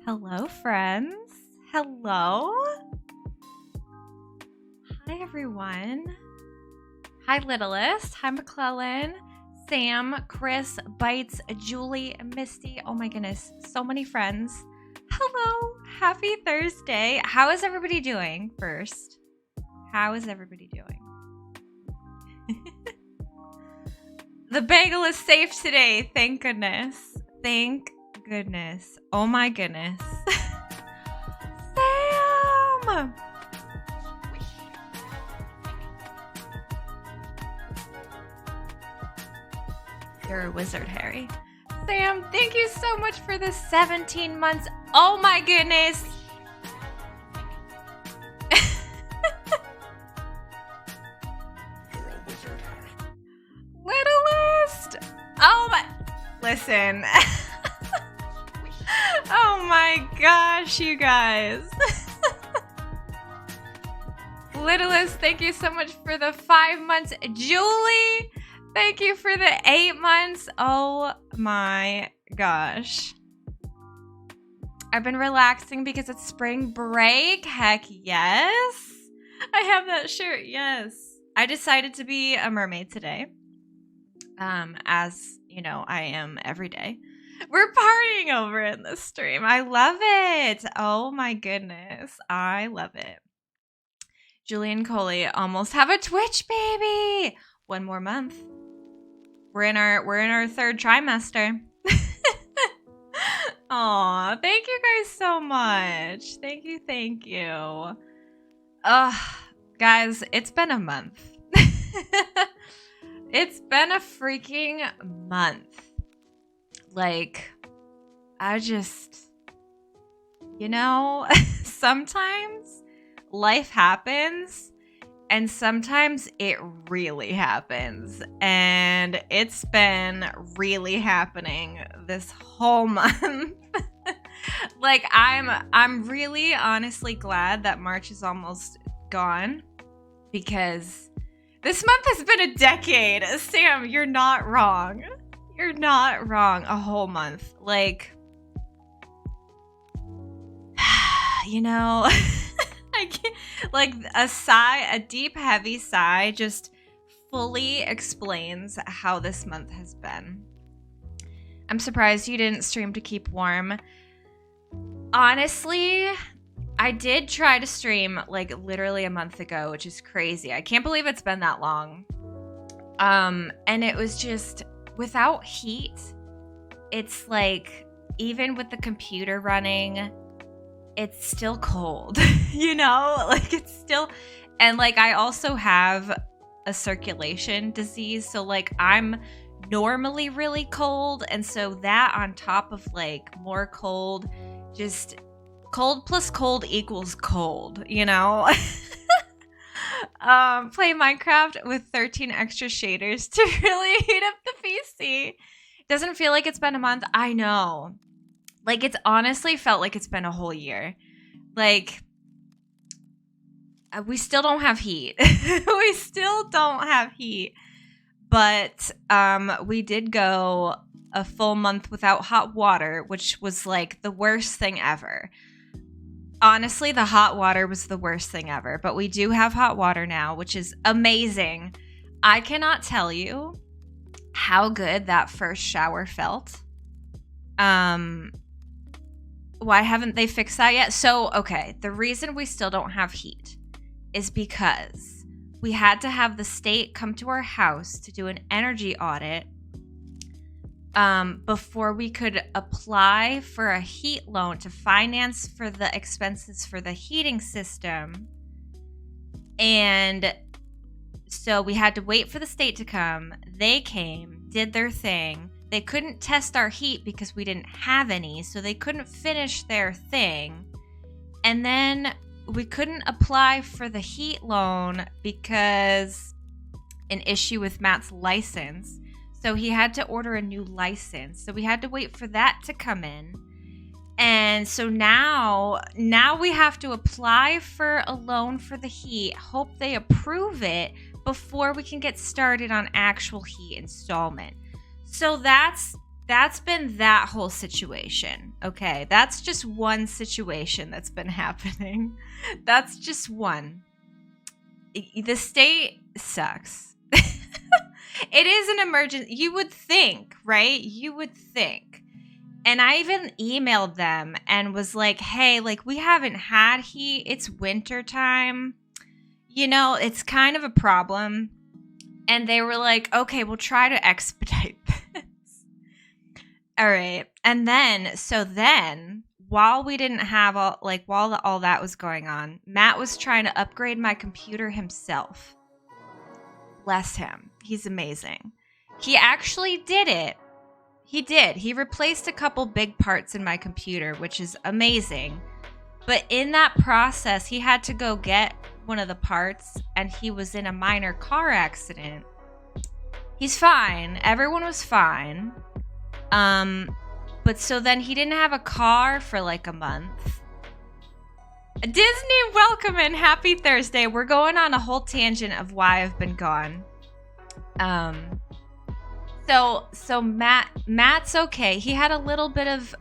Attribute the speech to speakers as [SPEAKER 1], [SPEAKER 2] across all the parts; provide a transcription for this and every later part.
[SPEAKER 1] Hello, friends. Hello. Hi, everyone. Hi, Littlest. Hi, McClellan. Sam, Chris, Bites, Julie, Misty. Oh my goodness, so many friends. Hello. Happy Thursday. How is everybody doing first? How is everybody doing? The bagel is safe today. Thank goodness. Thank goodness. Oh my goodness. Sam! You're a wizard, Harry. Sam, thank you so much for the 17 months. Oh my goodness.
[SPEAKER 2] You're a wizard, Harry.
[SPEAKER 1] Littlest. Oh my. Listen. Oh my gosh, you guys. Littlest, thank you so much for the 5 months. Julie, thank you for the 8 months. Oh my gosh. I've been relaxing because it's spring break. Heck yes. I have that shirt. Yes. I decided to be a mermaid today. As you know, I am every day. We're partying over in this stream. I love it. Oh my goodness. I love it. Julie and Colie almost have a Twitch baby. 1 more month. We're in our third trimester. Aw, thank you guys so much. Thank you. Guys, it's been a month. It's been a freaking month. Like, I just, sometimes life happens and sometimes it really happens. And it's been really happening this whole month. Like, I'm really honestly glad that March is almost gone because this month has been a decade. Sam, you're not wrong. You're not wrong. A whole month. Like, I can't, like, a deep, heavy sigh just fully explains how this month has been. I'm surprised you didn't stream to keep warm. Honestly, I did try to stream like literally a month ago, which is crazy. I can't believe it's been that long. And it was just without heat. It's like even with the computer running, it's still cold, like it's still, and like I also have a circulation disease. So like I'm normally really cold. And so that on top of like more cold, just cold plus cold equals cold, Play Minecraft with 13 extra shaders to really heat up the PC. Doesn't feel like it's been a month. I know. Like, it's honestly felt like it's been a whole year. Like, we still don't have heat. We still don't have heat. But we did go a full month without hot water, which was like the worst thing ever. Honestly, the hot water was the worst thing ever. But we do have hot water now, which is amazing. I cannot tell you how good that first shower felt. Why haven't they fixed that yet? So, okay, the reason we still don't have heat is because we had to have the state come to our house to do an energy audit before we could apply for a heat loan to finance for the expenses for the heating system. And so we had to wait for the state to come. They came, did their thing. They couldn't test our heat because we didn't have any, so they couldn't finish their thing. And then we couldn't apply for the heat loan because an issue with Matt's license. So he had to order a new license. So we had to wait for that to come in. And so now we have to apply for a loan for the heat, hope they approve it before we can get started on actual heat installment. So that's that's been that whole situation. Okay, that's just one situation that's been happening. That's just one. The state sucks. It is an emergency. You would think, right? You would think. And I even emailed them and was like, hey, like, we haven't had heat. It's winter time. You know, it's kind of a problem. And they were like, okay, we'll try to expedite this. All right. And then, while we didn't have all that was going on, Matt was trying to upgrade my computer himself. Bless him. He's amazing. He actually did it. He did. He replaced a couple big parts in my computer, which is amazing. But in that process, he had to go get one of the parts, and he was in a minor car accident. He's fine. Everyone was fine. But so then he didn't have a car for like a month. Disney, welcome in. Happy Thursday. We're going on a whole tangent of why I've been gone. So Matt's okay. He had a little bit of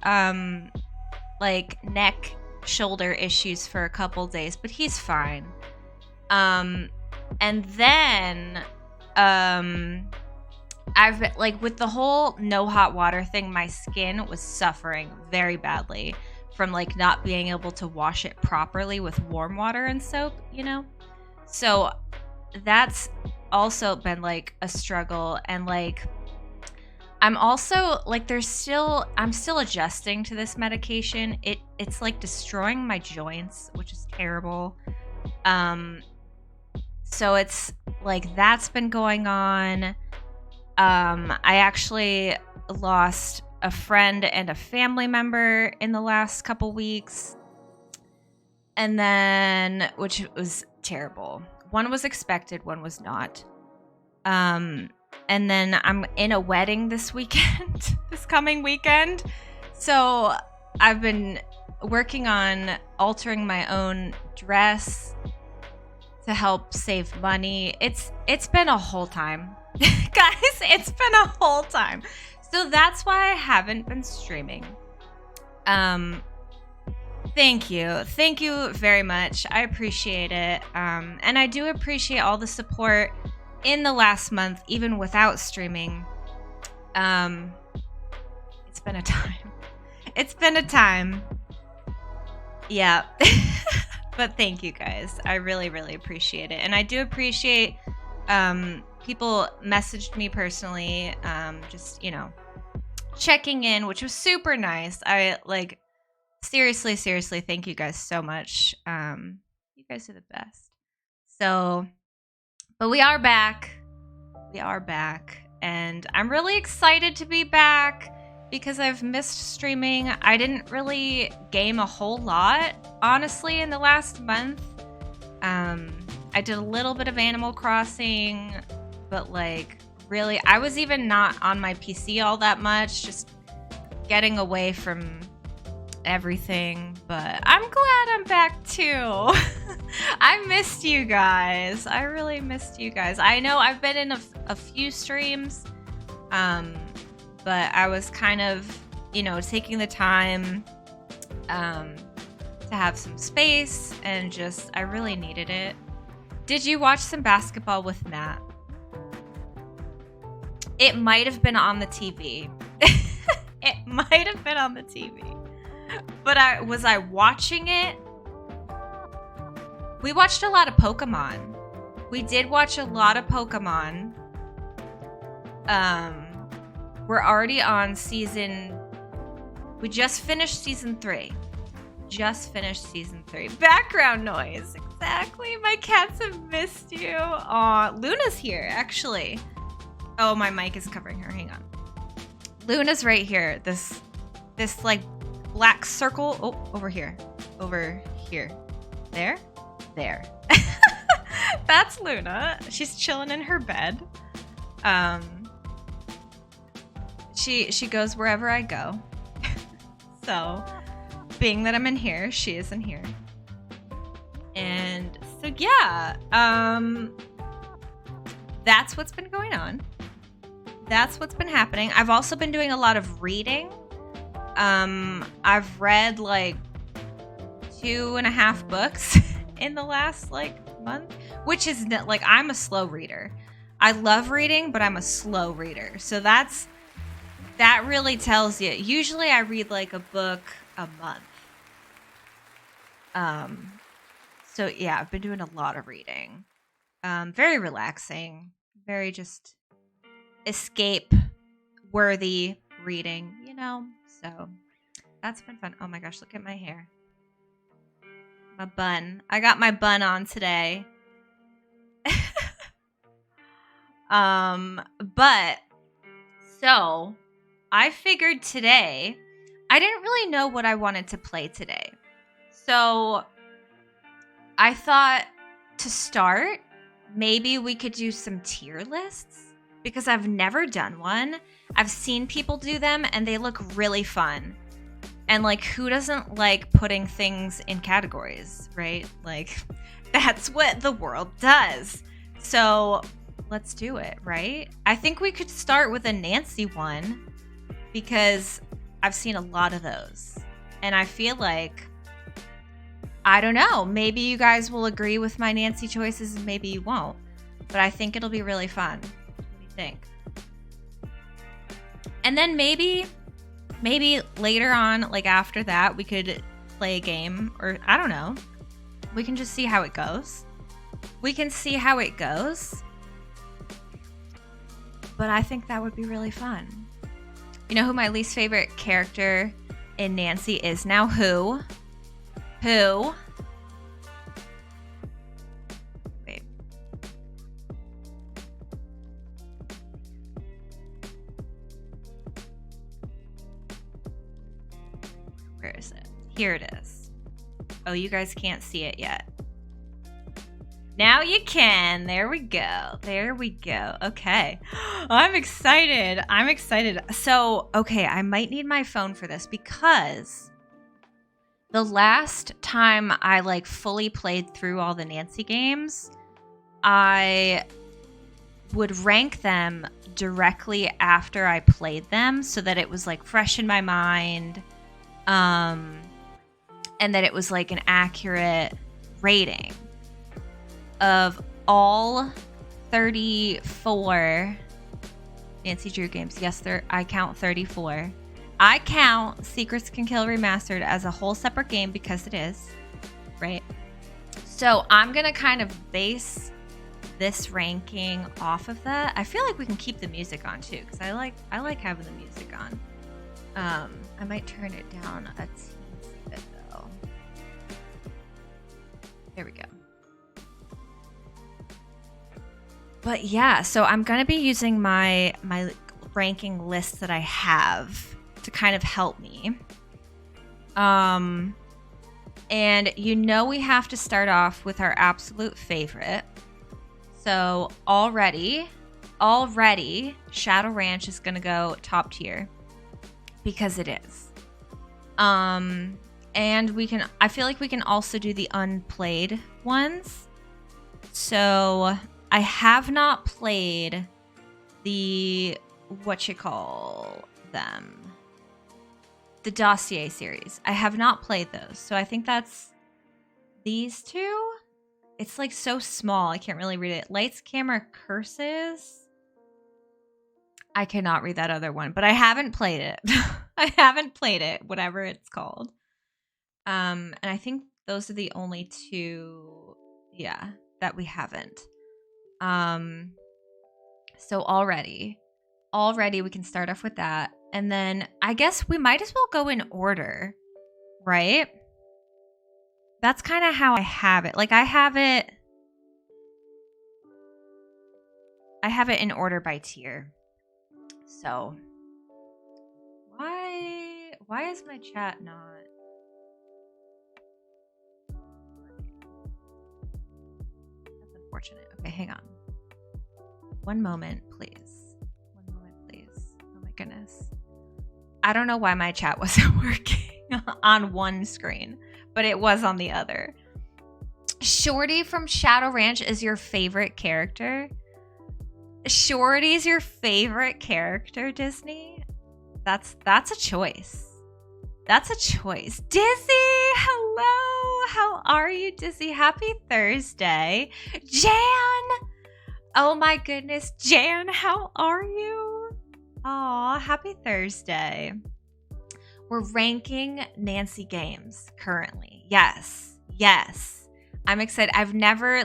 [SPEAKER 1] like neck, shoulder issues for a couple days, but he's fine. And then I've been, like, with the whole no hot water thing, my skin was suffering very badly from like not being able to wash it properly with warm water and soap, you know? So that's also been like a struggle. And like, I'm also like, I'm still adjusting to this medication. It's like destroying my joints, which is terrible. So it's like, that's been going on. I actually lost a friend and a family member in the last couple weeks. And then, which was terrible. One was expected, one was not. And then I'm in a wedding this weekend, this coming weekend. So I've been working on altering my own dress to help save money. It's been a whole time. Guys, it's been a whole time. So that's why I haven't been streaming. Thank you. Thank you very much. I appreciate it. And I do appreciate all the support in the last month, even without streaming. It's been a time. It's been a time. Yeah. But thank you guys. I really, really appreciate it. And I do appreciate people messaged me personally, just, you know, checking in, which was super nice. I like, seriously, thank you guys so much. You guys are the best. So, but we are back. We are back. And I'm really excited to be back because I've missed streaming. I didn't really game a whole lot, honestly, in the last month. I did a little bit of Animal Crossing, but like really, I was even not on my PC all that much, just getting away from everything. But I'm glad I'm back too. I missed you guys. I really missed you guys. I know I've been in a few streams, but I was kind of, you know, taking the time to have some space, and just, I really needed it. Did you watch some basketball with Matt? It might have been on the TV. It might have been on the TV. But was I watching it? We watched a lot of Pokemon. We did watch a lot of Pokemon. We're already on we just finished season 3. Background noise. Exactly. My cats have missed you. Aw, Luna's here, actually. Oh, my mic is covering her. Hang on. Luna's right here. This like black circle. Oh, over here. Over here. There. That's Luna. She's chilling in her bed. She goes wherever I go. So, being that I'm in here, she is in here. And so yeah, that's what's been going on. that's what's been happening. I've also been doing a lot of reading. I've read like 2.5 books in the last like month, which is like, I'm a slow reader. I love reading, but I'm a slow reader. So that really tells you. Usually I read like a book a month. So yeah, I've been doing a lot of reading. Very relaxing, very just escape worthy reading, you know? So that's been fun. Oh my gosh, look at my hair. My bun. I got my bun on today. But so I figured today, I didn't really know what I wanted to play today. So I thought to start, maybe we could do some tier lists because I've never done one. I've seen people do them and they look really fun. And like, who doesn't like putting things in categories, right? Like, that's what the world does. So let's do it, right? I think we could start with a Nancy one because I've seen a lot of those. And I feel like, I don't know, maybe you guys will agree with my Nancy choices and maybe you won't. But I think it'll be really fun. What do you think? And then maybe later on, like after that, we could play a game, or I don't know. We can just see how it goes. But I think that would be really fun. You know who my least favorite character in Nancy is now? Who? Wait. Where is it? Here it is. Oh, you guys can't see it yet. Now you can. There we go. Okay. I'm excited. So, okay, I might need my phone for this because the last time I like fully played through all the Nancy games, I would rank them directly after I played them so that it was like fresh in my mind, and that it was like an accurate rating of all 34 Nancy Drew games. Yes, I count 34. I count Secrets Can Kill Remastered as a whole separate game because it is, right? So I'm going to kind of base this ranking off of that. I feel like we can keep the music on too because I like having the music on. I might turn it down a teensy bit though. There we go. But yeah, so I'm going to be using my ranking list that I have to kind of help me. And you know we have to start off with our absolute favorite. So already Shadow Ranch is going to go top tier because it is. And I feel like we can also do the unplayed ones. So I have not played the Dossier series. I have not played those. So I think that's these two. It's like so small. I can't really read it. Lights, Camera, Curses. I cannot read that other one, but I haven't played it. Whatever it's called. And I think those are the only two, that we haven't. So already we can start off with that. And then I guess we might as well go in order, right? That's kind of how I have it. Like I have it in order by tier. So why is my chat not? That's unfortunate. Okay, hang on. One moment, please. Oh my goodness. I don't know why my chat wasn't working on one screen, but it was on the other. Shorty from Shadow Ranch is your favorite character? Shorty's your favorite character, Disney? That's a choice. That's a choice. Dizzy, hello. How are you, Dizzy? Happy Thursday. Jan! Oh my goodness, Jan, how are you? Aw, happy Thursday. We're ranking Nancy games currently. Yes. I'm excited. I've never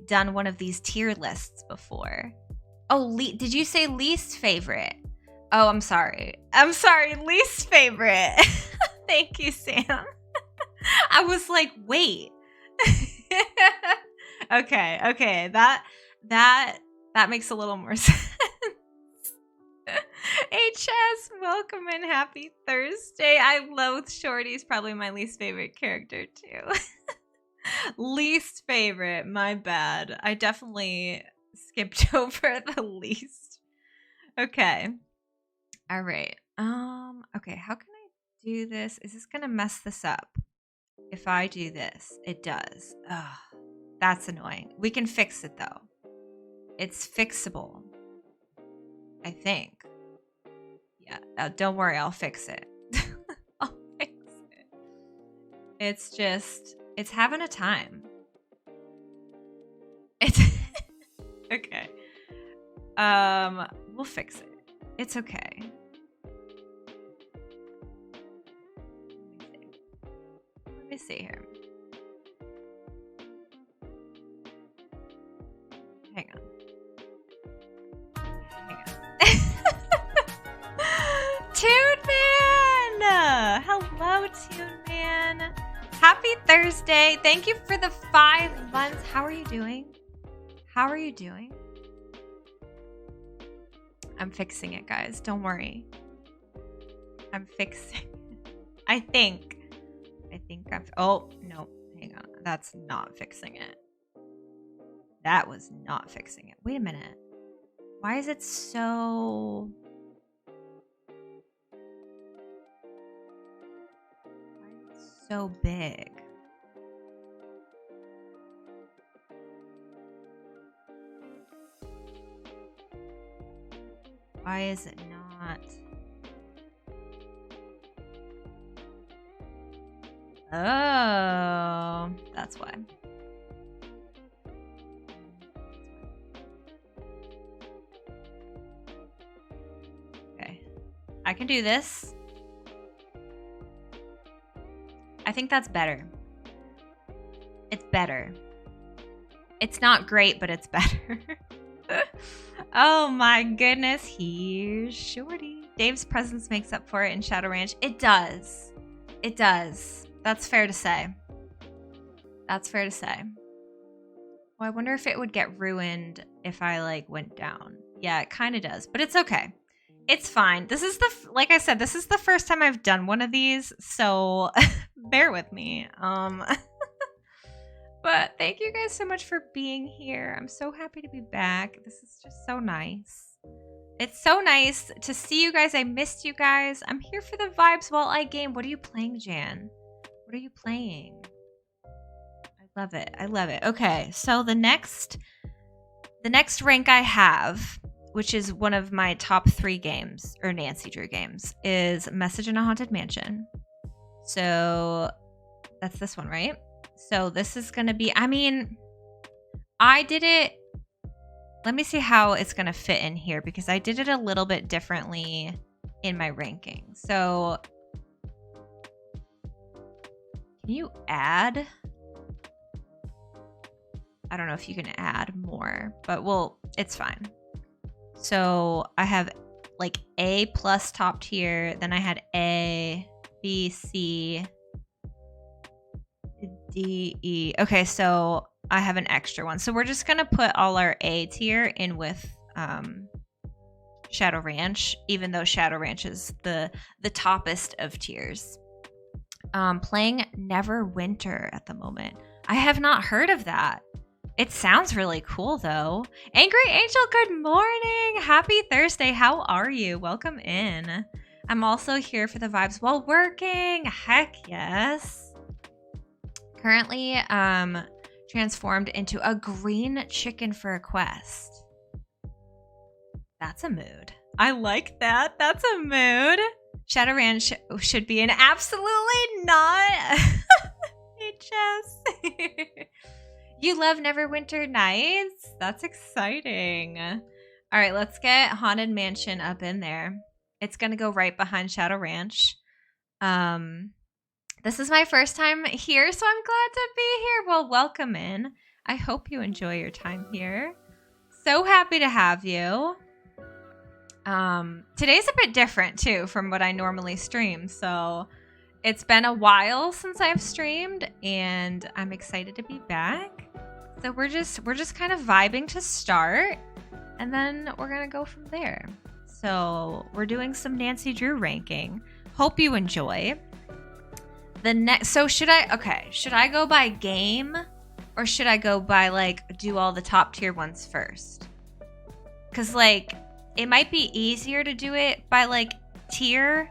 [SPEAKER 1] done one of these tier lists before. Oh, did you say least favorite? Oh, I'm sorry. Least favorite. Thank you, Sam. I was like, wait. Okay. That makes a little more sense. HS, welcome and happy Thursday. I loathe Shorty's probably my least favorite character too. Least favorite, my bad. I definitely skipped over the least. Okay. All right. Okay, how can I do this? Is this gonna mess this up? If I do this, it does. Ugh, that's annoying. We can fix it though. It's fixable. I think. Yeah, don't worry, I'll fix it. I'll fix it. It's just, it's having a time. It's okay. We'll fix it. It's okay. Let me see here. Hang on. Toon Man! Hello, Toon Man. Happy Thursday. Thank you for the 5 months. How are you doing? I'm fixing it, guys. Don't worry. I'm fixing it. I think oh, no. Hang on. That's not fixing it. That was not fixing it. Wait a minute. Why is it so... so big? Why is it not? Oh, that's why. Okay, I can do this. I think that's better. It's better. It's not great, but it's better. Oh my goodness, here's Shorty. Dave's presence makes up for it in Shadow Ranch. It does. It does. That's fair to say. That's fair to say. Well, I wonder if it would get ruined if I went down. Yeah, it kind of does, but it's okay. It's fine. This is like I said, this is the first time I've done one of these, so bear with me. But thank you guys so much for being here. I'm so happy to be back. This is just so nice. It's so nice to see you guys. I missed you guys. I'm here for the vibes while I game. What are you playing, Jan? What are you playing? I love it. I love it. Okay, so the next rank I have, which is one of my top 3 games, or Nancy Drew games, is Message in a Haunted Mansion. So that's this one, right? So this is going to be, I mean, I did it. Let me see how it's going to fit in here because I did it a little bit differently in my ranking. So can you add? I don't know if you can add more, but it's fine. So I have A plus top tier. Then I had A, B, C, D, E. Okay, so I have an extra one. So we're just going to put all our A tier in with Shadow Ranch, even though Shadow Ranch is the toppest of tiers. Playing Neverwinter at the moment. I have not heard of that. It sounds really cool, though. Angry Angel, good morning. Happy Thursday. How are you? Welcome in. I'm also here for the vibes while working. Heck yes. Currently, transformed into a green chicken for a quest. That's a mood. I like that. That's a mood. Shadowran should be an absolutely not HS. You love Neverwinter Nights? That's exciting. All right, let's get Haunted Mansion up in there. It's going to go right behind Shadow Ranch. This is my first time here, so I'm glad to be here. Well, welcome in. I hope you enjoy your time here. So happy to have you. Today's a bit different too from what I normally stream, so it's been a while since I've streamed, and I'm excited to be back. So we're just kind of vibing to start, and then we're gonna go from there. So we're doing some Nancy Drew ranking. Hope you enjoy. So should I go by game, or should I go by like do all the top tier ones first? Cause like it might be easier to do it by like tier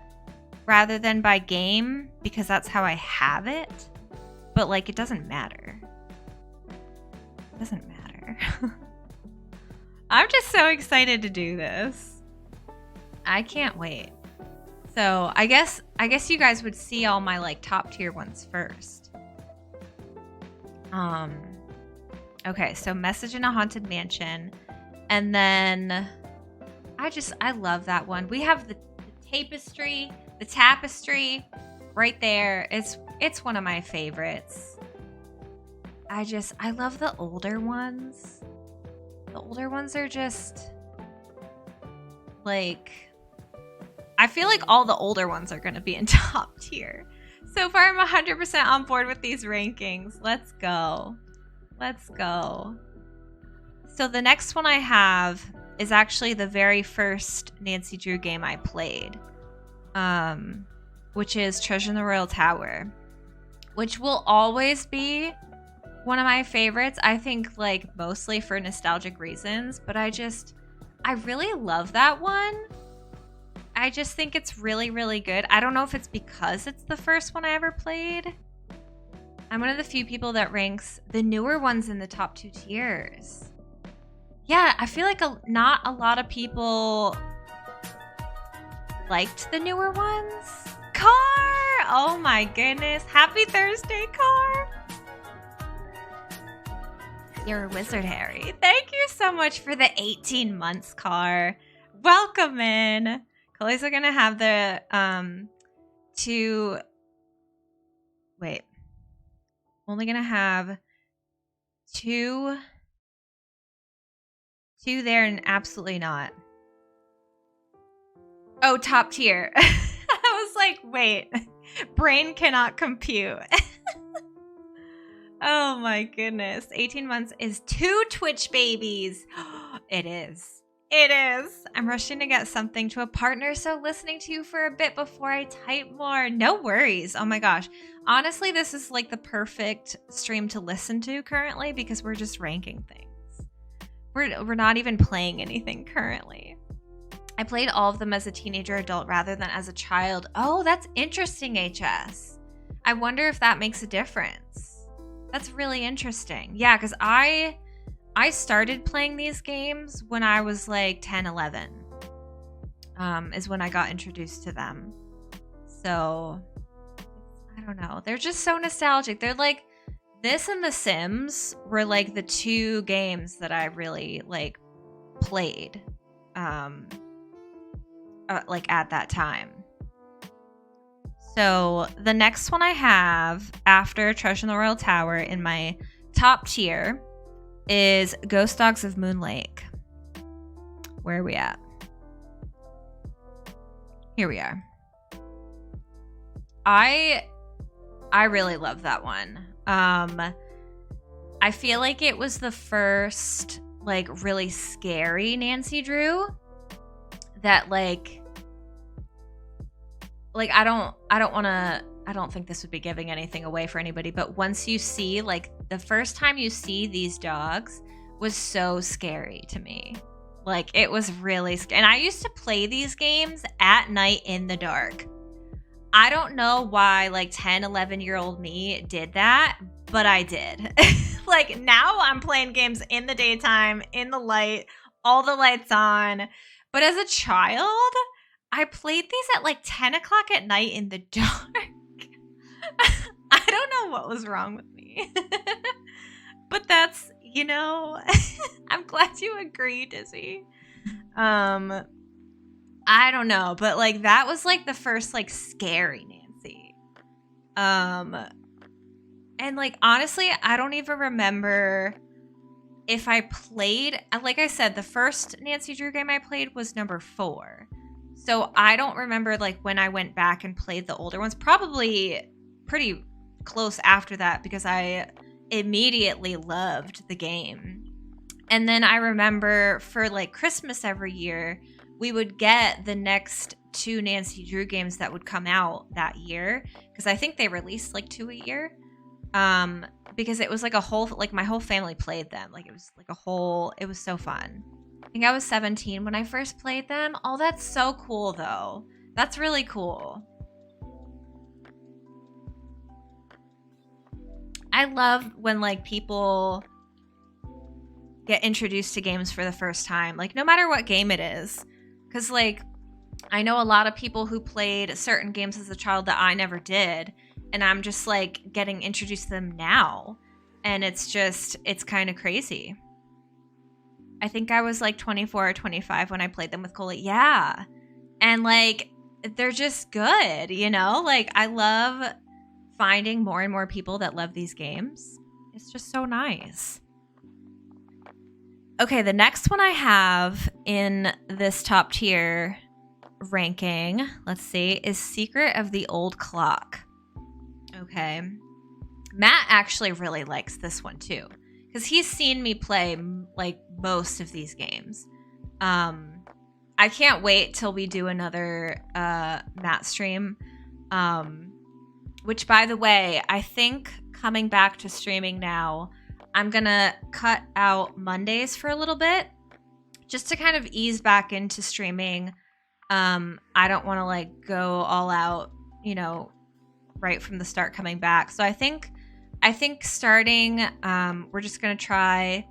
[SPEAKER 1] rather than by game, because that's how I have it. But like it doesn't matter. It doesn't matter. I'm just so excited to do this. I can't wait. So I guess you guys would see all my like top tier ones first. Okay, so Message in a Haunted Mansion. And then I love that one. We have the tapestry right there. It's one of my favorites. I love the older ones. The older ones are just like, I feel like all the older ones are going to be in top tier. So far, I'm 100% on board with these rankings. Let's go. Let's go. So the next one I have is actually the very first Nancy Drew game I played, which is Treasure in the Royal Tower, which will always be one of my favorites. I think like mostly for nostalgic reasons, but I really love that one. I just think it's really, really good. I don't know if it's because it's the first one I ever played. I'm one of the few people that ranks the newer ones in the top 2 tiers. Yeah, I feel like not a lot of people liked the newer ones. Car! Oh my goodness. Happy Thursday, Car! You're a wizard, Harry. Thank you so much for the 18 months, Car. Welcome in. Collies are going to have the wait. I'm only going to have two there and absolutely not. Oh, top tier. I was like, wait. Brain cannot compute. Oh my goodness. 18 months is 2 Twitch babies. It is. It is. I'm rushing to get something to a partner, so listening to you for a bit before I type more. No worries. Oh my gosh. Honestly, this is like the perfect stream to listen to currently because we're just ranking things. We're not even playing anything currently. I played all of them as a teenager adult rather than as a child. Oh, that's interesting, HS. I wonder if that makes a difference. That's really interesting. Yeah, because I started playing these games when I was like 10, 11. Is when I got introduced to them. So, I don't know. They're just so nostalgic. They're like, this and The Sims were like the 2 games that I really like played. Like at that time. So the next one I have after Treasure in the Royal Tower in my top tier is Ghost Dogs of Moon Lake. Where are we at? Here we are. I really love that one. I feel like it was the first like really scary Nancy Drew that like I don't think this would be giving anything away for anybody, but once you see like the first time you see these dogs was so scary to me. Like it was really scary. And I used to play these games at night in the dark. I don't know why like 10, 11-year-old me did that, but I did. Like now I'm playing games in the daytime, in the light, all the lights on. But as a child, I played these at like 10 o'clock at night in the dark. I don't know what was wrong with me. But that's, you know, I'm glad you agree, Dizzy. I don't know, but like that was like the first like scary Nancy. And like honestly, I don't even remember if I played, like I said, the first Nancy Drew game I played was number 4. So I don't remember like when I went back and played the older ones, probably pretty close after that because I immediately loved the game. And then I remember for like Christmas every year, we would get the next 2 Nancy Drew games that would come out that year because I think they released like 2 a year. Because it was like a whole, like my whole family played them. Like it was like a whole, it was so fun. I think I was 17 when I first played them. Oh, that's so cool though. That's really cool. I love when like people get introduced to games for the first time, like no matter what game it is. Cause like, I know a lot of people who played certain games as a child that I never did. And I'm just like getting introduced to them now. And it's kind of crazy. I think I was like 24 or 25 when I played them with Colie. Yeah. And like, they're just good, you know? Like, I love finding more and more people that love these games. It's just so nice. Okay, the next one I have in this top tier ranking, let's see, is Secret of the Old Clock. Okay. Matt actually really likes this one too, because he's seen me play like most of these games. I can't wait till we do another Matt stream. Which, by the way, I think coming back to streaming now, I'm gonna cut out Mondays for a little bit, just to kind of ease back into streaming. I don't want to like go all out, you know, right from the start coming back. So I think starting, we're just going to try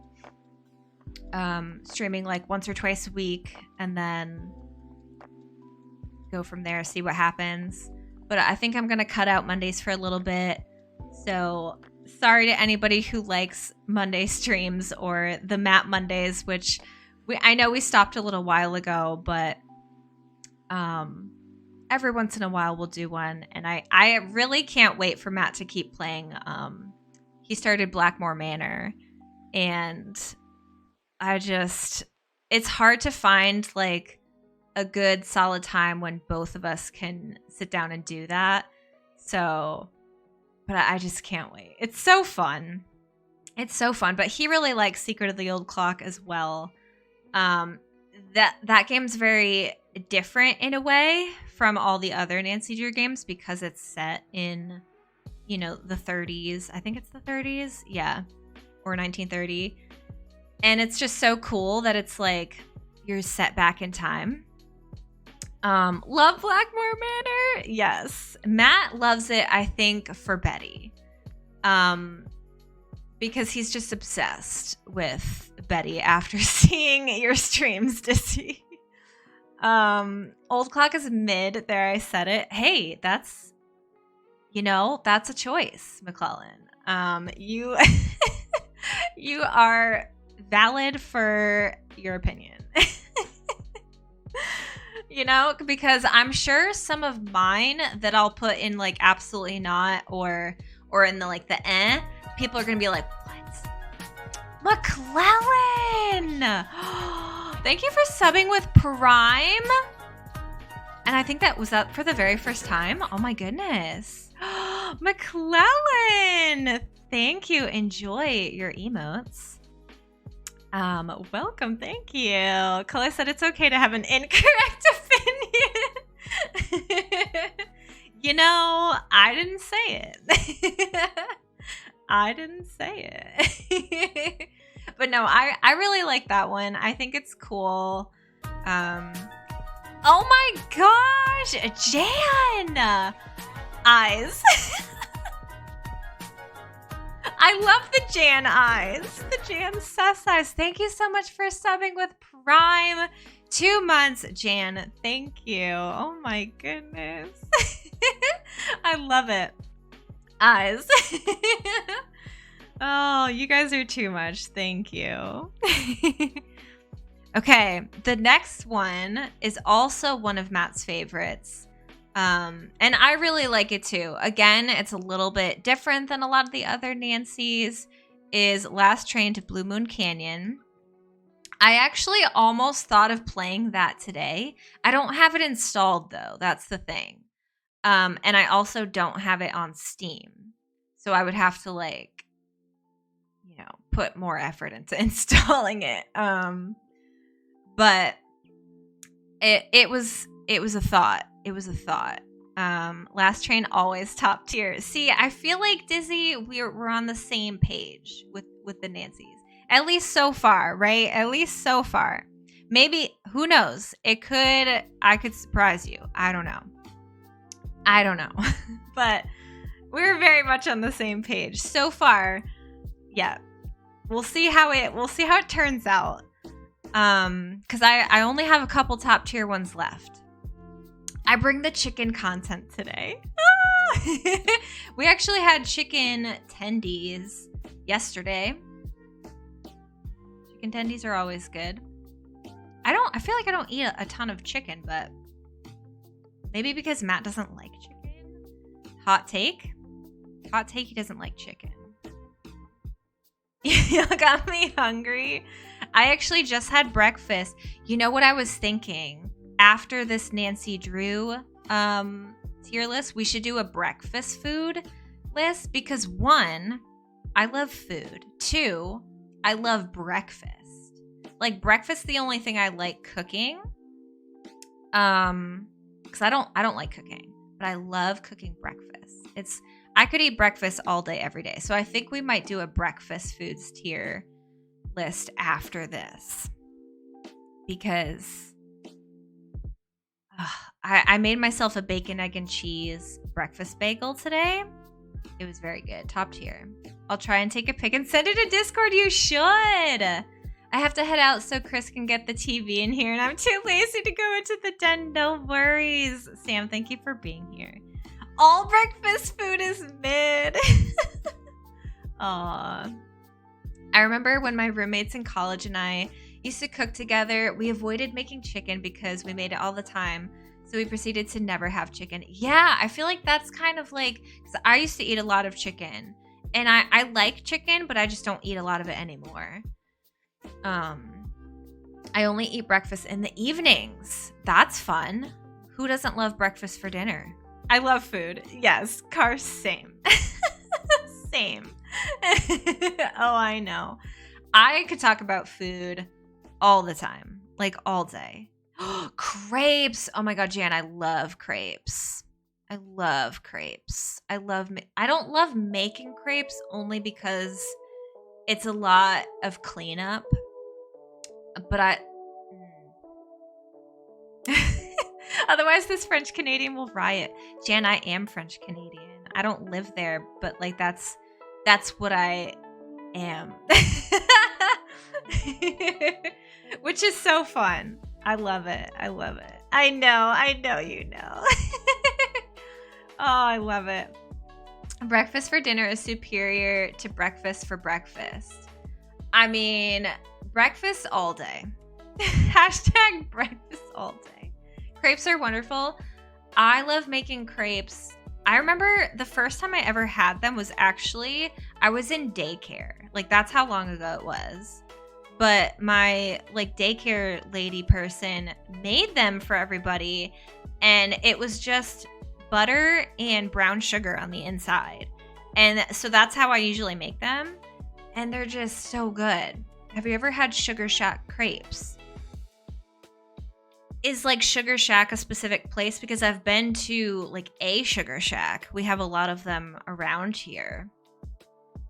[SPEAKER 1] streaming like once or twice a week and then go from there, see what happens. But I think I'm going to cut out Mondays for a little bit. So sorry to anybody who likes Monday streams or the Matt Mondays, which I know we stopped a little while ago, but every once in a while we'll do one, and I really can't wait for Matt to keep playing. He started Blackmore Manor, and it's hard to find like a good solid time when both of us can sit down and do that. So, but I just can't wait. It's so fun. But he really likes Secret of the Old Clock as well. That game's very different in a way from all the other Nancy Drew games because it's set in, you know, the 30s. I think it's the 30s. Yeah. Or 1930. And it's just so cool that it's like you're set back in time. Love Blackmore Manor. Yes. Matt loves it, I think, for Betty. Because he's just obsessed with Betty after seeing your streams, Dizzy. Old Clock is mid. There, I said it. Hey, that's a choice, McClellan. You you are valid for your opinion. You know, because I'm sure some of mine that I'll put in like absolutely not or in the like the people are gonna be like, what? McClellan! Thank you for subbing with Prime. And I think that was up for the very first time. Oh my goodness. McClellan! Thank you. Enjoy your emotes. Welcome. Thank you. Colie said it's okay to have an incorrect opinion. You know, I didn't say it. I didn't say it. But no, I really like that one. I think it's cool. Oh my gosh, Jan! Eyes. I love the Jan eyes. The Jan sus eyes. Thank you so much for subbing with Prime. 2 months, Jan. Thank you. Oh my goodness. I love it. Eyes. Oh, you guys are too much. Thank you. Okay, the next one is also one of Matt's favorites. And I really like it too. Again, it's a little bit different than a lot of the other Nancy's. Is Last Train to Blue Moon Canyon. I actually almost thought of playing that today. I don't have it installed though. That's the thing. And I also don't have it on Steam. So I would have to put more effort into installing it. But it was a thought. It was a thought. Last Train always top tier. See, I feel like Dizzy, we're on the same page with the Nancy's. At least so far, right? At least so far. Maybe, who knows? I could surprise you. I don't know. But we're very much on the same page. So far, yeah. We'll see how it turns out. Because I only have a couple top tier ones left. I bring the chicken content today. We actually had chicken tendies yesterday. Chicken tendies are always good. I feel like I don't eat a ton of chicken, but maybe because Matt doesn't like chicken. Hot take, he doesn't like chicken. You got me hungry. I actually just had breakfast. You know what I was thinking? After this Nancy Drew tier list, we should do a breakfast food list because 1, I love food. 2, I love breakfast. Like breakfast, the only thing I like cooking. Because I don't like cooking, but I love cooking breakfast. I could eat breakfast all day, every day. So I think we might do a breakfast foods tier list after this. Because I made myself a bacon, egg, and cheese breakfast bagel today. It was very good. Top tier. I'll try and take a pic and send it to Discord. You should. I have to head out so Chris can get the TV in here, and I'm too lazy to go into the den. No worries. Sam, thank you for being here. All breakfast food is mid. Aw. I remember when my roommates in college and I used to cook together, we avoided making chicken because we made it all the time. So we proceeded to never have chicken. Yeah, I feel like that's kind of like, because I used to eat a lot of chicken. And I like chicken, but I just don't eat a lot of it anymore. I only eat breakfast in the evenings. That's fun. Who doesn't love breakfast for dinner? I love food. Yes, Car, same. Same. Oh, I know. I could talk about food all the time. Like all day. Crepes. Oh my God, Jan, I love crepes. I love crepes. I don't love making crepes only because it's a lot of cleanup. But otherwise this French Canadian will riot. Jan, I am French Canadian. I don't live there, but like that's what I am. Which is so fun. I love it. I love it. I know you know. Oh, I love it. Breakfast for dinner is superior to breakfast for breakfast. I mean, breakfast all day. Hashtag breakfast all day. Crepes are wonderful. I love making crepes. I remember the first time I ever had them was actually, I was in daycare. Like that's how long ago it was. But my like daycare lady person made them for everybody. And it was just butter and brown sugar on the inside. And so that's how I usually make them. And they're just so good. Have you ever had Sugar Shack crepes? Is like Sugar Shack a specific place? Because I've been to like a Sugar Shack. We have a lot of them around here.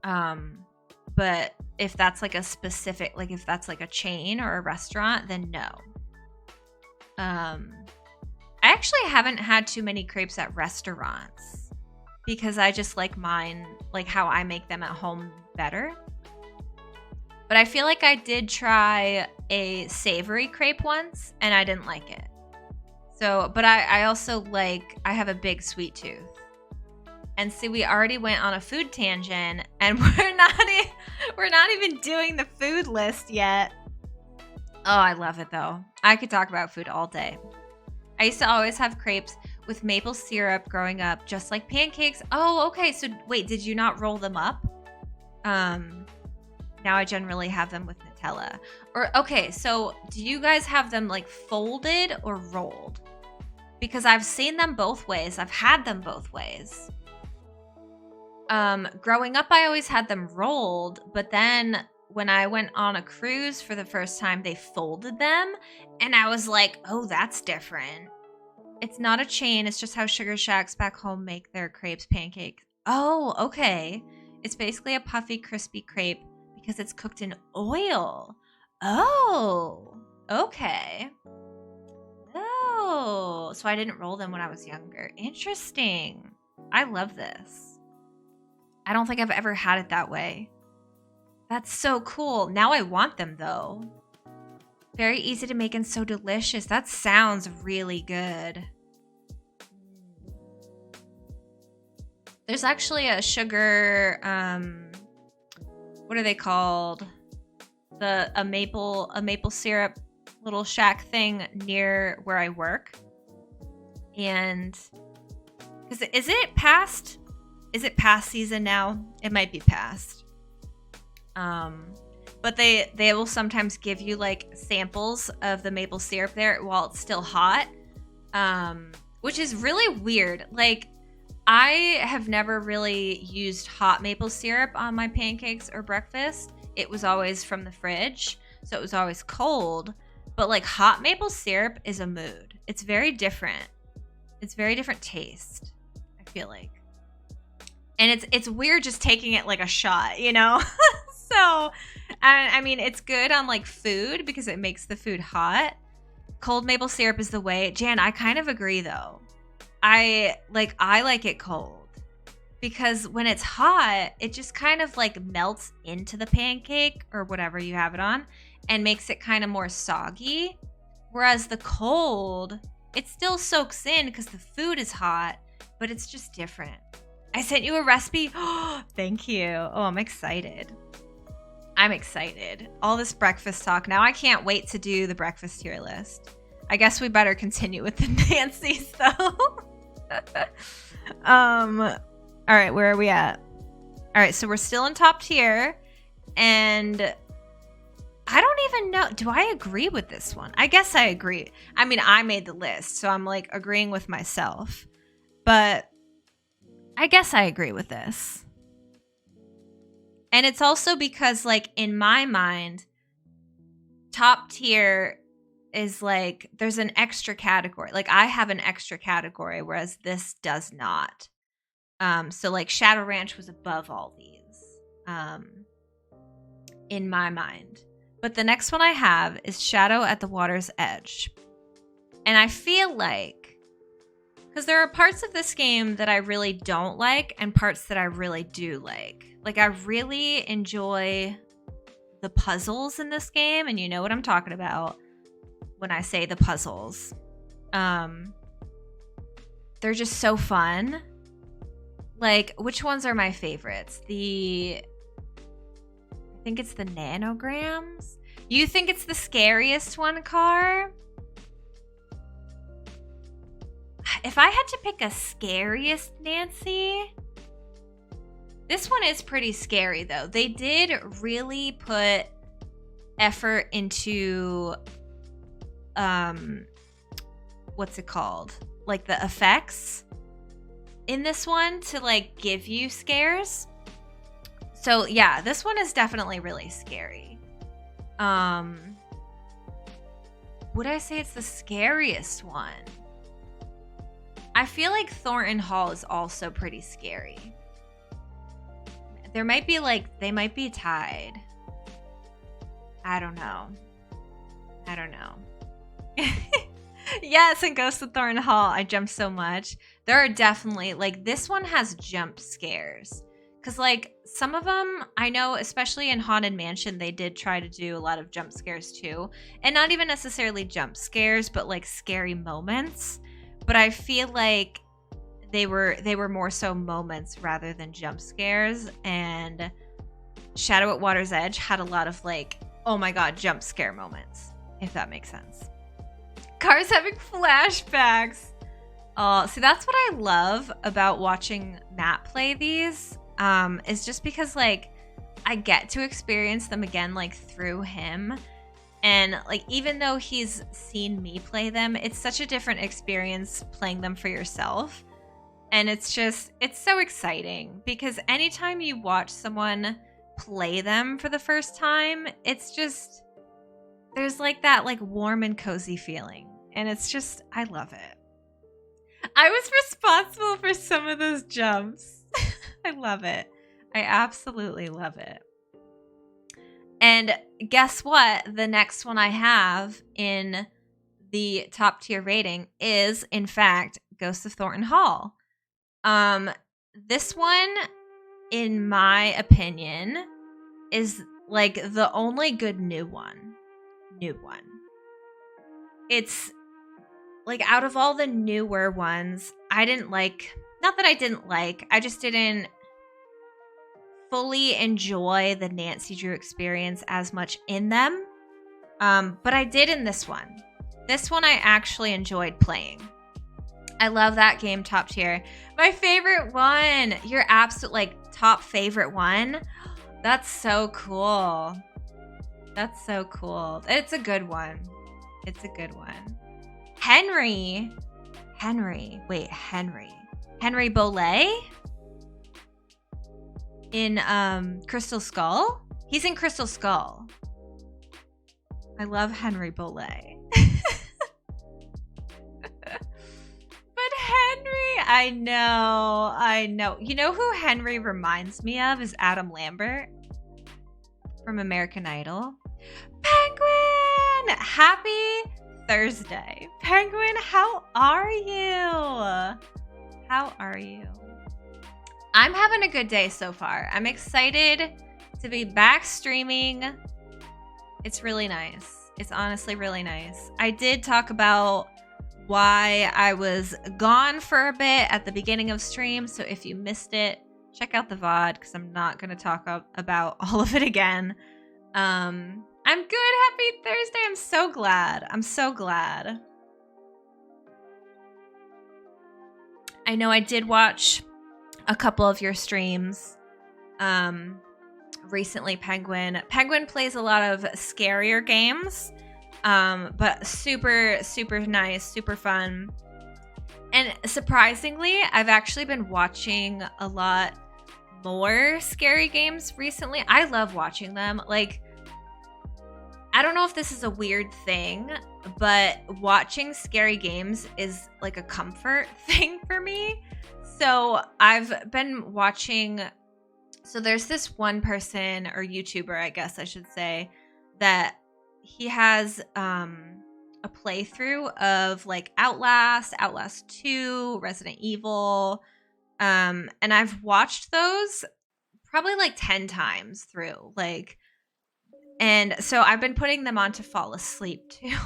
[SPEAKER 1] But if that's like a specific, like if that's like a chain or a restaurant, then no. I actually haven't had too many crepes at restaurants. because I just like mine, like how I make them at home better. But I feel like I did try a savory crepe once and I didn't like it. So, but I also like, I have a big sweet tooth. And see, we already went on a food tangent and we're not even doing the food list yet. Oh, I love it though. I could talk about food all day. I used to always have crepes with maple syrup growing up, just like pancakes. Oh, okay. So wait, did you not roll them up? Now I generally have them with Nutella. Or okay, so do you guys have them like folded or rolled? Because I've seen them both ways. I've had them both ways. Growing up, I always had them rolled, but then when I went on a cruise for the first time, they folded them, and I was like, oh, that's different. It's not a chain. It's just how Sugar Shacks back home make their crepes, pancakes. Oh, okay. It's basically a puffy, crispy crepe because it's cooked in oil. Oh, okay. Oh, so I didn't roll them when I was younger. Interesting. I love this. I don't think I've ever had it that way. That's so cool. Now I want them though. Very easy to make and so delicious. That sounds really good. There's actually a sugar, what are they called? A maple syrup little shack thing near where I work. And is it past season now? It might be past. But they will sometimes give you like samples of the maple syrup there while it's still hot. Which is really weird. Like, I have never really used hot maple syrup on my pancakes or breakfast. It was always from the fridge, so it was always cold. But like hot maple syrup is a mood. It's very different. It's very different taste, I feel like. And it's weird just taking it like a shot, you know? So, I mean, it's good on like food because it makes the food hot. Cold maple syrup is the way. Jan, I kind of agree though. I like it cold because when it's hot, it just kind of like melts into the pancake or whatever you have it on and makes it kind of more soggy. Whereas the cold, it still soaks in because the food is hot, but it's just different. I sent you a recipe. Oh, thank you. Oh, I'm excited. I'm excited. All this breakfast talk. Now I can't wait to do the breakfast tier list. I guess we better continue with the Nancy's though. All right, where are we at? All right, so we're still in top tier, and I don't even know. Do I agree with this one? I guess I agree. I mean, I made the list, so I'm like agreeing with myself, but I guess I agree with this. And it's also because, like, in my mind, top tier is like, there's an extra category. Like, I have an extra category, whereas this does not. So, like, Shadow Ranch was above all these, in my mind. But the next one I have is Shadow at the Water's Edge. And I feel like, because there are parts of this game that I really don't like and parts that I really do like. Like, I really enjoy the puzzles in this game, and you know what I'm talking about when I say the puzzles. They're just so fun. Like, which ones are my favorites? I think it's the nanograms. You think it's the scariest one, Car? If I had to pick a scariest Nancy, this one is pretty scary, though. They did really put effort into, what's it called? Like the effects in this one to like give you scares. So yeah, this one is definitely really scary. Would I say it's the scariest one? I feel like Thornton Hall is also pretty scary. There might be like, they might be tied. I don't know. Yes, and Ghost of Thornton Hall. I jumped so much. there are definitely, like, this one has jump scares. Because, like, some of them, I know, especially in Haunted Mansion, they did try to do a lot of jump scares too. And not even necessarily jump scares, but, like, scary moments. But I feel like they were more so moments rather than jump scares. And Shadow at Water's Edge had a lot of, like, oh my god, jump scare moments, if that makes sense. Cars having flashbacks. Oh, see, that's what I love about watching Matt play these. Is just because, like, I get to experience them again, like, through him. And, like, even though he's seen me play them, it's such a different experience playing them for yourself. And it's so exciting because anytime you watch someone play them for the first time, it's just, there's like that, like, warm and cozy feeling. And it's just, I love it. I was responsible for some of those jumps. I love it. I absolutely love it. And guess what? The next one I have in the top tier rating is, in fact, Ghosts of Thornton Hall. This one, in my opinion, is like the only good new one. It's like, out of all the newer ones, I just didn't fully enjoy the Nancy Drew experience as much in them. But I did in this one. This one I actually enjoyed playing. I love that game, top tier. My favorite one. Your absolute, like, top favorite one. That's so cool. That's so cool. It's a good one. Henry Bolet in Crystal Skull. He's in Crystal Skull. I love Henry Bolet. But Henry, I know. You know who Henry reminds me of is Adam Lambert from American Idol. Penguin! Happy Thursday. Penguin, how are you? I'm having a good day so far. I'm excited to be back streaming. It's really nice. It's honestly really nice. I did talk about why I was gone for a bit at the beginning of stream, so if you missed it, check out the VOD because I'm not going to talk about all of it again. I'm good. Happy Thursday. I'm so glad. I know I did watch a couple of your streams recently, Penguin. Penguin plays a lot of scarier games, but super, super nice, super fun. And surprisingly, I've actually been watching a lot more scary games recently. I love watching them. Like, I don't know if this is a weird thing, but watching scary games is like a comfort thing for me. So I've been watching, so there's this one person, or YouTuber, I guess I should say, that he has a playthrough of like Outlast 2, Resident Evil, and I've watched those probably like 10 times through, like, and so I've been putting them on to fall asleep too.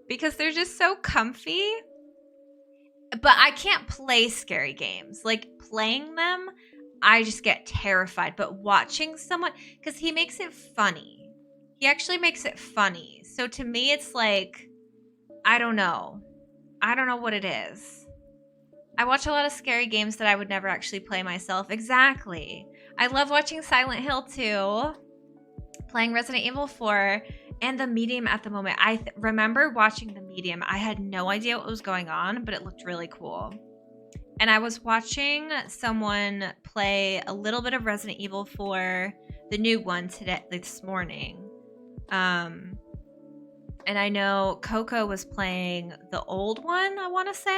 [SPEAKER 1] Because they're just so comfy. But I can't play scary games. Like, playing them, I just get terrified. But watching someone, because he makes it funny. He actually makes it funny. So to me, it's like, I don't know what it is. I watch a lot of scary games that I would never actually play myself. Exactly. I love watching Silent Hill 2. Playing Resident Evil 4, and The Medium at the moment. I remember watching The Medium. I had no idea what was going on, but it looked really cool. And I was watching someone play a little bit of Resident Evil 4, the new one this morning. And I know Coco was playing the old one, I want to say.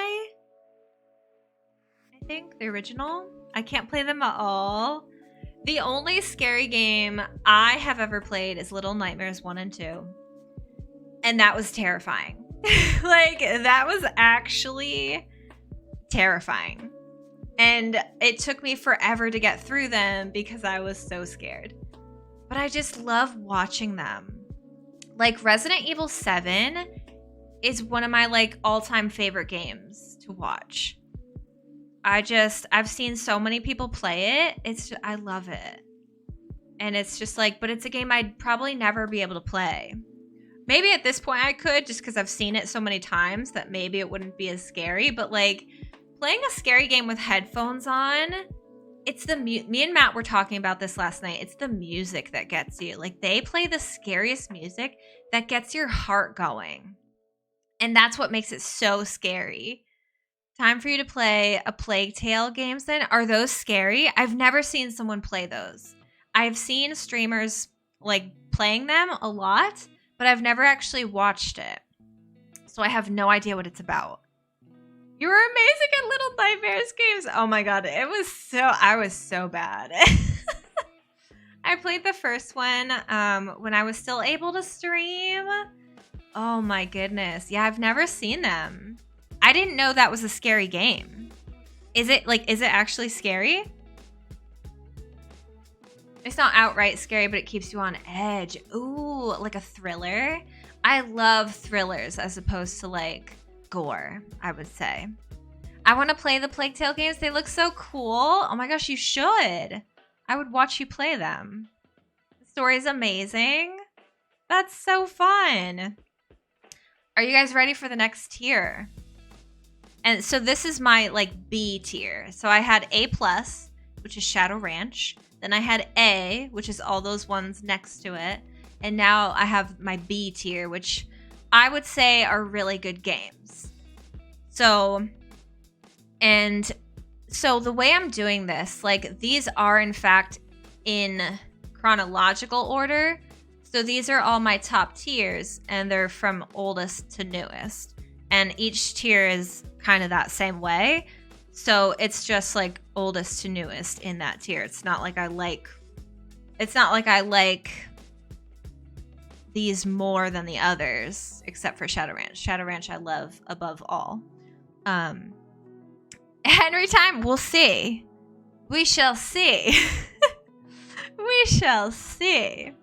[SPEAKER 1] I think the original. I can't play them at all. The only scary game I have ever played is Little Nightmares 1 and 2. And that was terrifying. Like, that was actually terrifying. And it took me forever to get through them because I was so scared. But I just love watching them. Like Resident Evil 7 is one of my like all-time favorite games to watch. I've seen so many people play it. I love it. And it's just like, but it's a game I'd probably never be able to play. Maybe at this point I could, just because I've seen it so many times that maybe it wouldn't be as scary. But like playing a scary game with headphones on, it's me and Matt were talking about this last night. It's the music that gets you. Like they play the scariest music that gets your heart going. And that's what makes it so scary. Time for you to play a Plague Tale games then. Are those scary? I've never seen someone play those. I've seen streamers like playing them a lot, but I've never actually watched it. So I have no idea what it's about. You were amazing at Little Nightmares games. Oh my god, I was so bad. I played the first one when I was still able to stream. Oh my goodness. Yeah, I've never seen them. I didn't know that was a scary game. Is it actually scary? It's not outright scary, but it keeps you on edge. Ooh, like a thriller. I love thrillers as opposed to like gore, I would say. I want to play the Plague Tale games. They look so cool. Oh my gosh, you should. I would watch you play them. The story's amazing. That's so fun. Are you guys ready for the next tier? And so this is my like B tier. So I had A+, which is Shadow Ranch. Then I had A, which is all those ones next to it. And now I have my B tier, which I would say are really good games. So the way I'm doing this, like these are in fact in chronological order. So these are all my top tiers and they're from oldest to newest. And each tier is kind of that same way. So it's just like oldest to newest in that tier. It's not like I like these more than the others, except for Shadow Ranch. Shadow Ranch I love above all. Henry time, we'll see. We shall see. We shall see.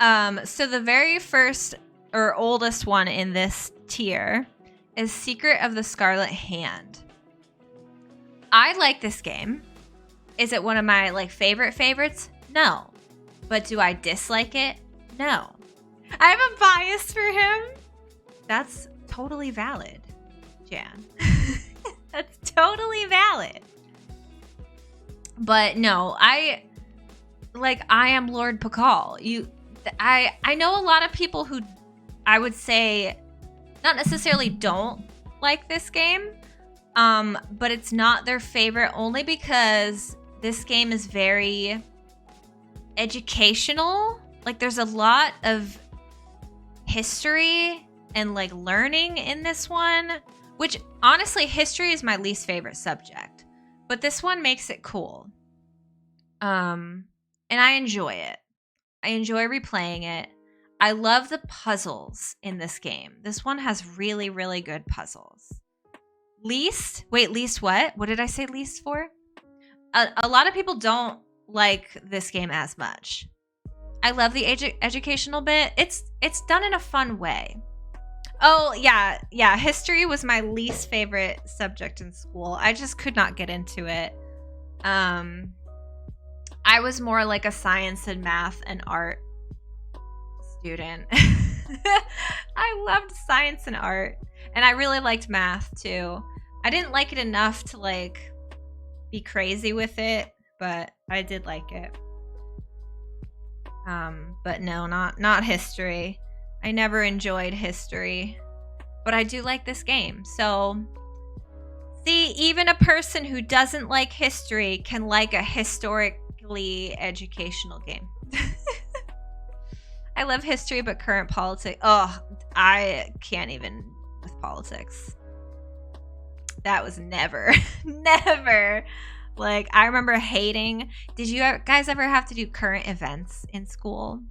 [SPEAKER 1] So the very first or oldest one in this tier is Secret of the Scarlet Hand. I like this game. Is it one of my like favorites? No. But do I dislike it? No. I have a bias for him. That's totally valid, Jan. That's totally valid. But no, I am Lord Pakal. I know a lot of people who I would say not necessarily don't like this game. But it's not their favorite only because this game is very educational. Like there's a lot of history and like learning in this one, which honestly history is my least favorite subject, but this one makes it cool. And I enjoy it. I enjoy replaying it. I love the puzzles in this game. This one has really, really good puzzles. Least what? What did I say least for? A lot of people don't like this game as much. I love the educational bit. It's done in a fun way. Oh, yeah. History was my least favorite subject in school. I just could not get into it. I was more like a science and math and art student. I loved science and art. And I really liked math too. I didn't like it enough to like be crazy with it, but I did like it. But no, not history. I never enjoyed history, but I do like this game. So see, even a person who doesn't like history can like a historically educational game. I love history, but current politics. Oh, I can't even with politics. That was never. Like, I remember hating. Did you guys ever have to do current events in school?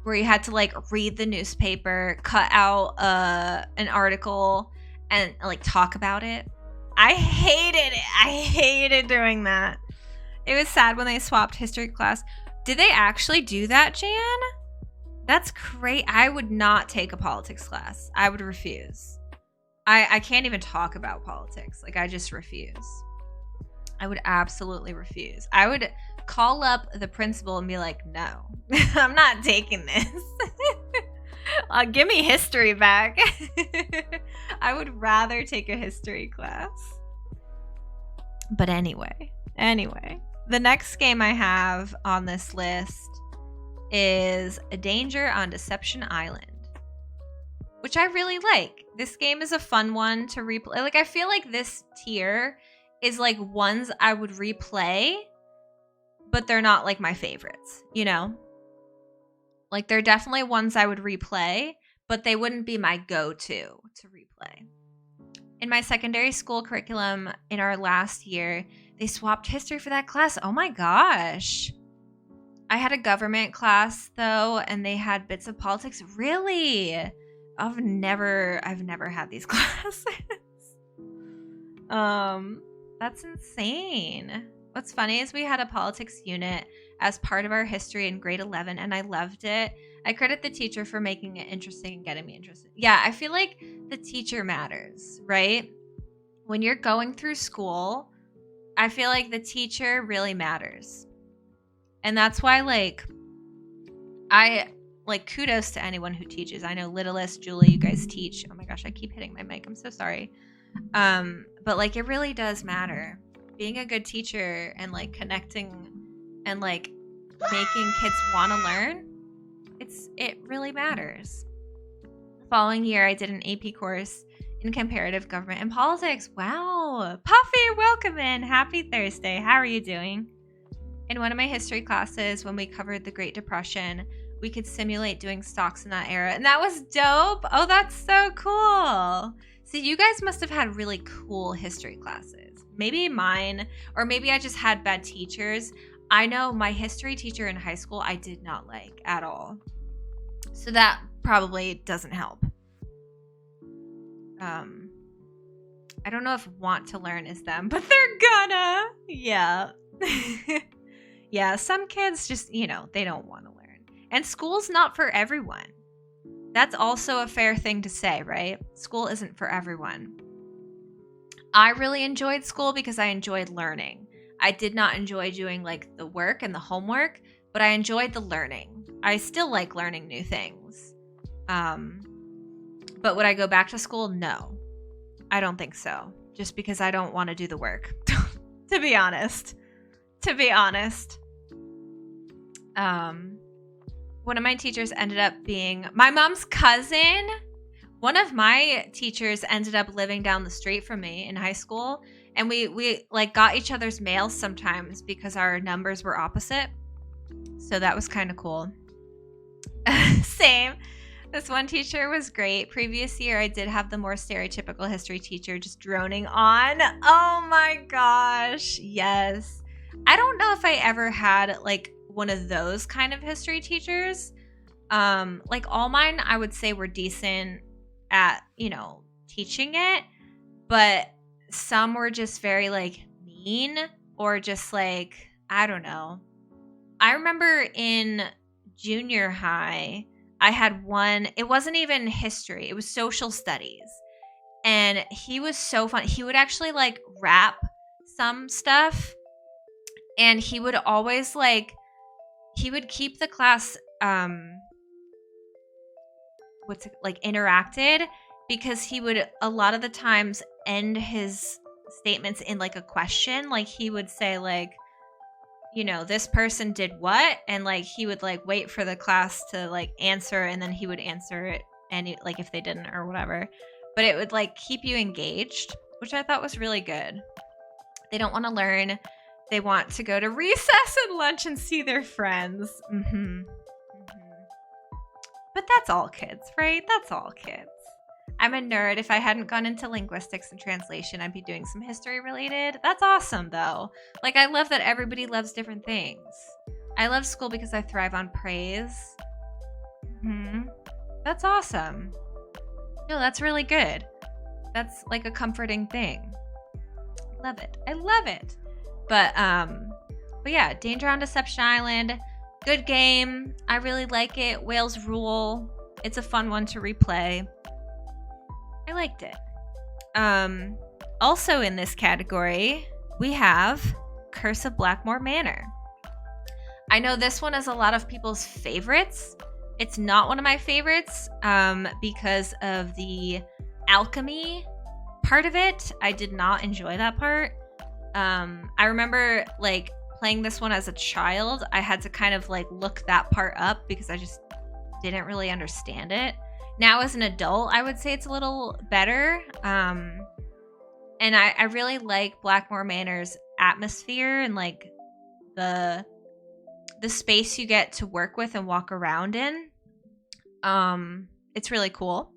[SPEAKER 1] Where you had to, like, read the newspaper, cut out an article, and, like, talk about it? I hated it. I hated doing that. It was sad when they swapped history class. Did they actually do that, Jan? That's great. I would not take a politics class. I would refuse. I can't even talk about politics. Like, I just refuse. I would absolutely refuse. I would call up the principal and be like, no, I'm not taking this. Give me history back. I would rather take a history class. But anyway, the next game I have on this list is A Danger on Deception Island, which I really like. This game is a fun one to replay. Like, I feel like this tier is like ones I would replay, but they're not like my favorites, you know? Like, they're definitely ones I would replay, but they wouldn't be my go-to to replay. In my secondary school curriculum in our last year, they swapped history for that class. Oh my gosh. I had a government class though, and they had bits of politics. Really? I've never had these classes. That's insane. What's funny is we had a politics unit as part of our history in grade 11, and I loved it. I credit the teacher for making it interesting and getting me interested. Yeah, I feel like the teacher matters, right? When you're going through school, I feel like the teacher really matters. And that's why, kudos to anyone who teaches. I know Littlest, Julie, you guys teach. Oh my gosh, I keep hitting my mic. I'm so sorry. But it really does matter. Being a good teacher and connecting and making kids want to learn, it really matters. The following year, I did an AP course in comparative government and politics. Wow. Puffy, welcome in. Happy Thursday. How are you doing? In one of my history classes, when we covered the Great Depression, we could simulate doing stocks in that era. And that was dope. Oh, that's so cool. So you guys must have had really cool history classes. Maybe mine, or maybe I just had bad teachers. I know my history teacher in high school I did not like at all. So that probably doesn't help. I don't know if want to learn is them, but they're gonna. Yeah. Yeah, some kids just, they don't want to learn. And school's not for everyone. That's also a fair thing to say, right? School isn't for everyone. I really enjoyed school because I enjoyed learning. I did not enjoy doing the work and the homework, but I enjoyed the learning. I still like learning new things. But would I go back to school? No, I don't think so. Just because I don't want to do the work, to be honest. One of my teachers ended up being my mom's cousin. One of my teachers ended up living down the street from me in high school. And we got each other's mail sometimes because our numbers were opposite. So that was kind of cool. Same. This one teacher was great. Previous year, I did have the more stereotypical history teacher just droning on. Oh my gosh. Yes. I don't know if I ever had one of those kind of history teachers. All mine, I would say, were decent at, teaching it. But some were just very mean or just I don't know. I remember in junior high, I had one, it wasn't even history, it was social studies. And he was so fun. He would actually rap some stuff. And he would always he would keep the class interacted, because he would a lot of the times end his statements in a question. He would say this person did what, and he would wait for the class to answer, and then he would answer it, and if they didn't or whatever. But it would keep you engaged, which I thought was really good. They don't want to learn. They want to go to recess and lunch and see their friends. But that's all kids, right? That's all kids. I'm a nerd. If I hadn't gone into linguistics and translation, I'd be doing some history related. That's awesome, though. I love that everybody loves different things. I love school because I thrive on praise. That's awesome. No, that's really good. That's a comforting thing. Love it. I love it. But yeah, Danger on Deception Island. Good game. I really like it. Whales rule. It's a fun one to replay. I liked it. Also in this category, we have Curse of Blackmore Manor. I know this one is a lot of people's favorites. It's not one of my favorites because of the alchemy part of it. I did not enjoy that part. I remember like playing this one as a child. I had to kind of like look that part up because I just didn't really understand it. Now as an adult, I would say it's a little better. And I really like Blackmore Manor's atmosphere and like the space you get to work with and walk around in. It's really cool.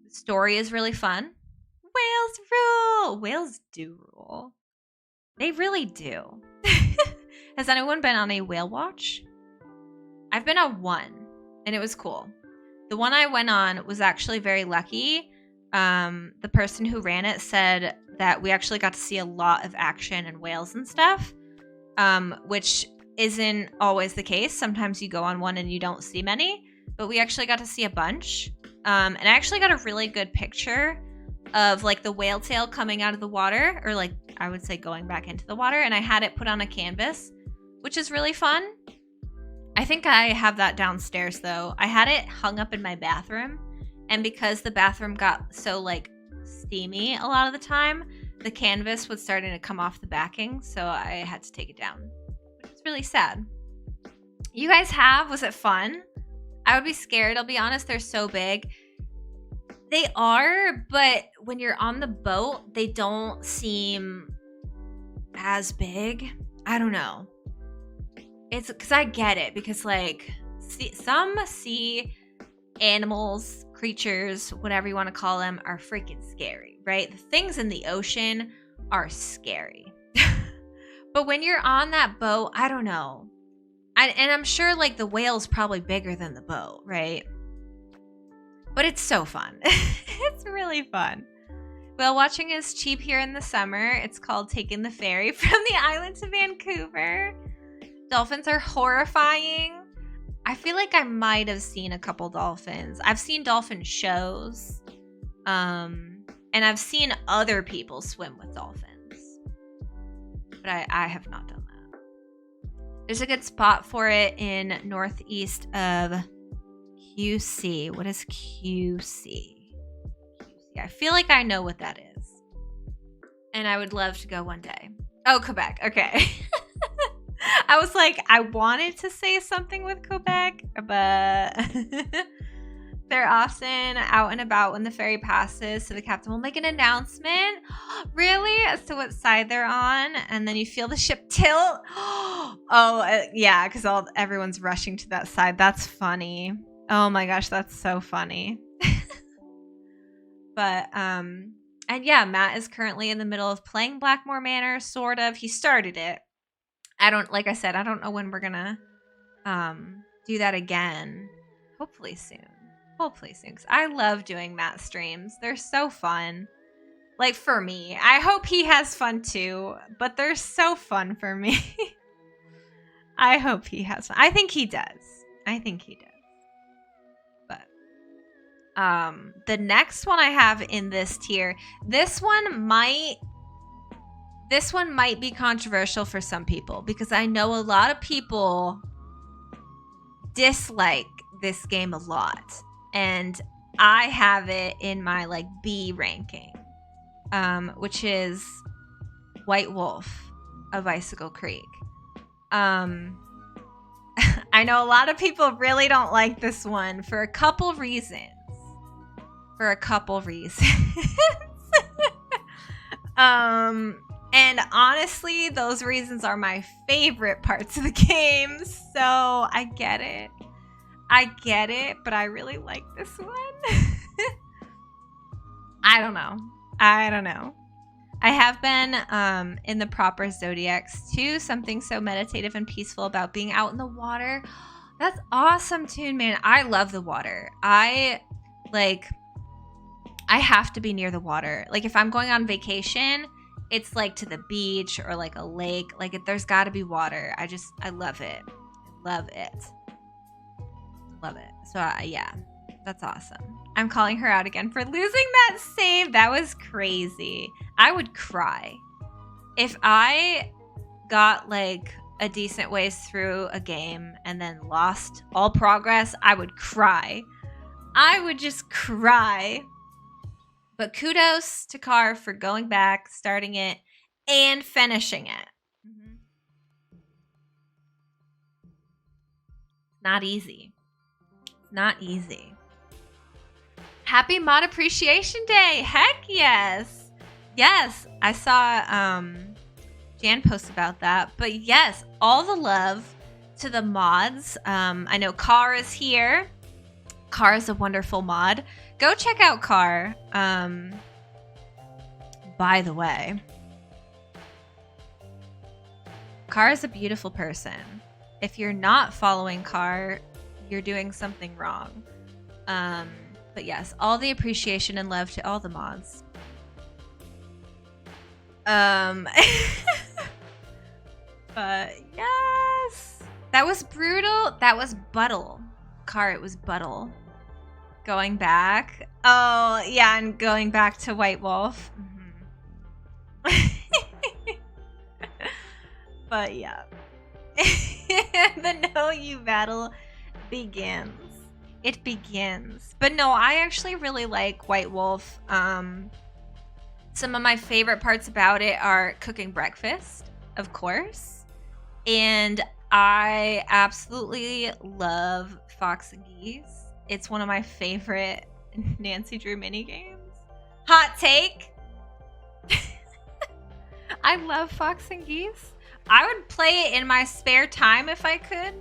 [SPEAKER 1] The story is really fun. Whales rule. Whales do rule. They really do. Has anyone been on a whale watch? I've been on one, and it was cool. The one I went on was actually very lucky. The person who ran it said that we actually got to see a lot of action and whales and stuff, which isn't always the case. Sometimes you go on one and you don't see many, but we actually got to see a bunch. And I actually got a really good picture of like the whale tail coming out of the water, or like I would say going back into the water, and I had it put on a canvas, which is really fun. I think I have that downstairs though. I had it hung up in my bathroom, and because the bathroom got so like steamy a lot of the time, the canvas was starting to come off the backing, so I had to take it down. It's really sad. You guys was it fun? I would be scared, I'll be honest, they're so big. They are, but when you're on the boat, they don't seem as big. I don't know. It's because I get it, because like some sea animals, creatures, whatever you want to call them, are freaking scary, right? The things in the ocean are scary. But when you're on that boat, I don't know. And I'm sure like the whale's probably bigger than the boat, right? But it's so fun. It's really fun. Whale watching is cheap here in the summer. It's called taking the ferry from the island to Vancouver. Dolphins are horrifying. I feel like I might have seen a couple dolphins. I've seen dolphin shows. And I've seen other people swim with dolphins. But I have not done that. There's a good spot for it in northeast of QC. What is QC? I feel like I know what that is. And I would love to go one day. Oh, Quebec. Okay. I was like, I wanted to say something with Quebec, but they're often out and about when the ferry passes, so the captain will make an announcement, really, as to what side they're on, and then you feel the ship tilt. Yeah, because everyone's rushing to that side. That's funny. Oh my gosh, that's so funny. But, and yeah, Matt is currently in the middle of playing Blackmore Manor, sort of. He started it. Like I said, I don't know when we're gonna do that again. Hopefully soon. Because I love doing Matt streams. They're so fun. Like, for me. I hope he has fun too, but they're so fun for me. I hope he has fun. I think he does. The next one I have in this tier, this one might be controversial for some people, because I know a lot of people dislike this game a lot, and I have it in my like B ranking, which is White Wolf of Icicle Creek. I know a lot of people really don't like this one for a couple reasons. And honestly, those reasons are my favorite parts of the game. So I get it, but I really like this one. I don't know. I have been in the proper Zodiacs too. Something so meditative and peaceful about being out in the water. That's awesome, Toon Man. I love the water. I have to be near the water. Like, if I'm going on vacation, it's like to the beach or like a lake. Like there's got to be water. I love it. Love it. Love it. So yeah, that's awesome. I'm calling her out again for losing that save. That was crazy. I would cry. If I got like a decent ways through a game and then lost all progress, I would cry. I would just cry. But kudos to Car for going back, starting it, and finishing it. Mm-hmm. Not easy. It's not easy. Happy Mod Appreciation Day. Heck yes. Yes, I saw Jan post about that. But yes, all the love to the mods. I know Car is here. Car is a wonderful mod. Go check out Car. By the way, Car is a beautiful person. If you're not following Car, you're doing something wrong. But yes, all the appreciation and love to all the mods. But yes, that was brutal. That was Buttle. Car, it was Buttle. Going back. Oh, yeah, and going back to White Wolf. Mm-hmm. But yeah. The No You battle begins. It begins. But no, I actually really like White Wolf. Some of my favorite parts about it are cooking breakfast, of course. And I absolutely love Fox and Geese. It's one of my favorite Nancy Drew minigames. Hot take. I love Fox and Geese. I would play it in my spare time if I could.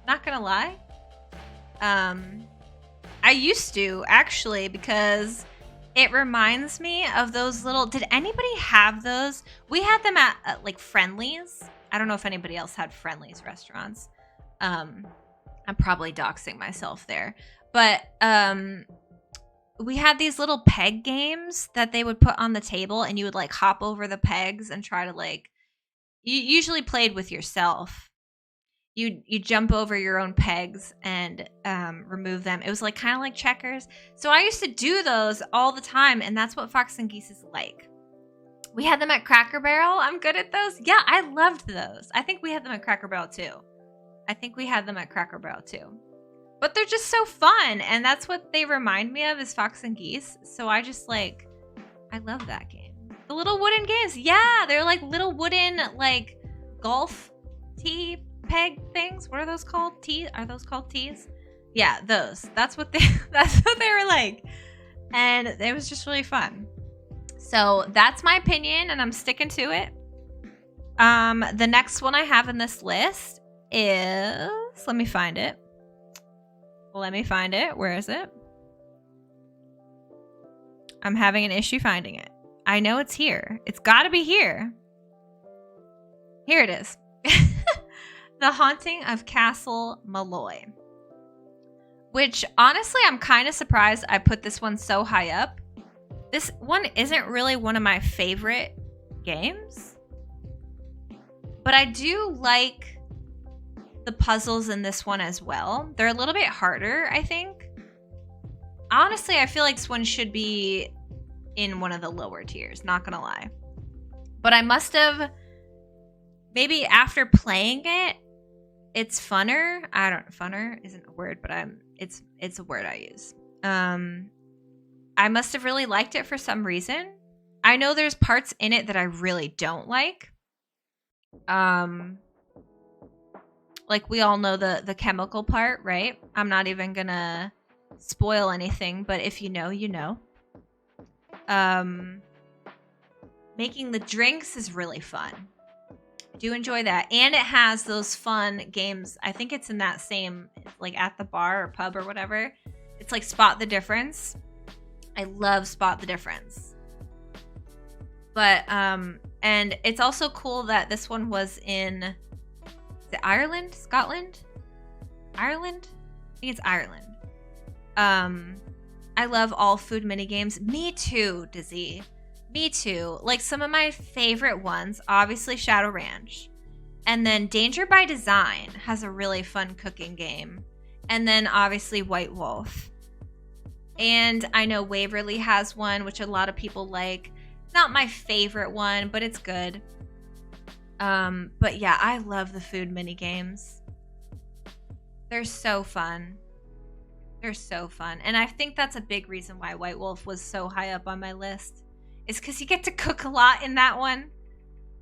[SPEAKER 1] Not gonna lie. I used to, actually, because it reminds me of those little... Did anybody have those? We had them at like Friendly's. I don't know if anybody else had Friendly's restaurants. I'm probably doxing myself there. But we had these little peg games that they would put on the table, and you would like hop over the pegs and try to like... You usually played with yourself. You jump over your own pegs and remove them. It was like kind of like checkers. So I used to do those all the time, and that's what Fox and Geese is like. We had them at Cracker Barrel. I'm good at those. Yeah, I loved those. I think we had them at Cracker Barrel too. But they're just so fun, and that's what they remind me of is Fox and Geese. So I just like, I love that game. The little wooden games. Yeah, they're like little wooden like golf tee peg things. What are those called? Are those called tees? Yeah, those. That's what they were like. And it was just really fun. So that's my opinion, and I'm sticking to it. The next one I have in this list is, let me find it. Where is it? I'm having an issue finding it. I know it's here. It's got to be here. Here it is. The Haunting of Castle Malloy. Which, honestly, I'm kind of surprised I put this one so high up. This one isn't really one of my favorite games. But I do like the puzzles in this one as well. They're a little bit harder, I think. Honestly, I feel like this one should be in one of the lower tiers, not gonna lie. But I must have, maybe after playing it, it's funner. Funner isn't a word, but it's a word I use. I must have really liked it for some reason. I know there's parts in it that I really don't like. Like we all know the chemical part, right? I'm not even gonna spoil anything, but if you know, you know. Making the drinks is really fun. I do enjoy that. And it has those fun games. I think it's in that same, like at the bar or pub or whatever. It's like Spot the Difference. I love Spot the Difference. But, and it's also cool that this one was in, is it Ireland? Scotland? Ireland? I think it's Ireland. I love all food mini games. Me too, Dizzy. Me too. Like some of my favorite ones, obviously Shadow Ranch. And then Danger by Design has a really fun cooking game. And then obviously White Wolf. And I know Waverly has one, which a lot of people like. Not my favorite one, but it's good. But yeah, I love the food mini games. They're so fun. They're so fun. And I think that's a big reason why White Wolf was so high up on my list. Is because you get to cook a lot in that one.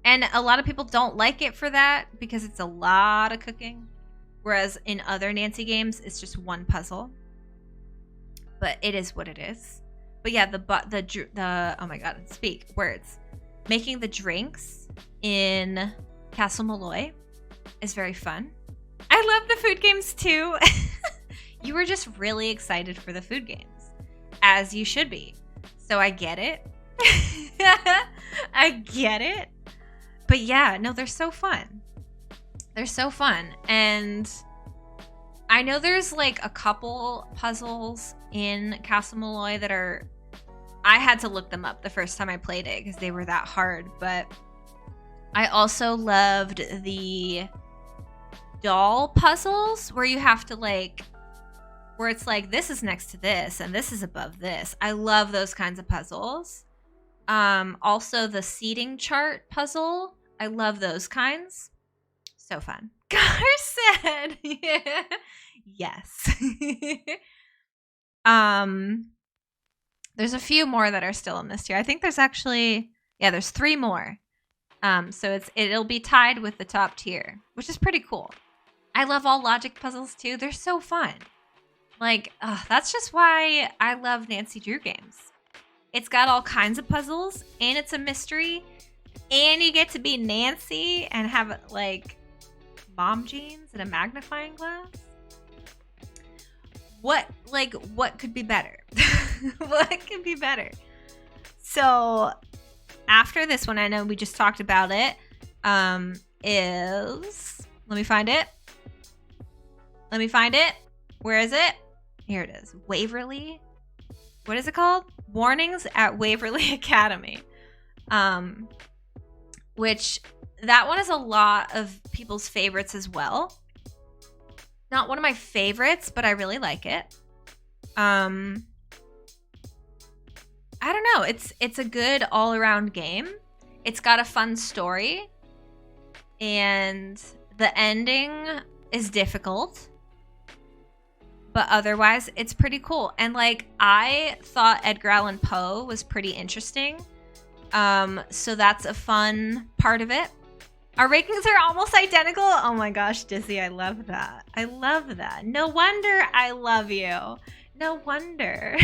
[SPEAKER 1] And a lot of people don't like it for that because it's a lot of cooking. Whereas in other Nancy games, it's just one puzzle. But it is what it is. But yeah, the oh my god, speak words. Making the drinks in Castle Malloy is very fun. I love the food games too. You were just really excited for the food games, as you should be. So I get it. I get it. But yeah, no, they're so fun. They're so fun. And I know there's like a couple puzzles in Castle Malloy that are... I had to look them up the first time I played it because they were that hard. But I also loved the doll puzzles where you have to like... where it's like, this is next to this and this is above this. I love those kinds of puzzles. Also the seating chart puzzle. I love those kinds. So fun. Gar said, yeah. Yes. There's a few more that are still in this tier. I think there's actually, yeah, there's 3 more. So it'll be tied with the top tier, which is pretty cool. I love all logic puzzles too. They're so fun. Like, that's just why I love Nancy Drew games. It's got all kinds of puzzles, and it's a mystery, and you get to be Nancy and have, like, mom jeans and a magnifying glass. What could be better? What could be better? So, after this one, I know we just talked about it, is... Let me find it. Where is it? Here it is. Waverly. What is it called? Warnings at Waverly Academy. Which, that one is a lot of people's favorites as well. Not one of my favorites, but I really like it. I don't know. It's a good all-around game. It's got a fun story. And the ending is difficult. But otherwise, it's pretty cool. And, like, I thought Edgar Allan Poe was pretty interesting. So that's a fun part of it. Our rankings are almost identical. Oh my gosh, Dizzy, I love that. I love that. No wonder I love you. No wonder.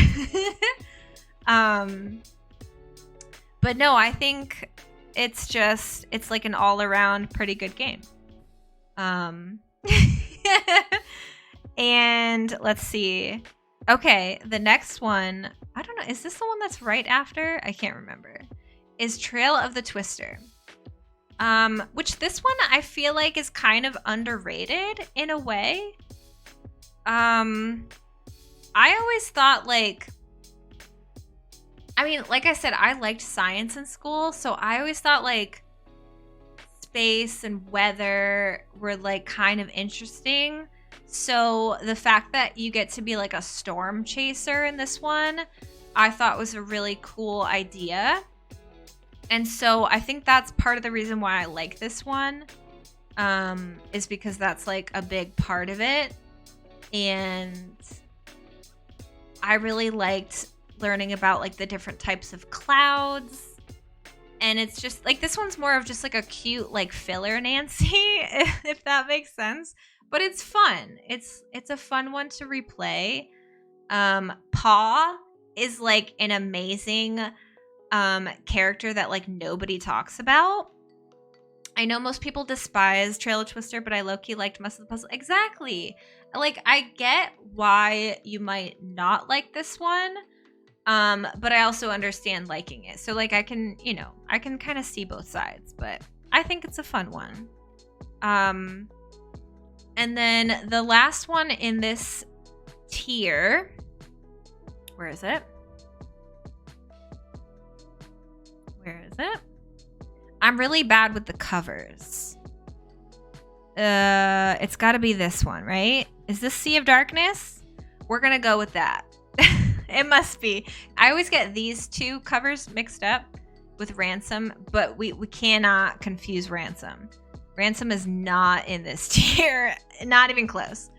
[SPEAKER 1] But no, I think it's like an all-around pretty good game. And let's see. Okay, the next one, I don't know, is this the one that's right after? I can't remember. Is Trail of the Twister. Which this one I feel like is kind of underrated in a way. I always thought like, I mean, like I said, I liked science in school, so I always thought like space and weather were like kind of interesting. So the fact that you get to be like a storm chaser in this one, I thought was a really cool idea. And so I think that's part of the reason why I like this one, is because that's like a big part of it. And I really liked learning about like the different types of clouds. And it's just like, this one's more of just like a cute like filler Nancy, if that makes sense. But it's fun. It's a fun one to replay. Paw is like an amazing character that like nobody talks about. I know most people despise Trail of Twister, but I low-key liked most of the puzzle. Exactly. Like, I get why you might not like this one, but I also understand liking it. So like I can kind of see both sides, but I think it's a fun one. And then the last one in this tier, where is it? I'm really bad with the covers. It's got to be this one, right? Is this Sea of Darkness? We're going to go with that. It must be. I always get these two covers mixed up with Ransom, but we cannot confuse Ransom. Ransom is not in this tier. Not even close.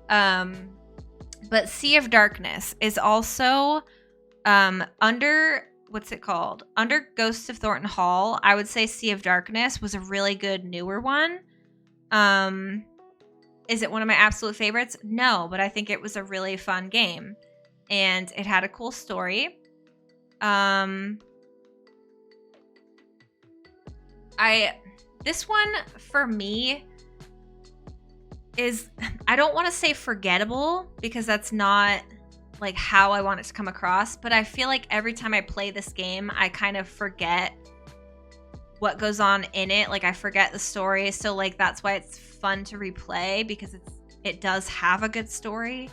[SPEAKER 1] But Sea of Darkness is also under... What's it called? Under Ghosts of Thornton Hall, I would say Sea of Darkness was a really good newer one. Is it one of my absolute favorites? No, but I think it was a really fun game. And it had a cool story. This one, for me, is... I don't want to say forgettable, because that's not... like how I want it to come across, but I feel like every time I play this game, I kind of forget what goes on in it. Like I forget the story, so like that's why it's fun to replay, because it does have a good story.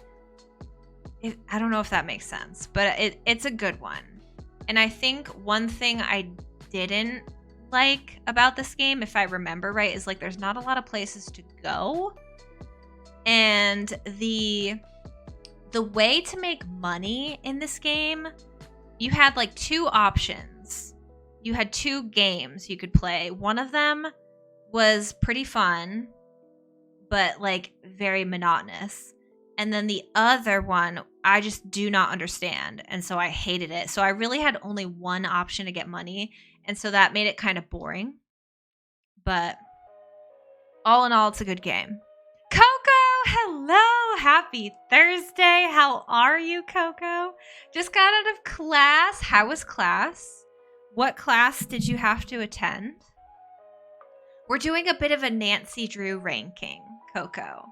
[SPEAKER 1] I don't know if that makes sense, but it's a good one. And I think one thing I didn't like about this game, if I remember right, is like there's not a lot of places to go, and the way to make money in this game, you had like two options. You had two games you could play. One of them was pretty fun, but like very monotonous. And then the other one, I just do not understand. And so I hated it. So I really had only one option to get money. And so that made it kind of boring. But all in all, it's a good game. Coco, hello. Happy Thursday. How are you, Coco? Just got out of class. How was class? What class did you have to attend? We're doing a bit of a Nancy Drew ranking, Coco.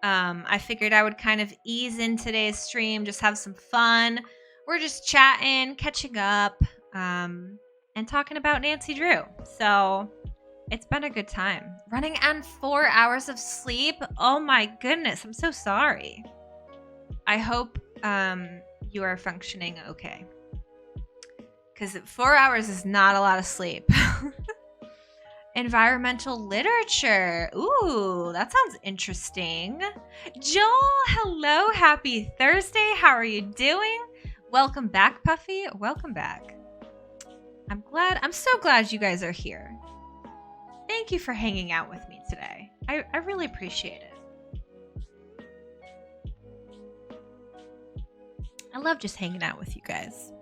[SPEAKER 1] I figured I would kind of ease in today's stream, just have some fun. We're just chatting, catching up, and talking about Nancy Drew. So it's been a good time. Running on 4 hours of sleep. Oh my goodness, I'm so sorry. I hope you are functioning okay. Because 4 hours is not a lot of sleep. Environmental literature. Ooh, that sounds interesting. Joel, hello. Happy Thursday. How are you doing? Welcome back, Puffy. Welcome back. I'm so glad you guys are here. Thank you for hanging out with me today. I really appreciate it. I love just hanging out with you guys.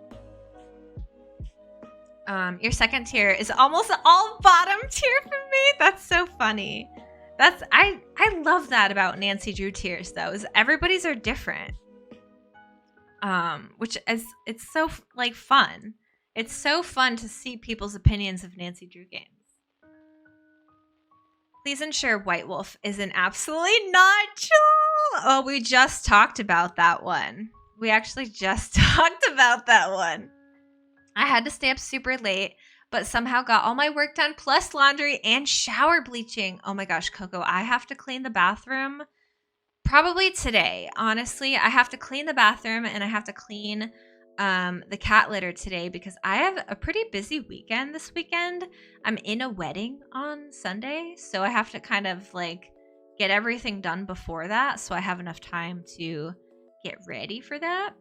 [SPEAKER 1] Your second tier is almost all bottom tier for me. That's so funny. I love that about Nancy Drew tiers though, is everybody's are different. Which is, it's so like fun. It's so fun to see people's opinions of Nancy Drew games. Please ensure White Wolf isn't absolutely not Joel. Oh, we just talked about that one. We actually just talked about that one. I had to stay up super late, but somehow got all my work done, plus laundry and shower bleaching. Oh my gosh, Coco, I have to clean the bathroom probably today. Honestly, I have to clean the bathroom and I have to clean the cat litter today because I have a pretty busy weekend this weekend. I'm in a wedding on Sunday, so I have to kind of like get everything done before that so I have enough time to get ready for that.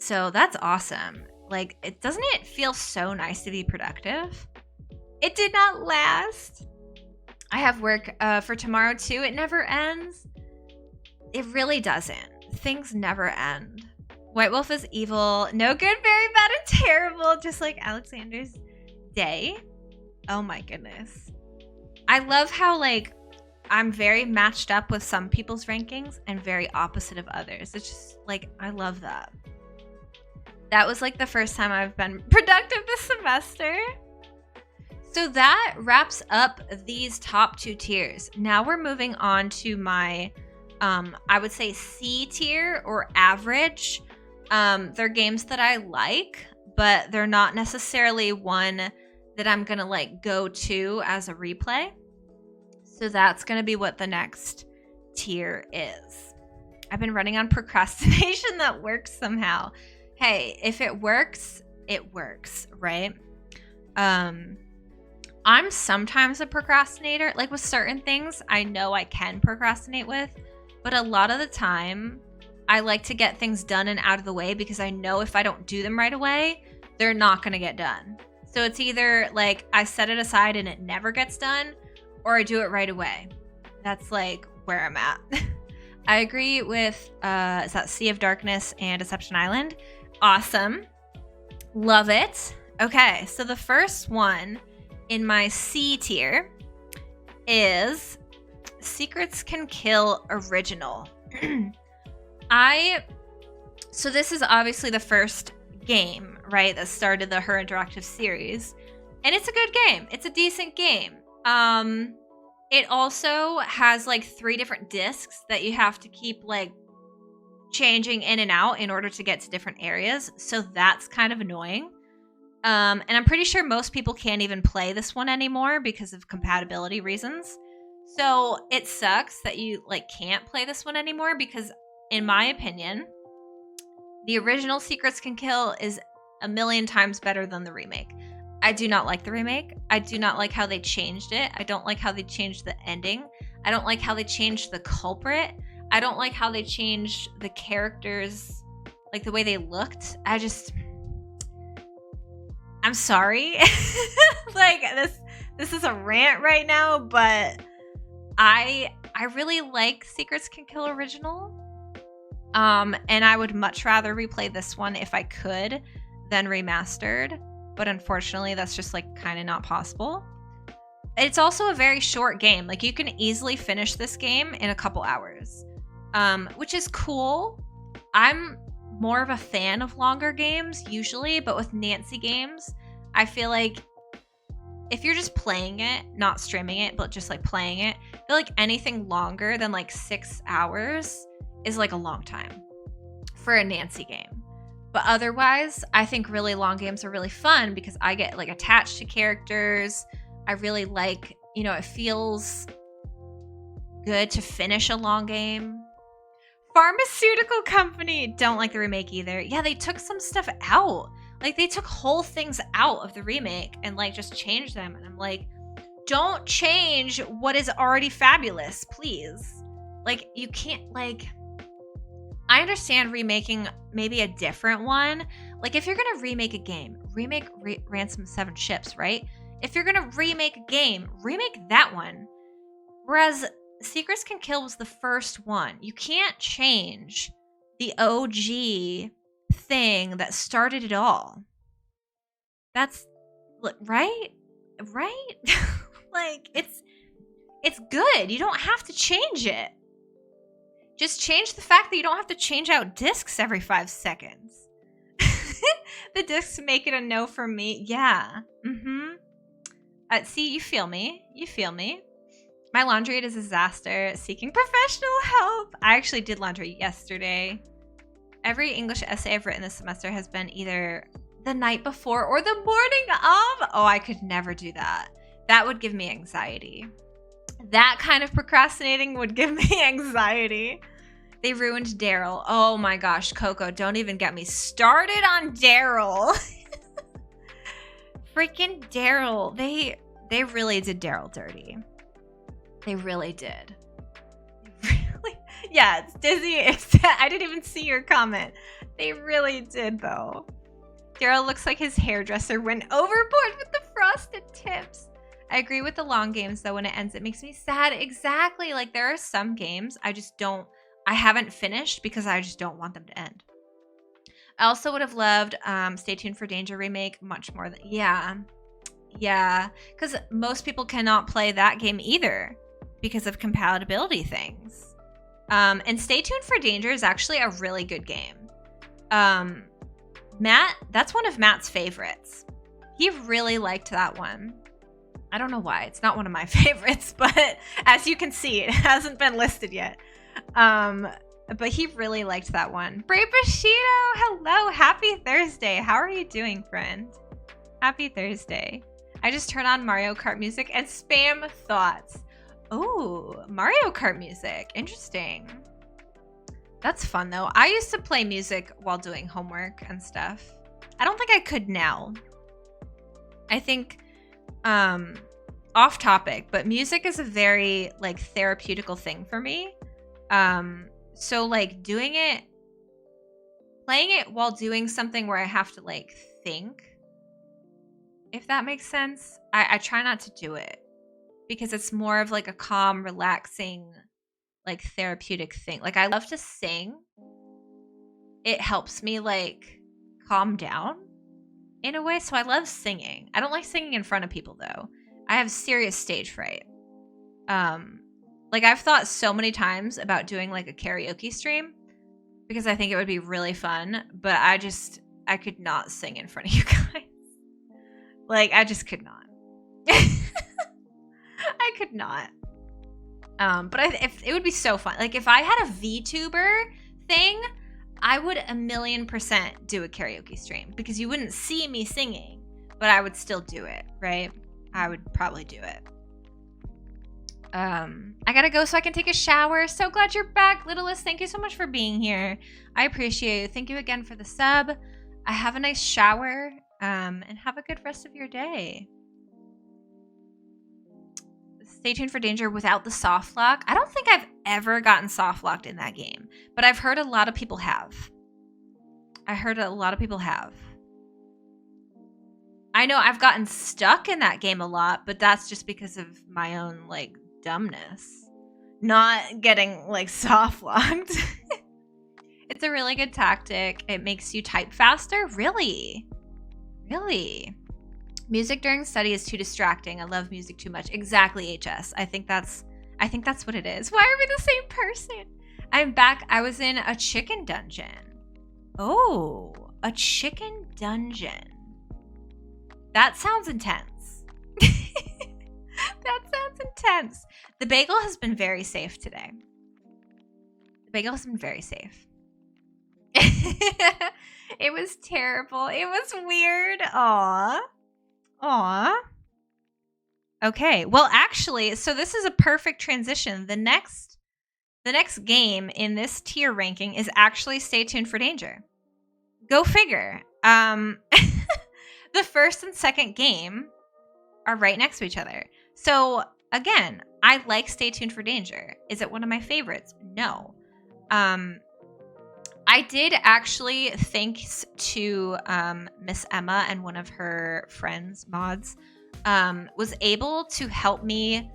[SPEAKER 1] So that's awesome. Like, doesn't it feel so nice to be productive? It did not last. I have work for tomorrow too. It never ends. It really doesn't. Things never end. White Wolf is evil. No good, very bad, and terrible. Just like Alexander's day. Oh my goodness. I love how like I'm very matched up with some people's rankings and very opposite of others. It's just like, I love that. That was like the first time I've been productive this semester. So that wraps up these top two tiers. Now we're moving on to my, I would say C tier or average. They're games that I like, but they're not necessarily one that I'm going to like go to as a replay. So that's going to be what the next tier is. I've been running on procrastination that works somehow. Hey, if it works, it works, right? I'm sometimes a procrastinator. Like with certain things, I know I can procrastinate with, but a lot of the time, I like to get things done and out of the way because I know if I don't do them right away, they're not going to get done. So it's either like I set it aside and it never gets done, or I do it right away. That's like where I'm at. I agree with, is that Sea of Darkness and Deception Island? Awesome. Love it. Okay, so the first one in my C tier is Secrets Can Kill Original. So this is obviously the first game, right, that started the Her Interactive series. And it's a good game. It's a decent game. It also has like 3 different discs that you have to keep like changing in and out in order to get to different areas. So that's kind of annoying. And I'm pretty sure most people can't even play this one anymore because of compatibility reasons. So it sucks that you like can't play this one anymore because in my opinion, the original Secrets Can Kill is a million times better than the remake. I do not like the remake. I do not like how they changed it. I don't like how they changed the ending. I don't like how they changed the culprit. I don't like how they changed the characters, like the way they looked. I'm sorry. Like this is a rant right now, but I really like Secrets Can Kill Original. And I would much rather replay this one if I could than remastered. But unfortunately, that's just like kind of not possible. It's also a very short game. Like you can easily finish this game in a couple hours, which is cool. I'm more of a fan of longer games usually, but with Nancy games, I feel like if you're just playing it, not streaming it, but just like playing it, I feel like anything longer than like 6 hours is like a long time for a Nancy game. But otherwise, I think really long games are really fun because I get like attached to characters. I really like, it feels good to finish a long game. Pharmaceutical company, don't like the remake either. Yeah, they took some stuff out. Like they took whole things out of the remake and like just changed them. And I'm like, don't change what is already fabulous, please. Like you can't like... I understand remaking maybe a different one. Like if you're going to remake a game, remake Ransom 7 Ships, right? If you're going to remake a game, remake that one. Whereas Secrets Can Kill was the first one. You can't change the OG thing that started it all. That's right? Right? Like it's good. You don't have to change it. Just change the fact that you don't have to change out discs every 5 seconds. The discs make it a no for me. Yeah. See, you feel me. You feel me. My laundry is a disaster. Seeking professional help. I actually did laundry yesterday. Every English essay I've written this semester has been either the night before or the morning of. Oh, I could never do that. That would give me anxiety. That kind of procrastinating would give me anxiety. They ruined Daryl. Oh my gosh, Coco, don't even get me started on Daryl. Freaking Daryl. They really did Daryl dirty. They really did. Yeah, it's Dizzy. I didn't even see your comment. They really did, though. Daryl looks like his hairdresser went overboard with the frosted tips. I agree with the long games, though. When it ends, it makes me sad. Exactly. Like, there are some games I haven't finished because I just don't want them to end. I also would have loved Stay Tuned for Danger remake much more than... Yeah. Because most people cannot play that game either because of compatibility things. And Stay Tuned for Danger is actually a really good game. Matt, that's one of Matt's favorites. He really liked that one. I don't know why. It's not one of my favorites, but as you can see, it hasn't been listed yet. But he really liked that one. Brave Bushido, hello. Happy Thursday. How are you doing, friend? Happy Thursday. I just turn on Mario Kart music and spam thoughts. Oh, Mario Kart music. Interesting. That's fun, though. I used to play music while doing homework and stuff. I don't think I could now. I think, off topic, but music is a very like therapeutical thing for me. So like playing it while doing something where I have to like think, if that makes sense. I try not to do it because it's more of like a calm, relaxing, like therapeutic thing. Like I love to sing. It helps me like calm down in a way. So I love singing. I don't like singing in front of people though. I have serious stage fright. Like I've thought so many times about doing like a karaoke stream because I think it would be really fun, but I could not sing in front of you guys. Like I just could not. I could not. But if it would be so fun. Like if I had a VTuber thing, I would 1,000,000% do a karaoke stream because you wouldn't see me singing, but I would still do it, right? I would probably do it. I gotta go so I can take a shower. So glad you're back, Littlest. Thank you so much for being here. I appreciate you. Thank you again for the sub. I have a nice shower, and have a good rest of your day. Stay tuned for danger without the soft lock. I don't think I've ever gotten soft locked in that game, but I've heard a lot of people have. I know I've gotten stuck in that game a lot, but that's just because of my own like dumbness. Not getting like soft locked. It's a really good tactic. It makes you type faster. Really? Music during study is too distracting. I love music too much. Exactly, HS. I think that's what it is. Why are we the same person? I'm back. I was in a chicken dungeon. Oh, a chicken dungeon. That sounds intense. That sounds intense. The bagel has been very safe today. It was terrible. It was weird. Aw. Okay. Well, actually, so this is a perfect transition. The next game in this tier ranking is actually Stay Tuned for Danger. Go figure. The first and second game are right next to each other. So again, I like Stay Tuned for Danger. Is it one of my favorites? No. I did actually, thanks to Miss Emma and one of her friends, mods, was able to help me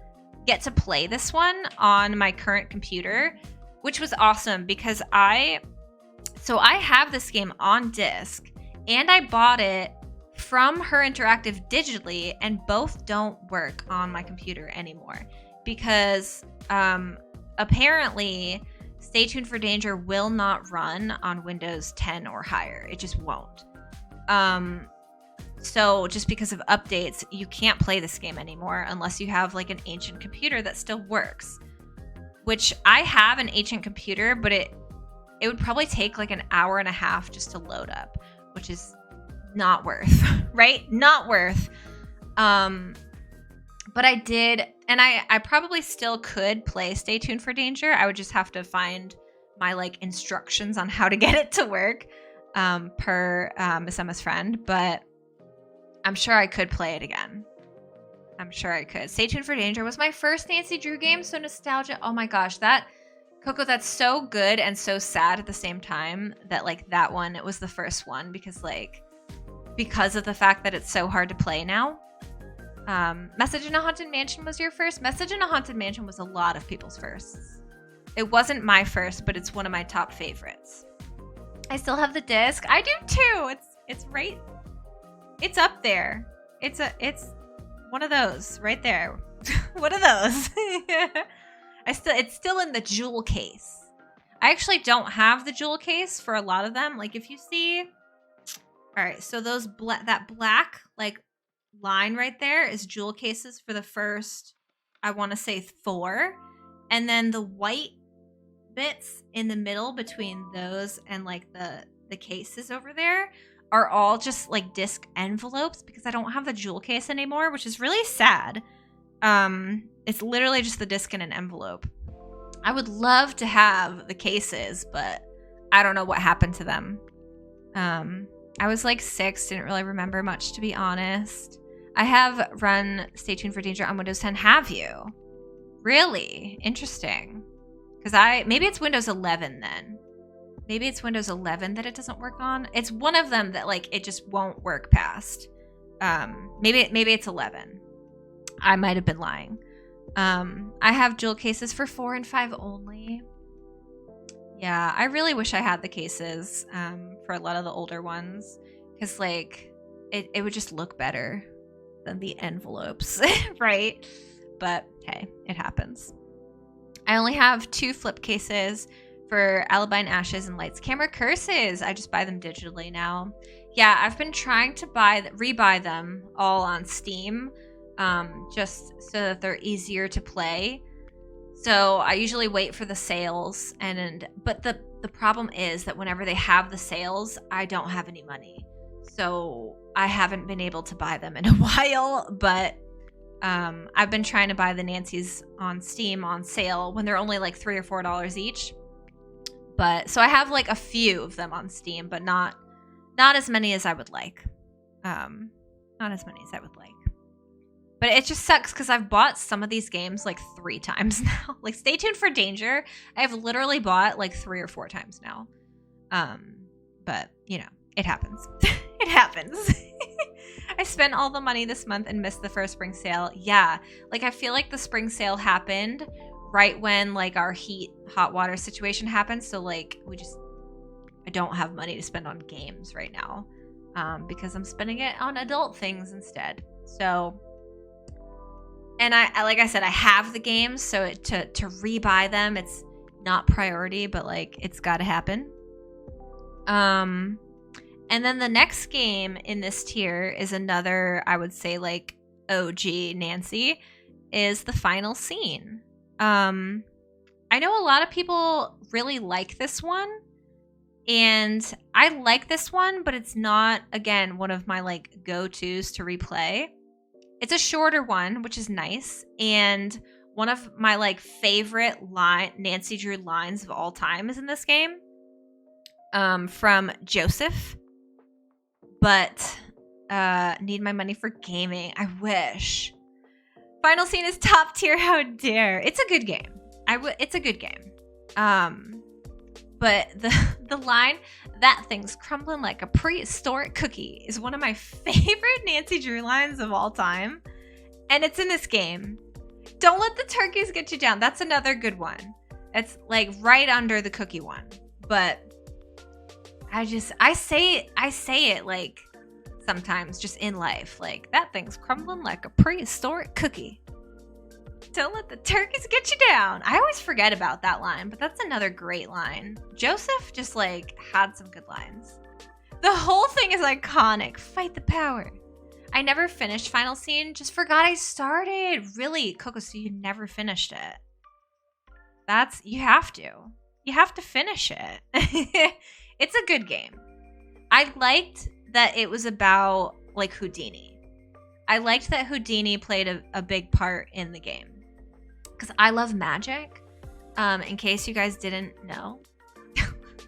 [SPEAKER 1] get to play this one on my current computer, which was awesome because I have this game on disc and I bought it from Her Interactive digitally, and both don't work on my computer anymore because apparently Stay Tuned for Danger will not run on Windows 10 or higher. It just won't. So just because of updates, you can't play this game anymore unless you have like an ancient computer that still works. Which I have an ancient computer, but it would probably take like an hour and a half just to load up, which is not worth, right? Not worth. But I did, and I probably still could play Stay Tuned for Danger. I would just have to find my like instructions on how to get it to work per Miss Emma's friend, but I'm sure I could play it again. I'm sure I could. Stay Tuned for Danger was my first Nancy Drew game, so nostalgia. Oh my gosh, Coco, that's so good and so sad at the same time that like that one, it was the first one because of the fact that it's so hard to play now. Message in a Haunted Mansion was your first? Message in a Haunted Mansion was a lot of people's firsts. It wasn't my first, but it's one of my top favorites. I still have the disc. I do too. It's right. It's up there. It's one of those right there. One of those. It's still in the jewel case. I actually don't have the jewel case for a lot of them. Like if you see, all right, so those that black like line right there is jewel cases for the first, I want to say 4, and then the white bits in the middle between those and like the cases over there are all just like disc envelopes because I don't have the jewel case anymore, which is really sad. It's literally just the disc in an envelope. I would love to have the cases, but I don't know what happened to them. I was like 6, didn't really remember much, to be honest. I have run Stay Tuned for Danger on Windows 10. Have you? Really? Interesting. Because maybe it's Windows 11 then. Maybe it's Windows 11 that it doesn't work on. It's one of them that like it just won't work past. Maybe it's 11. I might have been lying. I have jewel cases for 4 and 5 only. Yeah, I really wish I had the cases for a lot of the older ones, because like it would just look better than the envelopes, right? But hey, it happens. I only have 2 flip cases for Alibi and Ashes and Lights Camera Curses. I just buy them digitally now. Yeah, I've been trying to rebuy them all on Steam, just so that they're easier to play. So I usually wait for the sales, but the problem is that whenever they have the sales, I don't have any money. So I haven't been able to buy them in a while, but I've been trying to buy the Nancy's on Steam on sale when they're only like $3 or $4 each. But so I have like a few of them on Steam, but not as many as I would like. Not as many as I would like. But it just sucks because I've bought some of these games like 3 times now. Like Stay Tuned for Danger, I've literally bought like 3 or 4 times now. But you know, it happens. It happens. I spent all the money this month and missed the first spring sale. Yeah, like I feel like the spring sale happened right when like our hot water situation happened. So like I don't have money to spend on games right now, because I'm spending it on adult things instead. So, and I like I said, I have the games, so to rebuy them, it's not priority, but like it's got to happen. And then the next game in this tier is another, I would say like OG Nancy, is The Final Scene. I know a lot of people really like this one, and I like this one, but it's not, again, one of my like go-tos to replay. It's a shorter one, which is nice, and one of my like favorite Nancy Drew lines of all time is in this game, from Joseph. But need my money for gaming. I wish. Final Scene is top tier. How dare? It's a good game. It's a good game. But the line, "That thing's crumbling like a prehistoric cookie," is one of my favorite Nancy Drew lines of all time. And it's in this game. "Don't let the turkeys get you down." That's another good one. It's like right under the cookie one. But I say it like sometimes just in life, like, "That thing's crumbling like a prehistoric cookie. Don't let the turkeys get you down." I always forget about that line, but that's another great line. Joseph just like had some good lines. The whole thing is iconic. Fight the power. I never finished Final Scene. Just forgot I started. Really, Coco, so you never finished it. You have to. You have to finish it. It's a good game. I liked that it was about like Houdini. I liked that Houdini played a big part in the game, because I love magic. In case you guys didn't know,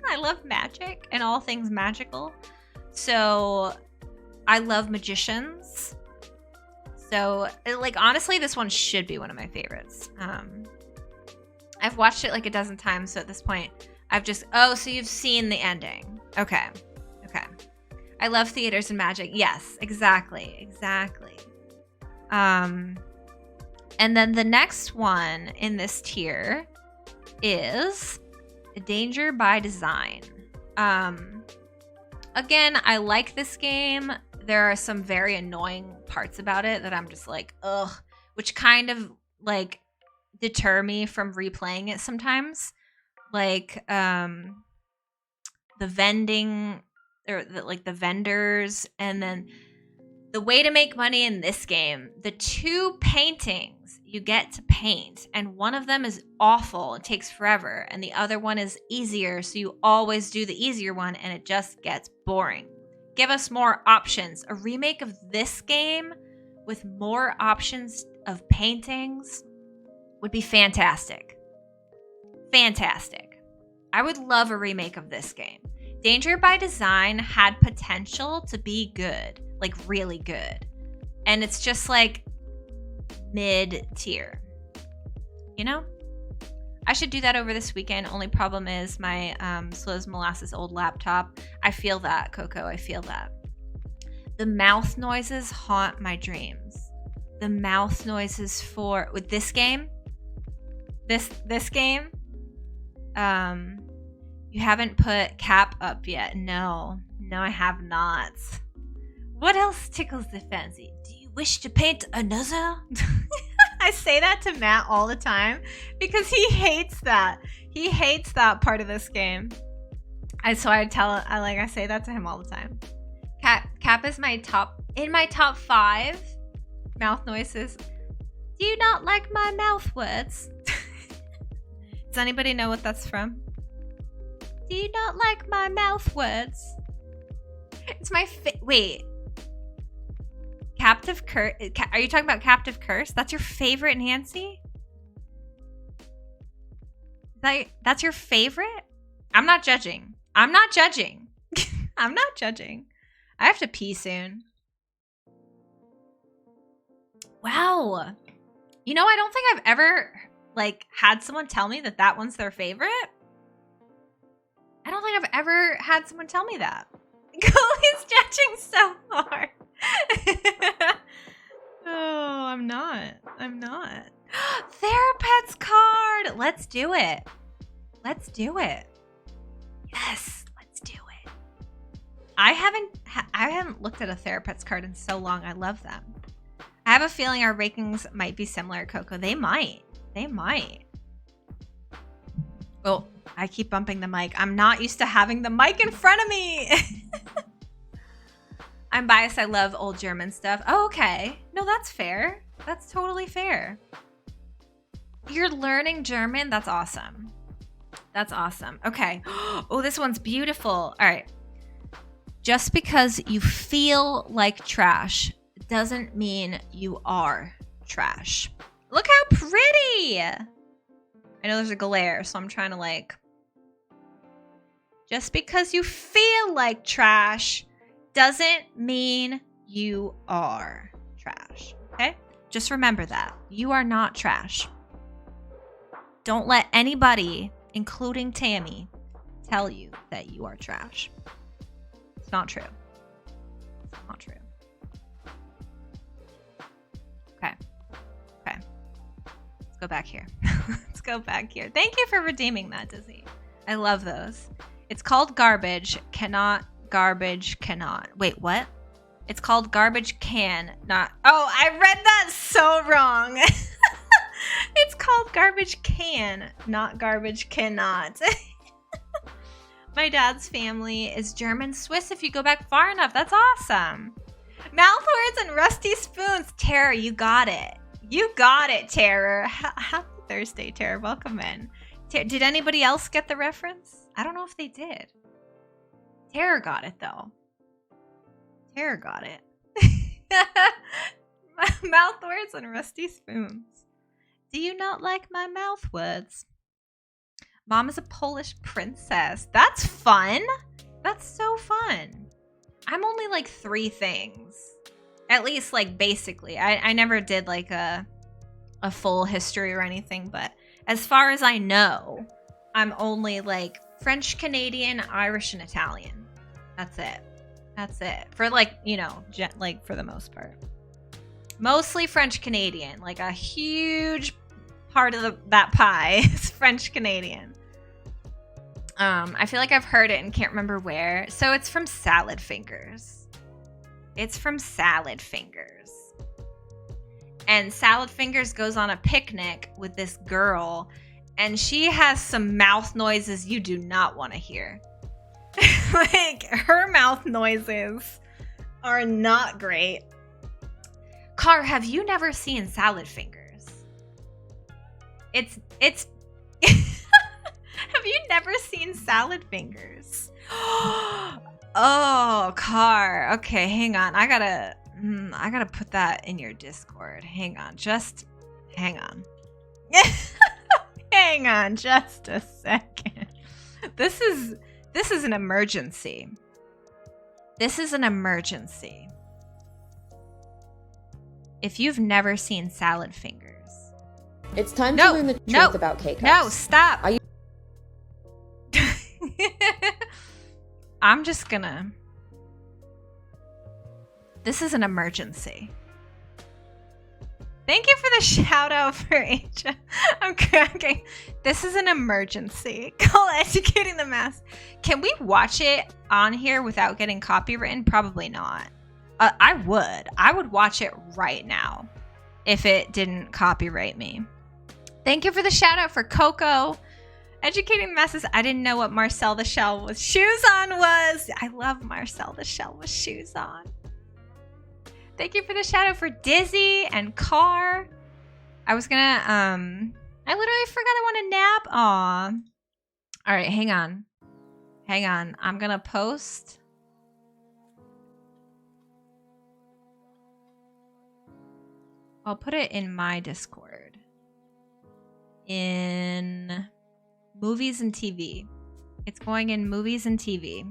[SPEAKER 1] I love magic and all things magical. So I love magicians. So like honestly, this one should be one of my favorites. I've watched it like a dozen times, so at this point so you've seen the ending. Okay. I love theaters and magic. Yes, exactly. And then the next one in this tier is Danger by Design. Again, I like this game. There are some very annoying parts about it that I'm just like, ugh, which kind of like deter me from replaying it sometimes. Like the vending, or the vendors, and then the way to make money in this game, the 2 paintings you get to paint, and one of them is awful, it takes forever, and the other one is easier, so you always do the easier one, and it just gets boring. Give us more options. A remake of this game with more options of paintings would be fantastic. I would love a remake of this game. Danger by Design had potential to be good, like really good. And it's just like mid-tier. You know? I should do that over this weekend. Only problem is my slow as molasses old laptop. I feel that, Coco. I feel that. The mouth noises haunt my dreams. The mouth noises for with this game. This game. You haven't put Cap up yet. No, I have not. What else tickles the fancy? Do you wish to paint another? I say that to Matt all the time because he hates that. He hates that part of this game. I say that to him all the time. Cap is my top 5 mouth noises. Do you not like my mouth words? Does anybody know what that's from? Do you not like my mouth words? It's my wait. Captive Curse? Are you talking about Captive Curse? That's your favorite, Nancy? That's your favorite? I'm not judging. I'm not judging. I'm not judging. I have to pee soon. Wow. You know, I don't think I've ever, had someone tell me that one's their favorite. I don't think I've ever had someone tell me that. Colie's judging so hard. Oh, I'm not. Therapet's card. Let's do it. Yes, let's do it. I haven't looked at a Therapet's card in so long. I love them. I have a feeling our rankings might be similar, Coco. They might. Oh, I keep bumping the mic. I'm not used to having the mic in front of me. I'm biased. I love old German stuff. Oh, okay. No, that's fair. That's totally fair. You're learning German? That's awesome. Okay. Oh, this one's beautiful. All right. Just because you feel like trash doesn't mean you are trash. Look how pretty. I know there's a glare, so I'm trying to just because you feel like trash doesn't mean you are trash. Okay? Just remember that. You are not trash. Don't let anybody, including Tammy, tell you that you are trash. It's not true. It's not true. Okay. Let's go back here. Thank you for redeeming that, Dizzy. I love those. It's called garbage. Garbage cannot. Wait, what? It's called garbage can, not... Oh, I read that so wrong. It's called garbage can, not garbage cannot. My dad's family is German Swiss if you go back far enough. That's awesome. Mouth words and rusty spoons. Tara, you got it. You got it, Tara. Happy Thursday, Tara. Welcome in. Did anybody else get the reference? I don't know if they did. Tara got it, though. Tara got it. Mouth words and rusty spoons. Do you not like my mouth words? Mom is a Polish princess. That's fun. That's so fun. I'm only 3 things. At least basically. I never did a full history or anything, but as far as I know, I'm only French, Canadian, Irish, and Italian. That's it. For for the most part. Mostly French Canadian. A huge part of that pie is French Canadian. I feel like I've heard it and can't remember where. So it's from Salad Fingers. And Salad Fingers goes on a picnic with this girl, and she has some mouth noises you do not want to hear. Her mouth noises are not great. Car, have you never seen Salad Fingers? It's Have you never seen Salad Fingers? Oh, Car. Okay, hang on. I gotta put that in your Discord. Hang on. Hang on. Hang on just a second. This This is an emergency. This is an emergency. If you've never seen salad fingers.
[SPEAKER 2] It's time to learn the truth about K-cups.
[SPEAKER 1] No, stop. I'm just gonna. This is an emergency. Thank you for the shout out for H. I'm cracking. This is an emergency. Call educating the mass. Can we watch it on here without getting copywritten? Probably not. I would watch it right now if it didn't copyright me. Thank you for the shout out for Coco. Educating the masses. I didn't know what Marcel the Shell with shoes on was. I love Marcel the Shell with shoes on. Thank you for the shout out for Dizzy and Car. I was gonna, I literally forgot I want to nap. Aw. All right, hang on. Hang on. I'm gonna post. I'll put it in my Discord. In movies and TV. It's going in movies and TV.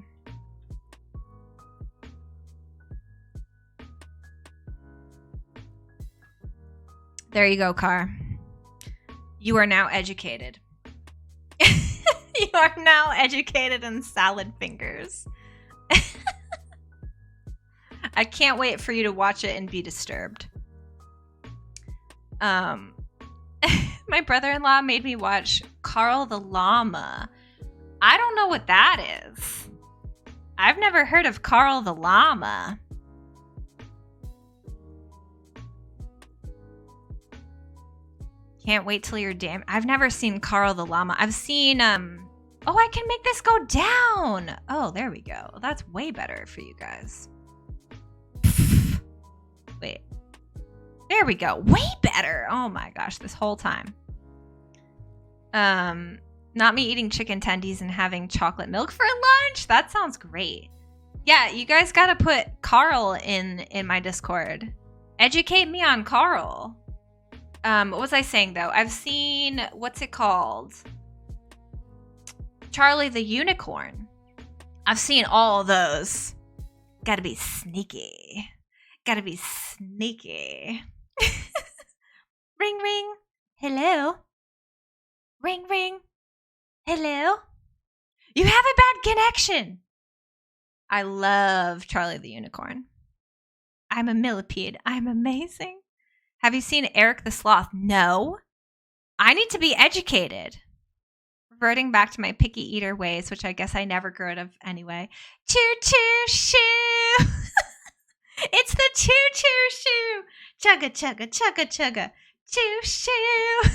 [SPEAKER 1] There you go, Car. You are now educated. You are now educated in salad fingers. I can't wait for you to watch it and be disturbed. My brother-in-law made me watch Carl the Llama. I don't know what that is. I've never heard of Carl the Llama. Can't wait till you're damn. I've never seen Carl the Llama. I've seen, oh, I can make this go down. Oh, there we go. That's way better for you guys. Wait. There we go. Way better. Oh my gosh, this whole time. Not me eating chicken tendies and having chocolate milk for lunch. That sounds great. Yeah, you guys gotta put Carl in my Discord. Educate me on Carl. What was I saying though? I've seen, what's it called? Charlie the Unicorn. I've seen all of those. Gotta be sneaky. Gotta be sneaky. Ring, ring. Hello? Ring, ring. Hello? You have a bad connection. I love Charlie the Unicorn. I'm a millipede. I'm amazing. Have you seen Eric the Sloth? No. I need to be educated. Reverting back to my picky eater ways, which I guess I never grew out of anyway. Choo-choo shoe. It's the choo-choo shoe. Chugga, chugga, chugga, chugga. Choo-choo.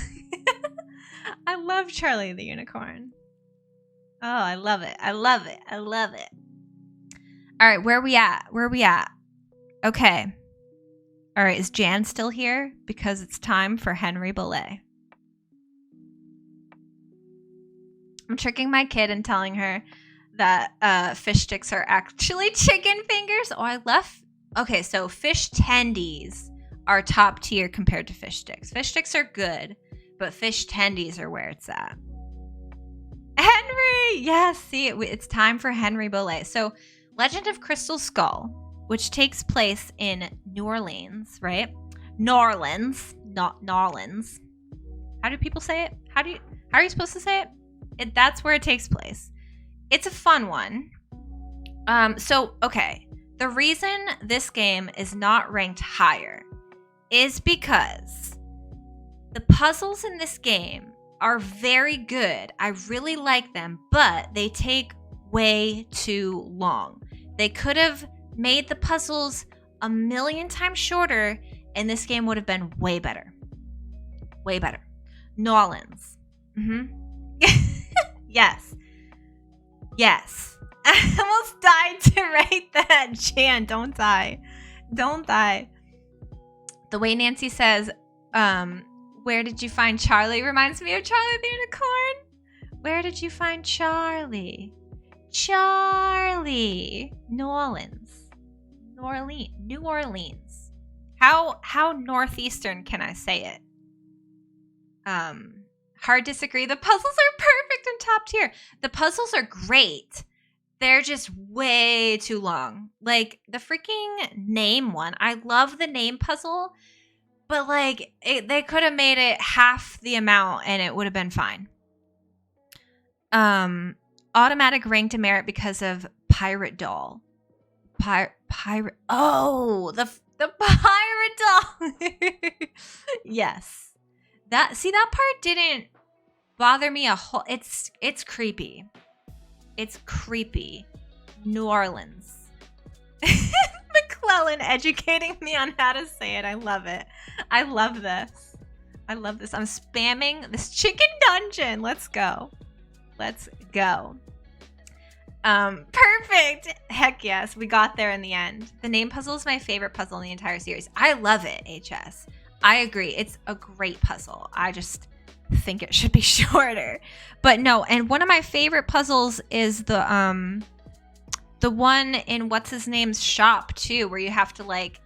[SPEAKER 1] I love Charlie the Unicorn. Oh, I love it. I love it. I love it. All right, where are we at? Where are we at? Okay. All right, is Jan still here? Because it's time for Henry Belay. I'm tricking my kid and telling her that fish sticks are actually chicken fingers. Oh, I love... Okay, so fish tendies are top tier compared to fish sticks. Fish sticks are good, but fish tendies are where it's at. Henry! Yes, see, it's time for Henry Belay. So, Legend of Crystal Skull, which takes place in New Orleans, right? New Orleans, not Narlands. How do people say it? How are you supposed to say it? That's where it takes place. It's a fun one. Okay. The reason this game is not ranked higher is because the puzzles in this game are very good. I really like them, but they take way too long. They could have made the puzzles a million times shorter, and this game would have been way better. Way better. Nolans. Yes. Yes. I almost died to write that. Jan, don't die. Don't die. The way Nancy says, where did you find Charlie? Reminds me of Charlie the Unicorn. Where did you find Charlie? Charlie. New Orleans. New Orleans. How northeastern can I say it? Hard disagree. The puzzles are perfect and top tier. The puzzles are great, They're just way too long. Like the freaking name one. I love the name puzzle, but like they could have made it half the amount and it would have been fine. Automatic rank demerit because of pirate doll. Pirate. Oh, the pirate doll. Yes. That part didn't bother me a whole. It's creepy. It's creepy. New Orleans. McClellan educating me on how to say it. I love it. I love this. I'm spamming this chicken dungeon. Let's go. Perfect. Heck yes. We got there in the end. The name puzzle is my favorite puzzle in the entire series. I love it, HS. I agree. It's a great puzzle. I just think it should be shorter. But no, and one of my favorite puzzles is the one in what's his name's shop too, where you have to like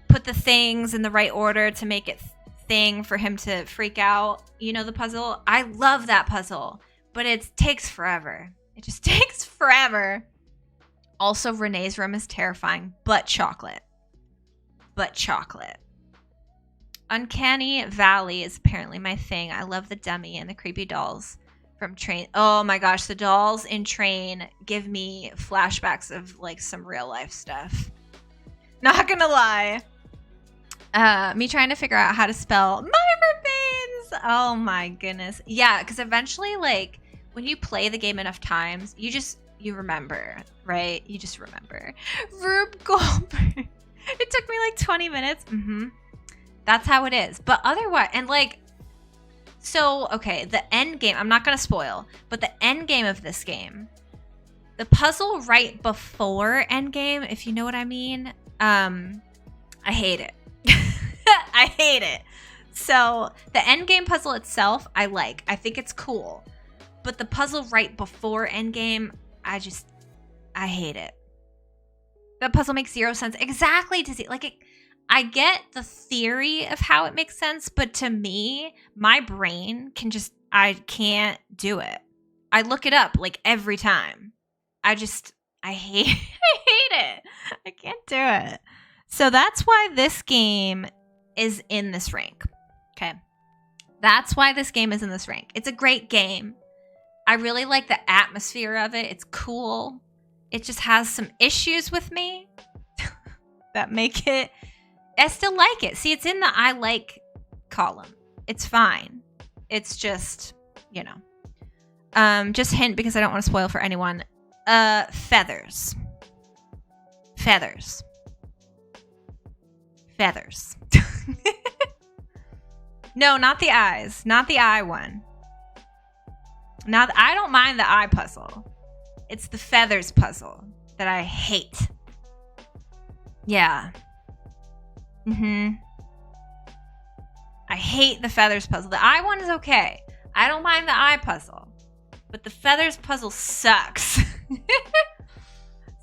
[SPEAKER 1] put the things in the right order to make it thing for him to freak out. You know the puzzle? I love that puzzle, but it takes forever. It just takes forever. Also, Renee's room is terrifying, but chocolate. Uncanny Valley is apparently my thing. I love the dummy and the creepy dolls from Train. Oh my gosh, the dolls in Train give me flashbacks of like some real life stuff. Not gonna lie. Me trying to figure out how to spell Myra. Oh my goodness. Yeah, because eventually, like, when you play the game enough times, you remember, right? You just remember. Rube Goldberg. It took me like 20 minutes. That's how it is. But otherwise, and like, so, okay, the end game, I'm not going to spoil, but the end game of this game, the puzzle right before end game, if you know what I mean, I hate it. I hate it. So the end game puzzle itself, I like. I think it's cool. But the puzzle right before end game, I hate it. The puzzle makes zero sense. Exactly. To see, like, I get the theory of how it makes sense, but to me, my brain I can't do it. I look it up like every time. I hate it. I can't do it. So that's why this game is in this rank. Okay. That's why this game is in this rank. It's a great game. I really like the atmosphere of it. It's cool. It just has some issues with me that make it. I still like it. See, it's in the I like column. It's fine. It's just, just hint because I don't want to spoil for anyone. Feathers. No, not the eyes. Not the eye one. I don't mind the eye puzzle. It's the feathers puzzle that I hate. Yeah. I hate the feathers puzzle. The eye one is okay. I don't mind the eye puzzle. But the feathers puzzle sucks.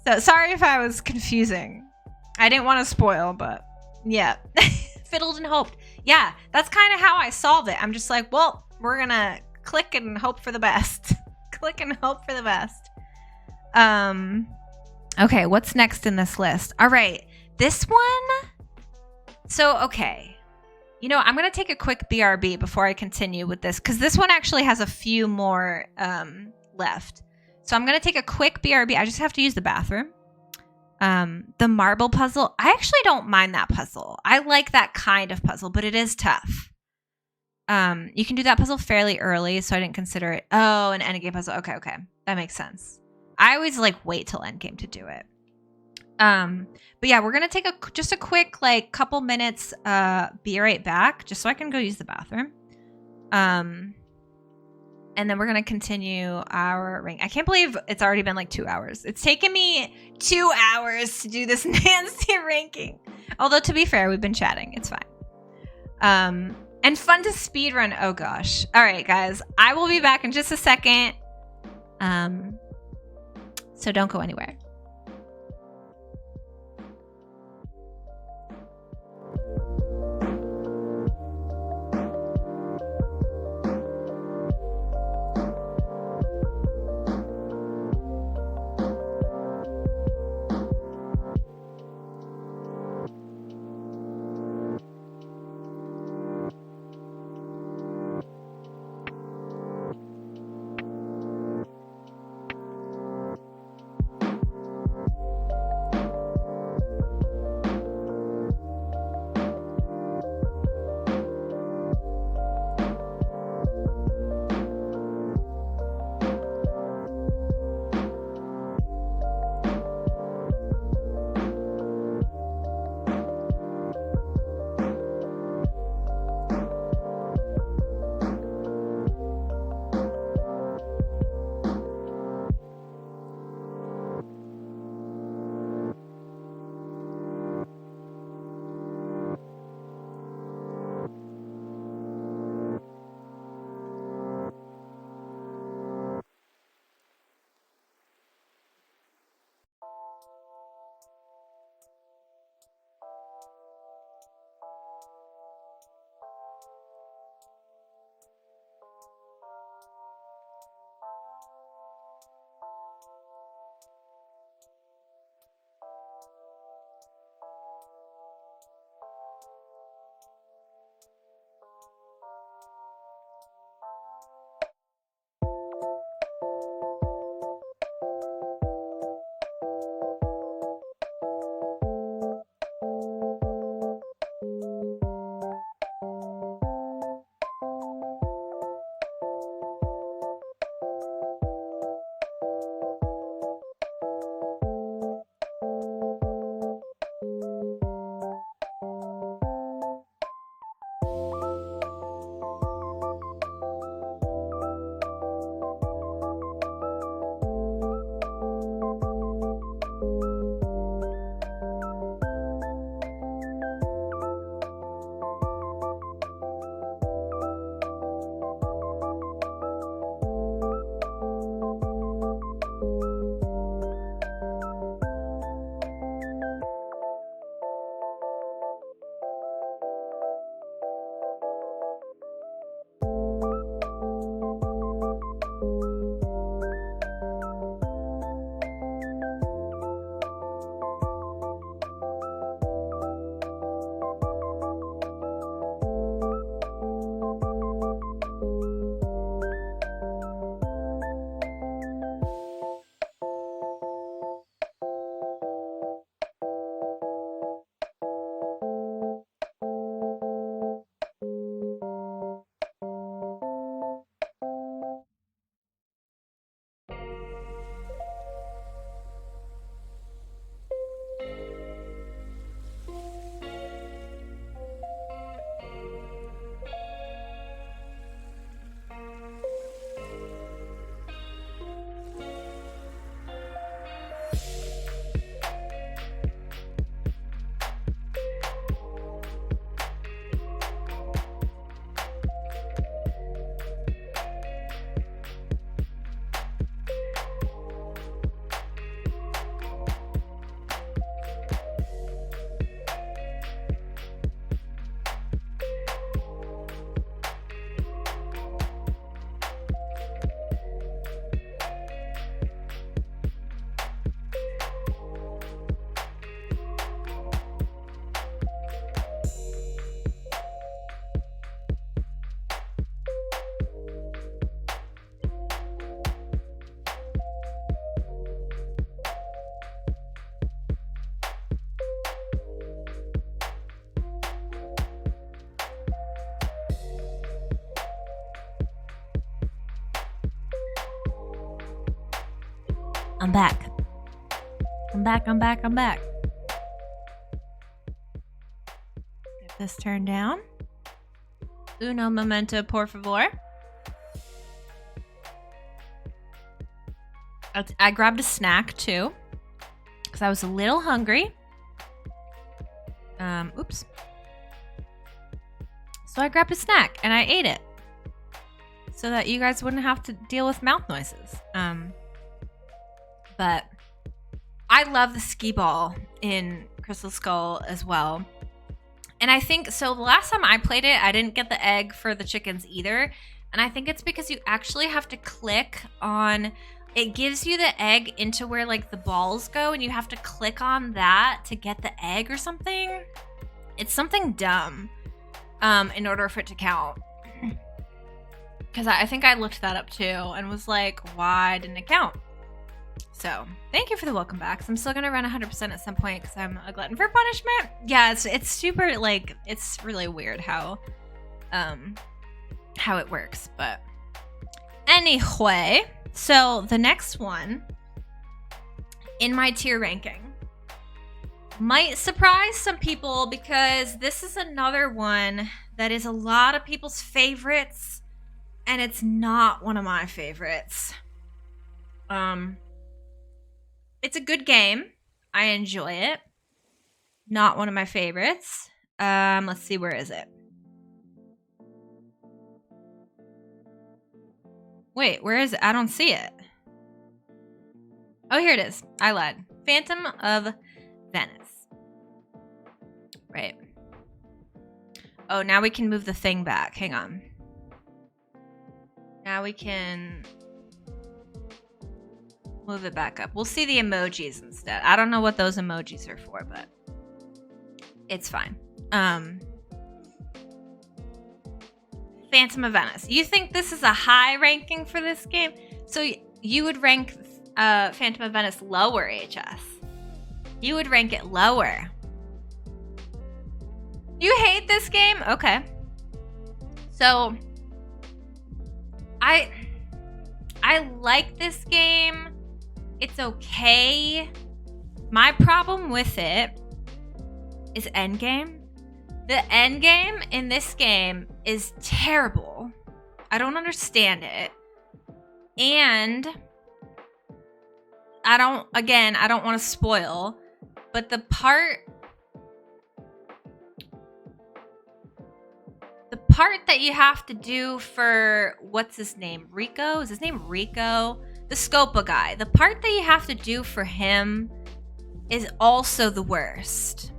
[SPEAKER 1] So sorry if I was confusing. I didn't want to spoil, but yeah. Fiddled and hoped. Yeah, that's kind of how I solve it. I'm just like, well, we're going to click and hope for the best. Click and hope for the best. Okay, what's next in this list? All right, this one. So, okay. I'm going to take a quick BRB before I continue with this, because this one actually has a few more left. So I'm going to take a quick BRB. I just have to use the bathroom. The marble puzzle. I actually don't mind that puzzle. I like that kind of puzzle, but it is tough. You can do that puzzle fairly early, so I didn't consider it. Oh, an endgame puzzle. Okay. That makes sense. I always wait till endgame to do it. But yeah, we're going to take just a quick, couple minutes, be right back, just so I can go use the bathroom. And then we're going to continue our rank. I can't believe it's already been 2 hours. It's taken me 2 hours to do this Nancy ranking. Although, to be fair, we've been chatting. It's fine. And fun to speedrun. Oh, gosh. All right, guys. I will be back in just a second. So don't go anywhere. I'm back. I'm back. Get this turned down. Uno momento, por favor. I grabbed a snack too, because I was a little hungry. Oops. So I grabbed a snack and I ate it, so that you guys wouldn't have to deal with mouth noises. But I love the skee ball in Crystal Skull as well. And I think, so the last time I played it, I didn't get the egg for the chickens either. And I think it's because you actually have to click on, it gives you the egg into where like the balls go, and you have to click on that to get the egg or something. It's something dumb in order for it to count. Because I think I looked that up too and was like, why didn't it count? So thank you for the welcome backs. I'm still going to run 100% at some point because I'm a glutton for punishment. Yeah, it's super, like, it's really weird how it works. But anyway, so the next one in my tier ranking might surprise some people, because this is another one that is a lot of people's favorites, and it's not one of my favorites. It's a good game. I enjoy it. Not one of my favorites. Let's see, where is it? Wait, where is it? I don't see it. Oh, here it is. I lied. Phantom of Venice. Right. Oh, now we can move the thing back. Hang on. Now we can move it back up. We'll see the emojis instead. I don't know what those emojis are for, but it's fine. Phantom of Venice. You think this is a high ranking for this game? So you would rank Phantom of Venice lower, HS. You would rank it lower. You hate this game? Okay. So I like this game. It's okay. My problem with it is endgame. The endgame in this game is terrible. I don't understand it. And I don't want to spoil, but the part that you have to do for, what's his name? Rico? Is his name Rico? The Scopa guy. The part that you have to do for him is also the worst.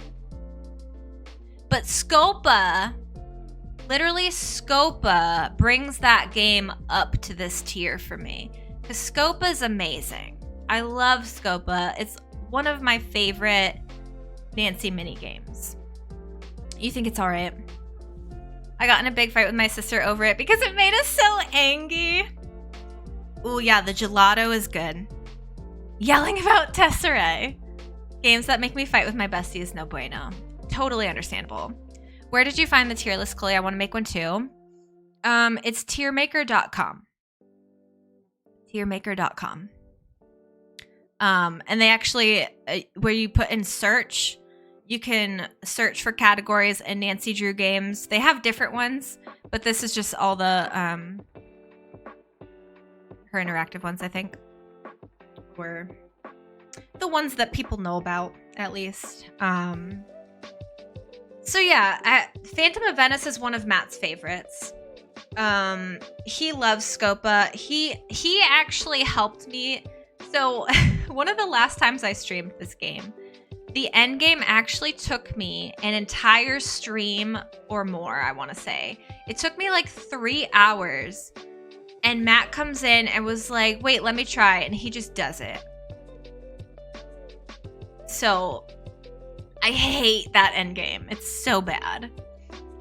[SPEAKER 1] But Scopa, literally Scopa, brings that game up to this tier for me. Because Scopa is amazing. I love Scopa. It's one of my favorite Nancy mini games. You think it's alright? I got in a big fight with my sister over it because it made us so angry. Ooh, yeah, the gelato is good. Yelling about Tesserae. Games that make me fight with my bestie is no bueno. Totally understandable. Where did you find the tier list, Colie? I want to make one too. It's tiermaker.com. Tiermaker.com. And they actually, where you put in search, you can search for categories in Nancy Drew games. They have different ones, but this is just all the her interactive ones, I think. Or the ones that people know about, at least. So yeah, Phantom of Venice is one of Matt's favorites. He loves Scopa. He actually helped me. So one of the last times I streamed this game, the end game actually took me an entire stream or more, I want to say. It took me like 3 hours. And Matt comes in and was like, wait, let me try. And he just does it. So I hate that end game. It's so bad.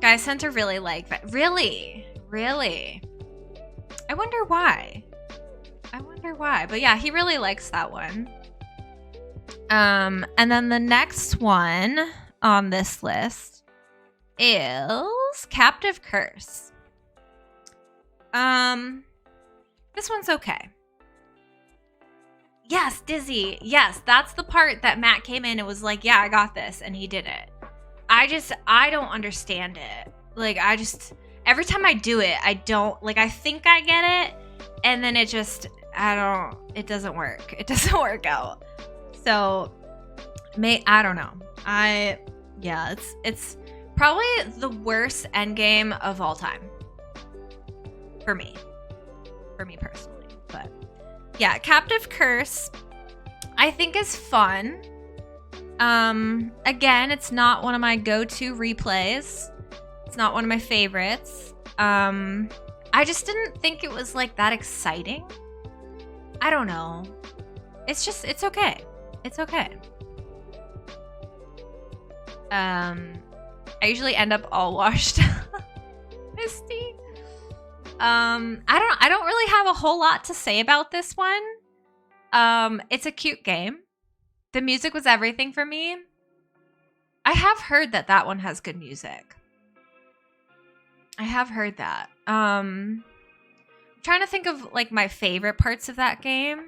[SPEAKER 1] Guys tend to really like that. Really? Really? I wonder why. But yeah, he really likes that one. And then the next one on this list is Captive Curse. This one's okay. Yes, Dizzy. Yes, that's the part that Matt came in and was like, yeah, I got this. And he did it. I don't understand it. Like, every time I do it, I don't, like, I think I get it. And then it doesn't work. It doesn't work out. So, I don't know. It's probably the worst endgame of all time. For me personally. But yeah, Captive Curse, I think is fun. Again, it's not one of my go-to replays. It's not one of my favorites. I just didn't think it was like that exciting. I don't know. It's okay. It's okay. I usually end up all washed misty. I don't really have a whole lot to say about this one. It's a cute game. The music was everything for me. I have heard that one has good music. I have heard that. I'm trying to think of like my favorite parts of that game.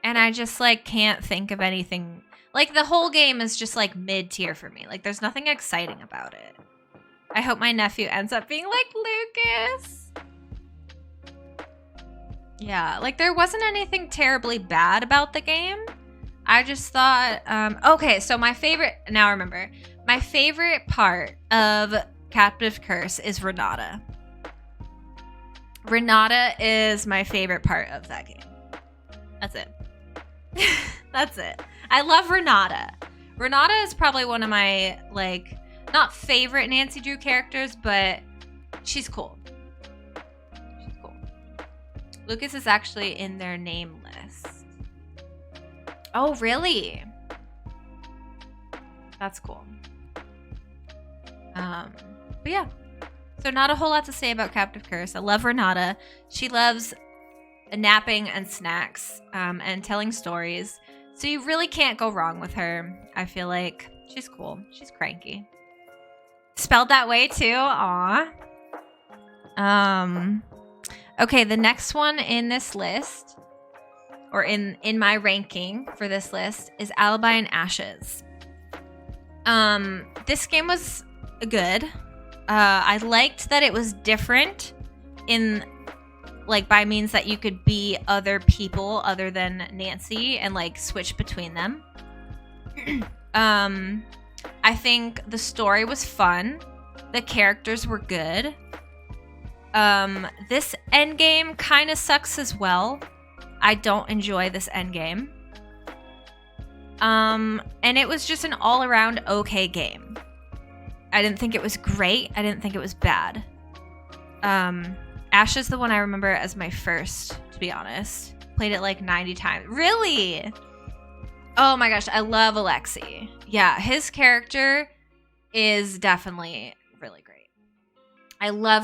[SPEAKER 1] And I just like can't think of anything. Like the whole game is just like mid-tier for me. Like there's nothing exciting about it. I hope my nephew ends up being like Lucas. Yeah, like there wasn't anything terribly bad about the game. I just thought, okay, so my favorite part of Captive Curse is Renata. Renata is my favorite part of that game. That's it. That's it. I love Renata. Renata is probably one of my, like, not favorite Nancy Drew characters, but she's cool. She's cool. Lucas is actually in their name list. Oh, really? That's cool. But yeah. So not a whole lot to say about Captive Curse. I love Renata. She loves napping and snacks, and telling stories. So you really can't go wrong with her. I feel like she's cool. She's cranky. Spelled that way too. Aw. Okay, the next one in this list, or in my ranking for this list, is Alibi and Ashes. This game was good. I liked that it was different in, like, by means that you could be other people other than Nancy and like switch between them. I think the story was fun. The characters were good. This endgame kind of sucks as well. I don't enjoy this endgame. And it was just an all-around okay game. I didn't think it was great. I didn't think it was bad. Ash is the one I remember as my first, to be honest. Played it like 90 times. Really? Oh my gosh, I love Alexei. Yeah, his character is definitely really great.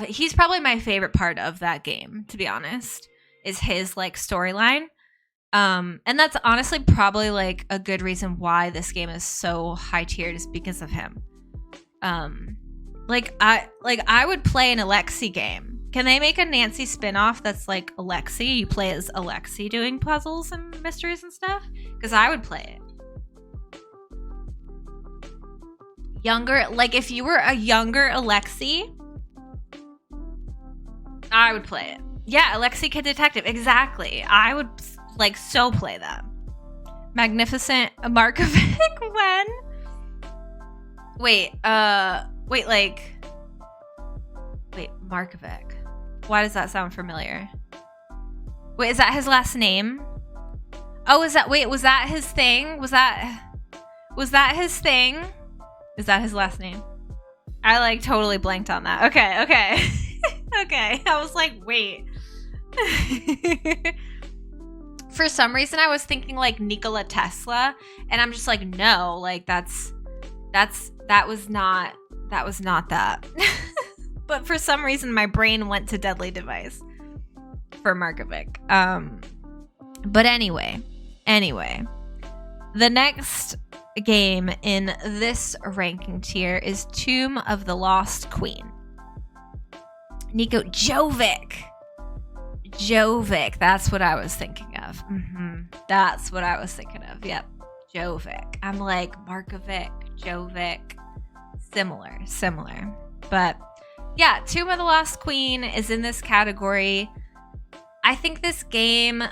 [SPEAKER 1] He's probably my favorite part of that game, to be honest, is his like storyline. And that's honestly probably like a good reason why this game is so high tiered, is because of him. I would play an Alexei game. Can they make a Nancy spinoff that's like Alexei? You play as Alexei doing puzzles and mysteries and stuff? Because I would play it. Younger, like if you were a younger Alexei, I would play it. Yeah, Alexei Kid Detective, exactly. I would like so play that. Magnificent Markovic when? Wait, Markovic. Why does that sound familiar? Wait, is that his last name? Oh, was that his thing? Was that his thing? Is that his last name? I like totally blanked on that. Okay. Okay. I was like, wait. For some reason I was thinking like Nikola Tesla, and I'm just like, no, like that was not that. But for some reason my brain went to Deadly Device for Markovic. But anyway, the next game in this ranking tier is Tomb of the Lost Queen. Nico Jovic. Jovic. That's what I was thinking of. That's what I was thinking of. Yep. Jovic. I'm like Markovic, Jovic. Similar. But yeah, Tomb of the Lost Queen is in this category. I think this game,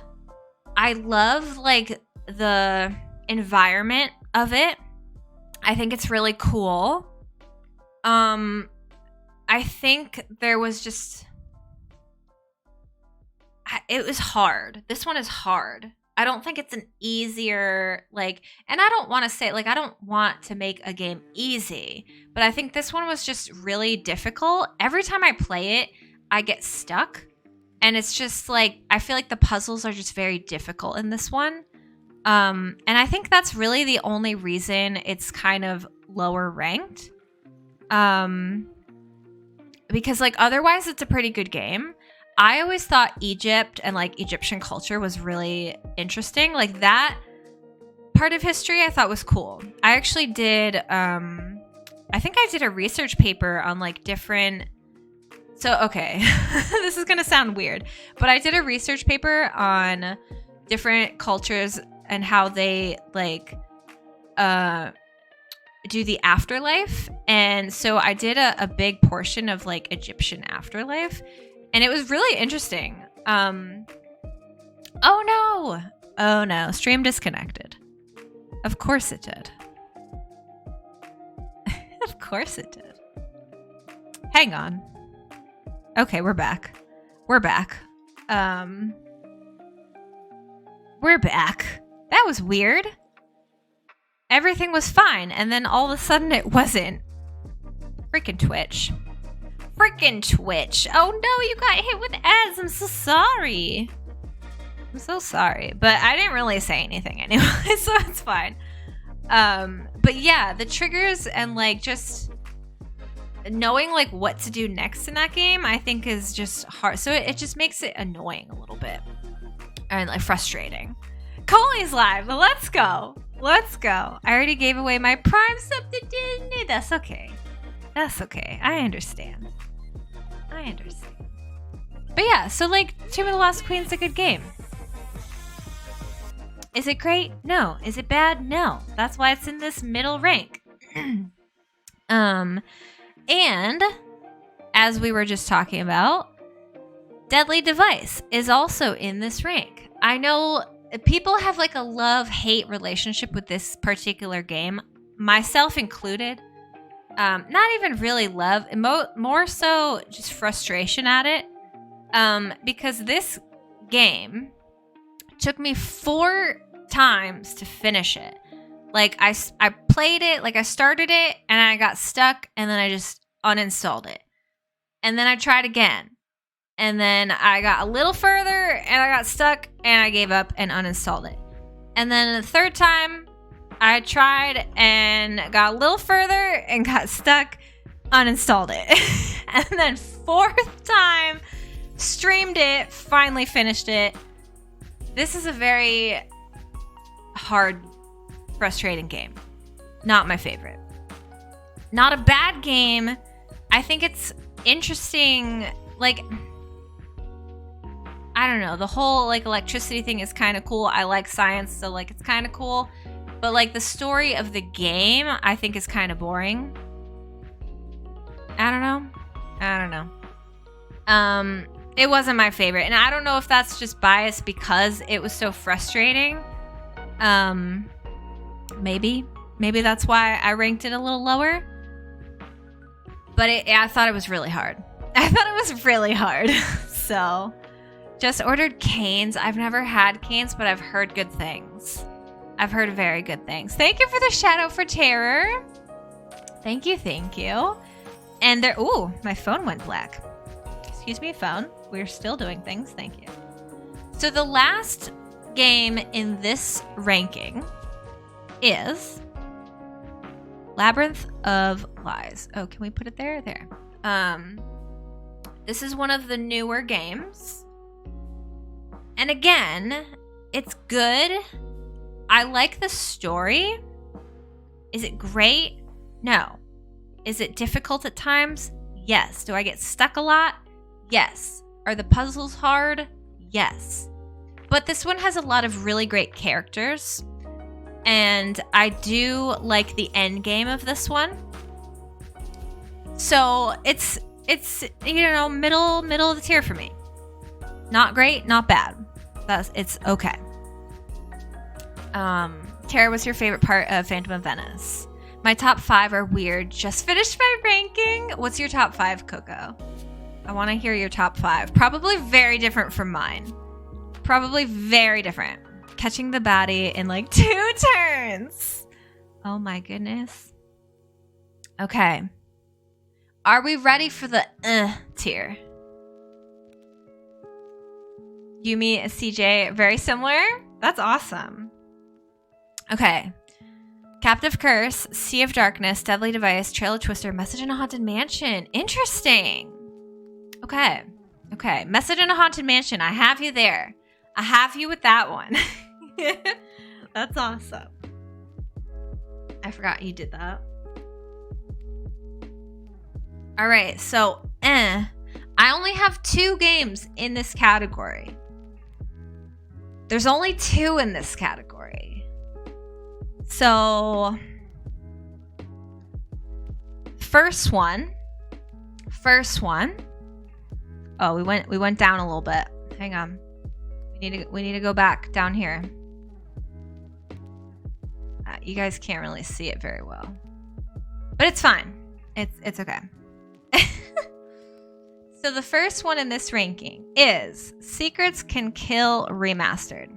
[SPEAKER 1] I love like the environment of it. I think it's really cool. I think there was just, it was hard. This one is hard. I don't think it's an easier, like, and I don't want to say, like, I don't want to make a game easy, but I think this one was just really difficult. Every time I play it, I get stuck. And it's just like, I feel like the puzzles are just very difficult in this one. And I think that's really the only reason it's kind of lower ranked. Because like otherwise it's a pretty good game. I always thought Egypt and like Egyptian culture was really interesting. Like that part of history I thought was cool. I actually did, I think I did a research paper on like different, so okay, this is going to sound weird, but I did a research paper on different cultures and how they like, do the afterlife. And so I did a big portion of like Egyptian afterlife. And it was really interesting. Oh no. Stream disconnected. Of course it did. Of course it did. Hang on. Okay, we're back. We're back. That was weird. Everything was fine, and then all of a sudden it wasn't. Freaking Twitch. Oh no, you got hit with ads. I'm so sorry. But I didn't really say anything anyway, so it's fine. But yeah, the triggers and like just knowing like what to do next in that game, I think is just hard. So it just makes it annoying a little bit. And like frustrating. Colie's live. Let's go. I already gave away my Prime sub to Disney. That's okay. I understand. But yeah, so like Tomb of the Lost Queen's a good game. Is it great? No. Is it bad? No. That's why it's in this middle rank. And as we were just talking about, Deadly Device is also in this rank. I know people have like a love-hate relationship with this particular game, myself included. Not even really love, more so just frustration at it. Because this game took me 4 times to finish it. Like I played it, like I started it and I got stuck and then I just uninstalled it. And then I tried again. And then I got a little further and I got stuck and I gave up and uninstalled it. And then the 3rd time I tried and got a little further and got stuck, uninstalled it. And then 4th time, streamed it, finally finished it. This is a very hard, frustrating game. Not my favorite. Not a bad game. I think it's interesting, like, I don't know, the whole like electricity thing is kind of cool. I like science, so like it's kind of cool. But like the story of the game, I think is kind of boring. I don't know. It wasn't my favorite. And I don't know if that's just bias because it was so frustrating. Maybe that's why I ranked it a little lower. But I thought it was really hard. So just ordered canes. I've never had canes, but I've heard good things. I've heard very good things. Thank you for the shout out for Terror. Thank you. And there, ooh, my phone went black. Excuse me, phone. We're still doing things. Thank you. So the last game in this ranking is Labyrinth of Lies. Oh, can we put it there? There. This is one of the newer games. And again, it's good. I like the story. Is it great? No. Is it difficult at times? Yes. Do I get stuck a lot? Yes. Are the puzzles hard? Yes. But this one has a lot of really great characters. And I do like the end game of this one. So it's middle of the tier for me. Not great, not bad. It's okay. Tara, what's your favorite part of Phantom of Venice? My top 5 are weird. Just finished my ranking. What's your top 5, Coco? I want to hear your top 5. Probably very different from mine. Probably very different. Catching the baddie in like 2 turns. Oh my goodness. Okay. Are we ready for the tier? Yumi and CJ, very similar? That's awesome. Okay. Captive Curse, Sea of Darkness, Deadly Device, Trail of Twister, Message in a Haunted Mansion. Interesting. Okay. Message in a Haunted Mansion. I have you there. I have you with that one. That's awesome. I forgot you did that. All right. So, I only have 2 games in this category. There's only 2 in this category. So, first one. Oh, we went down a little bit. Hang on. We need to go back down here. You guys can't really see it very well, but it's fine. It's okay. So the first one in this ranking is Secrets Can Kill Remastered.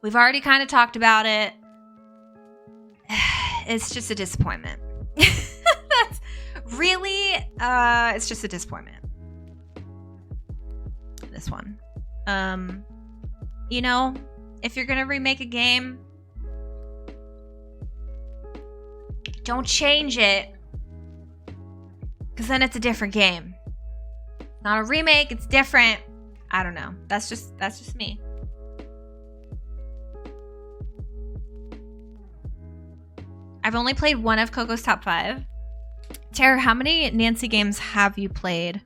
[SPEAKER 1] We've already kind of talked about it. It's just a disappointment. That's really, it's just a disappointment. This one. If you're going to remake a game, don't change it. Because then it's a different game. Not a remake, it's different. I don't know. That's just me. I've only played one of Coco's top 5. Tara, how many Nancy games have you played?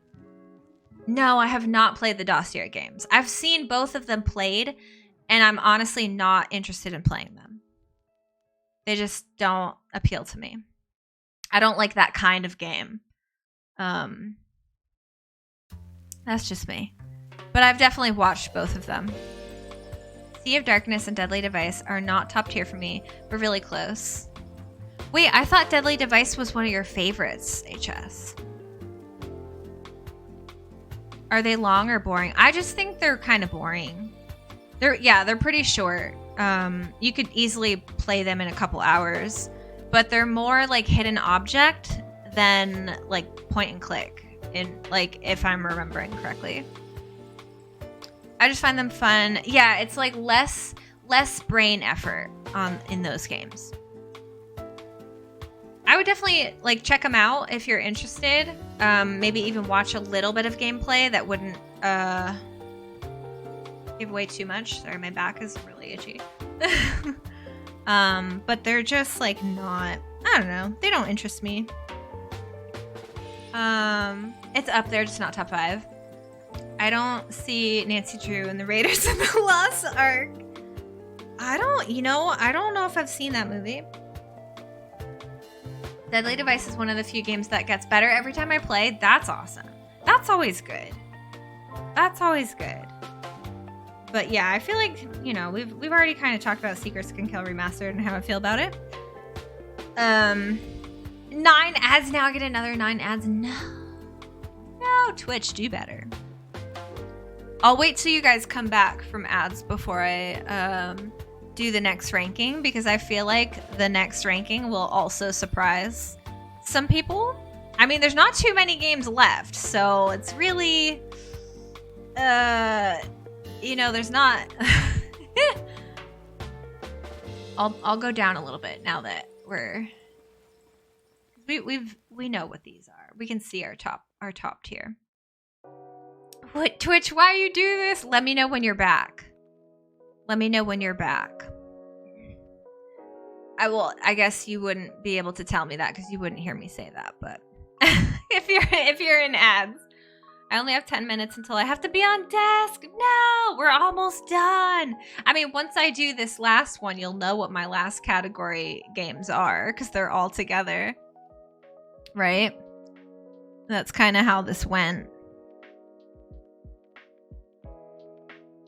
[SPEAKER 1] No, I have not played the Dossier games. I've seen both of them played, and I'm honestly not interested in playing them. They just don't appeal to me. I don't like that kind of game. That's just me. But I've definitely watched both of them. Sea of Darkness and Deadly Device are not top tier for me, but really close. Wait, I thought Deadly Device was one of your favorites, HS. Are they long or boring? I just think they're kind of boring. They're pretty short. You could easily play them in a couple hours, but they're more like hidden object than like point and click. If I'm remembering correctly. I just find them fun. Yeah, it's like less brain effort in those games. I would definitely check them out if you're interested. Maybe even watch a little bit of gameplay that wouldn't give away too much. Sorry, my back is really itchy. But they're just not, I don't know. They don't interest me. It's up there, just not top 5. I don't see Nancy Drew and the Raiders of the Lost Ark. I don't know if I've seen that movie. Deadly Device is one of the few games that gets better every time I play. That's awesome. That's always good. But yeah, I feel like, we've already kind of talked about Secrets Can Kill Remastered and how I feel about it. 9 ads now. I get another 9 ads. No, Twitch, do better. I'll wait till you guys come back from ads before I do the next ranking, because I feel like the next ranking will also surprise some people. I mean, there's not too many games left, so it's really, there's not. I'll go down a little bit now that we know what these are. We can see our top tier. What, Twitch, why you do this? Let me know when you're back. I guess you wouldn't be able to tell me that because you wouldn't hear me say that, but if you're in ads, I only have 10 minutes until I have to be on desk. No, we're almost done. I mean, once I do this last one, you'll know what my last category games are because they're all together. Right? That's kind of how this went.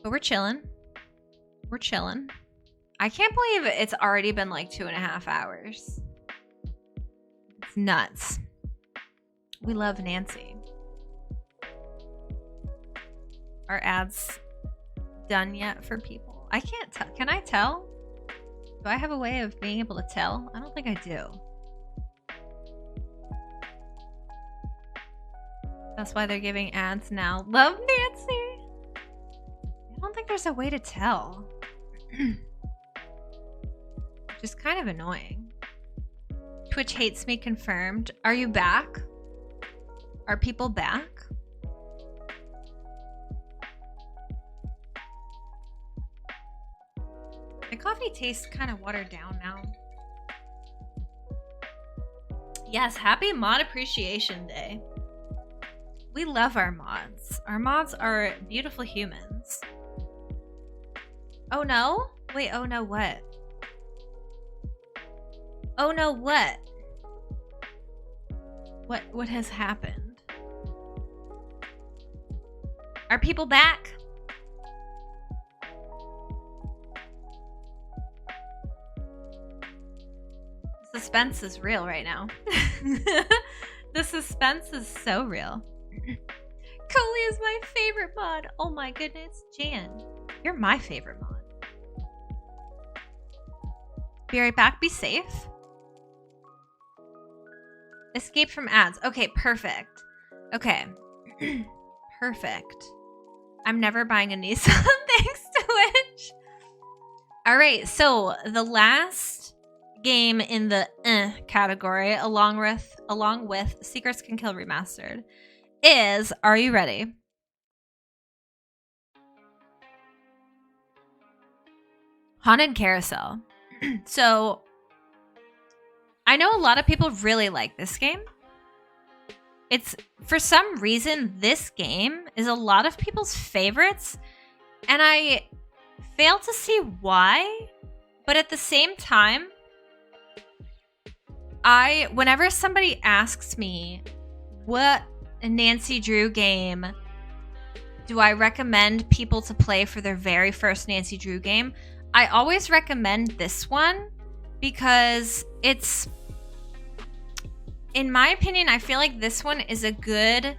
[SPEAKER 1] But we're chilling. We're chilling. I can't believe it's already been like 2.5 hours. It's nuts. We love Nancy. Are ads done yet for people? I can't tell. Can I tell? Do I have a way of being able to tell? I don't think I do. That's why they're giving ads now. Love Nancy. I don't think there's a way to tell. Which is kind of annoying. Twitch hates me confirmed. Are you back? Are people back? My coffee tastes kind of watered down now. Yes, happy Mod Appreciation Day. We love our mods. Our mods are beautiful humans. Oh no? Wait, oh no what? Oh no what? What has happened? Are people back? The suspense is real right now. The suspense is so real. Colie is my favorite mod. Oh my goodness, Jan. You're my favorite mod. Be right back. Be safe. Escape from ads. Okay, perfect. Okay. Perfect. I'm never buying a Nissan thanks to Twitch. All right, so the last game in the category, along with Secrets Can Kill Remastered, is, are you ready? Haunted Carousel. So, I know a lot of people really like this game. It's, for some reason, this game is a lot of people's favorites, and I fail to see why, but at the same time, whenever somebody asks me what Nancy Drew game do I recommend people to play for their very first Nancy Drew game, I always recommend this one because it's, in my opinion, I feel like this one is a good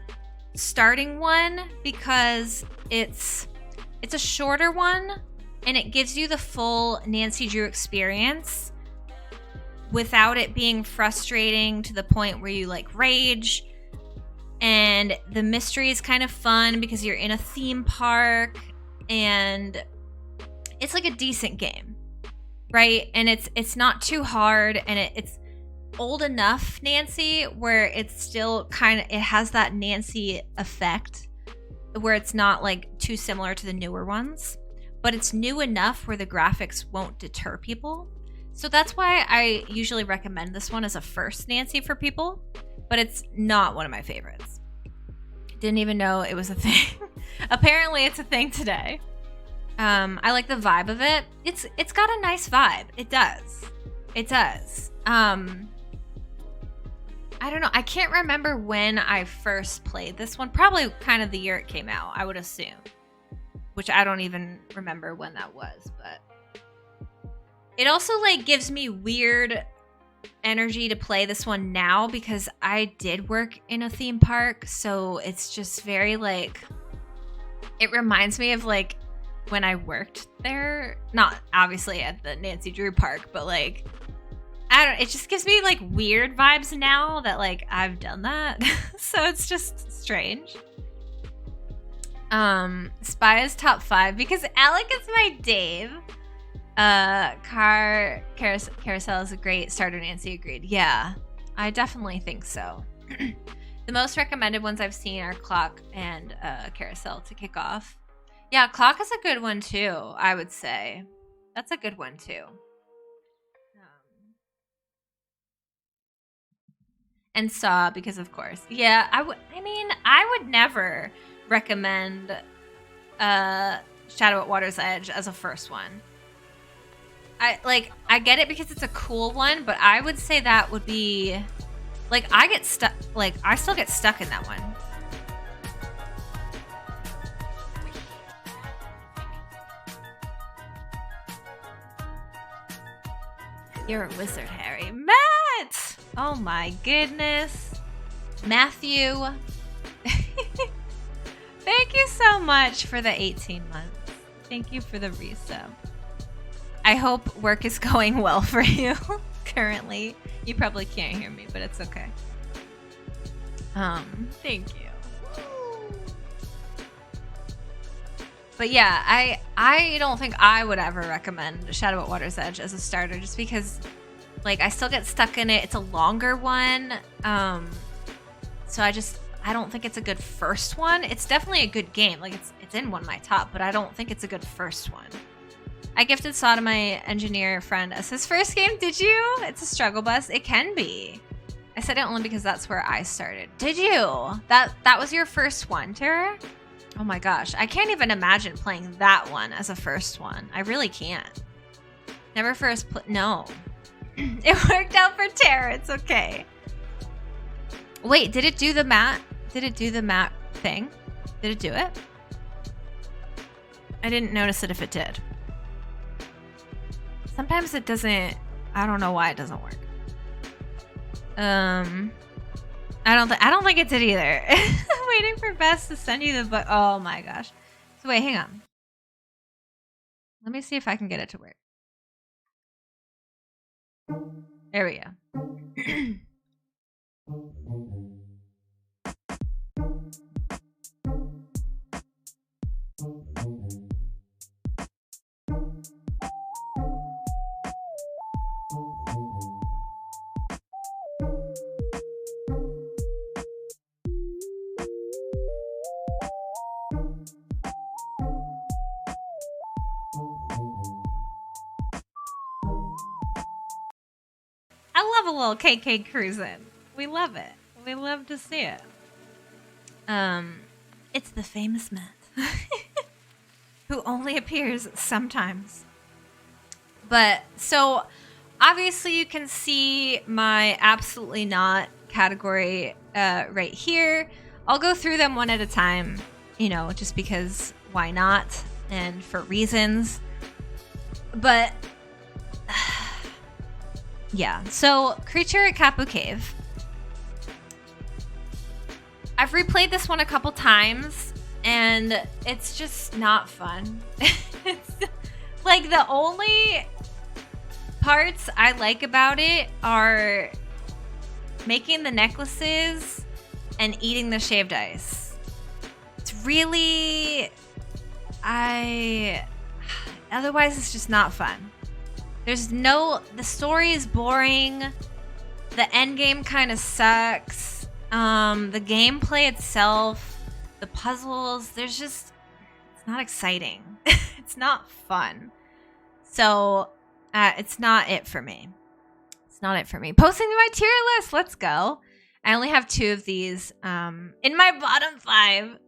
[SPEAKER 1] starting one because it's a shorter one and it gives you the full Nancy Drew experience without it being frustrating to the point where you like rage. And the mystery is kind of fun because you're in a theme park and it's like a decent game, right? And it's not too hard, and it's old enough Nancy where it's still kind of, it has that Nancy effect where it's not like too similar to the newer ones, but it's new enough where the graphics won't deter people. So that's why I usually recommend this one as a first Nancy for people, but it's not one of my favorites. Didn't even know it was a thing. Apparently it's a thing today. I like the vibe of it. It's got a nice vibe. It does. It does. I don't know. I can't remember when I first played this one. Probably kind of the year it came out, I would assume. Which I don't even remember when that was, but it also like gives me weird energy to play this one now because I did work in a theme park, so it's just very like, it reminds me of like when I worked there, not obviously at the Nancy Drew park, but like, I don't, it just gives me like weird vibes now that like I've done that. So it's just strange. Spy is top 5 because Alec is my Dave. Carousel is a great starter, Nancy agreed. Yeah, I definitely think so. The most recommended ones I've seen are Clock and Carousel to kick off. Yeah, Clock is a good one too, I would say. That's a good one too. and Saw, because of course. Yeah, I would never recommend Shadow at Water's Edge as a first one. I get it because it's a cool one, but I would say that would be like I still get stuck in that one. You're a wizard, Harry. Matt! Oh my goodness. Matthew. Thank you so much for the 18 months. Thank you for the resub. I hope work is going well for you currently. You probably can't hear me, but it's okay. Thank you. But yeah, I don't think I would ever recommend Shadow at Water's Edge as a starter, just because like I still get stuck in it. It's a longer one. So I don't think it's a good first one. It's definitely a good game. Like it's in one of my top, but I don't think it's a good first one. I gifted Saw to my engineer friend as his first game. Did you? It's a struggle bus. It can be. I said it only because that's where I started. Did you? That was your first one, Tara? Oh my gosh. I can't even imagine playing that one as a first one. I really can't. Never first no. It worked out for Tara. It's okay. Wait, did it do the map? Did it do the map thing? Did it do it? I didn't notice it if it did. Sometimes it doesn't. I don't know why it doesn't work. I don't think it did either. Waiting for Bess to send you the book. Oh my gosh. So wait, hang on. Let me see if I can get it to work. There we go. I love a little KK cruising. We love it. We love to see it. It's the famous Matt who only appears sometimes. But so obviously you can see my absolutely not category right here. I'll go through them one at a time, you know, just because why not, and for reasons. But yeah, so Creature at Kapu Cave. I've replayed this one a couple times, and it's just not fun. It's like the only parts I like about it are making the necklaces and eating the shaved ice. It's really... Otherwise, it's just not fun. The story is boring. The end game kind of sucks. The gameplay itself, the puzzles, it's not exciting. It's not fun. So, it's not it for me. It's not it for me. Posting my tier list. Let's go. I only have 2 of these in my bottom 5.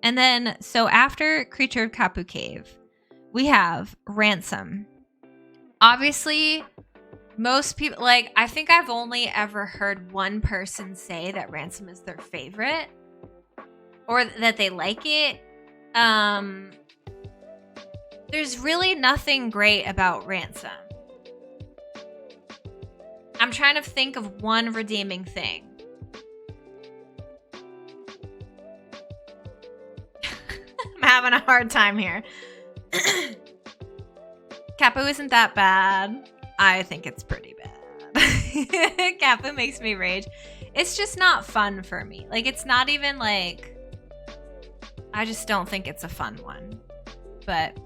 [SPEAKER 1] And then, so after Creature of Kapu Cave, we have Ransom. Obviously, most people, like, I think I've only ever heard one person say that Ransom is their favorite or that they like it. There's really nothing great about Ransom. I'm trying to think of one redeeming thing. I'm having a hard time here. Kapu isn't that bad. I think it's pretty bad. Kapu makes me rage. It's just not fun for me. Like, it's not even like... I just don't think it's a fun one. But...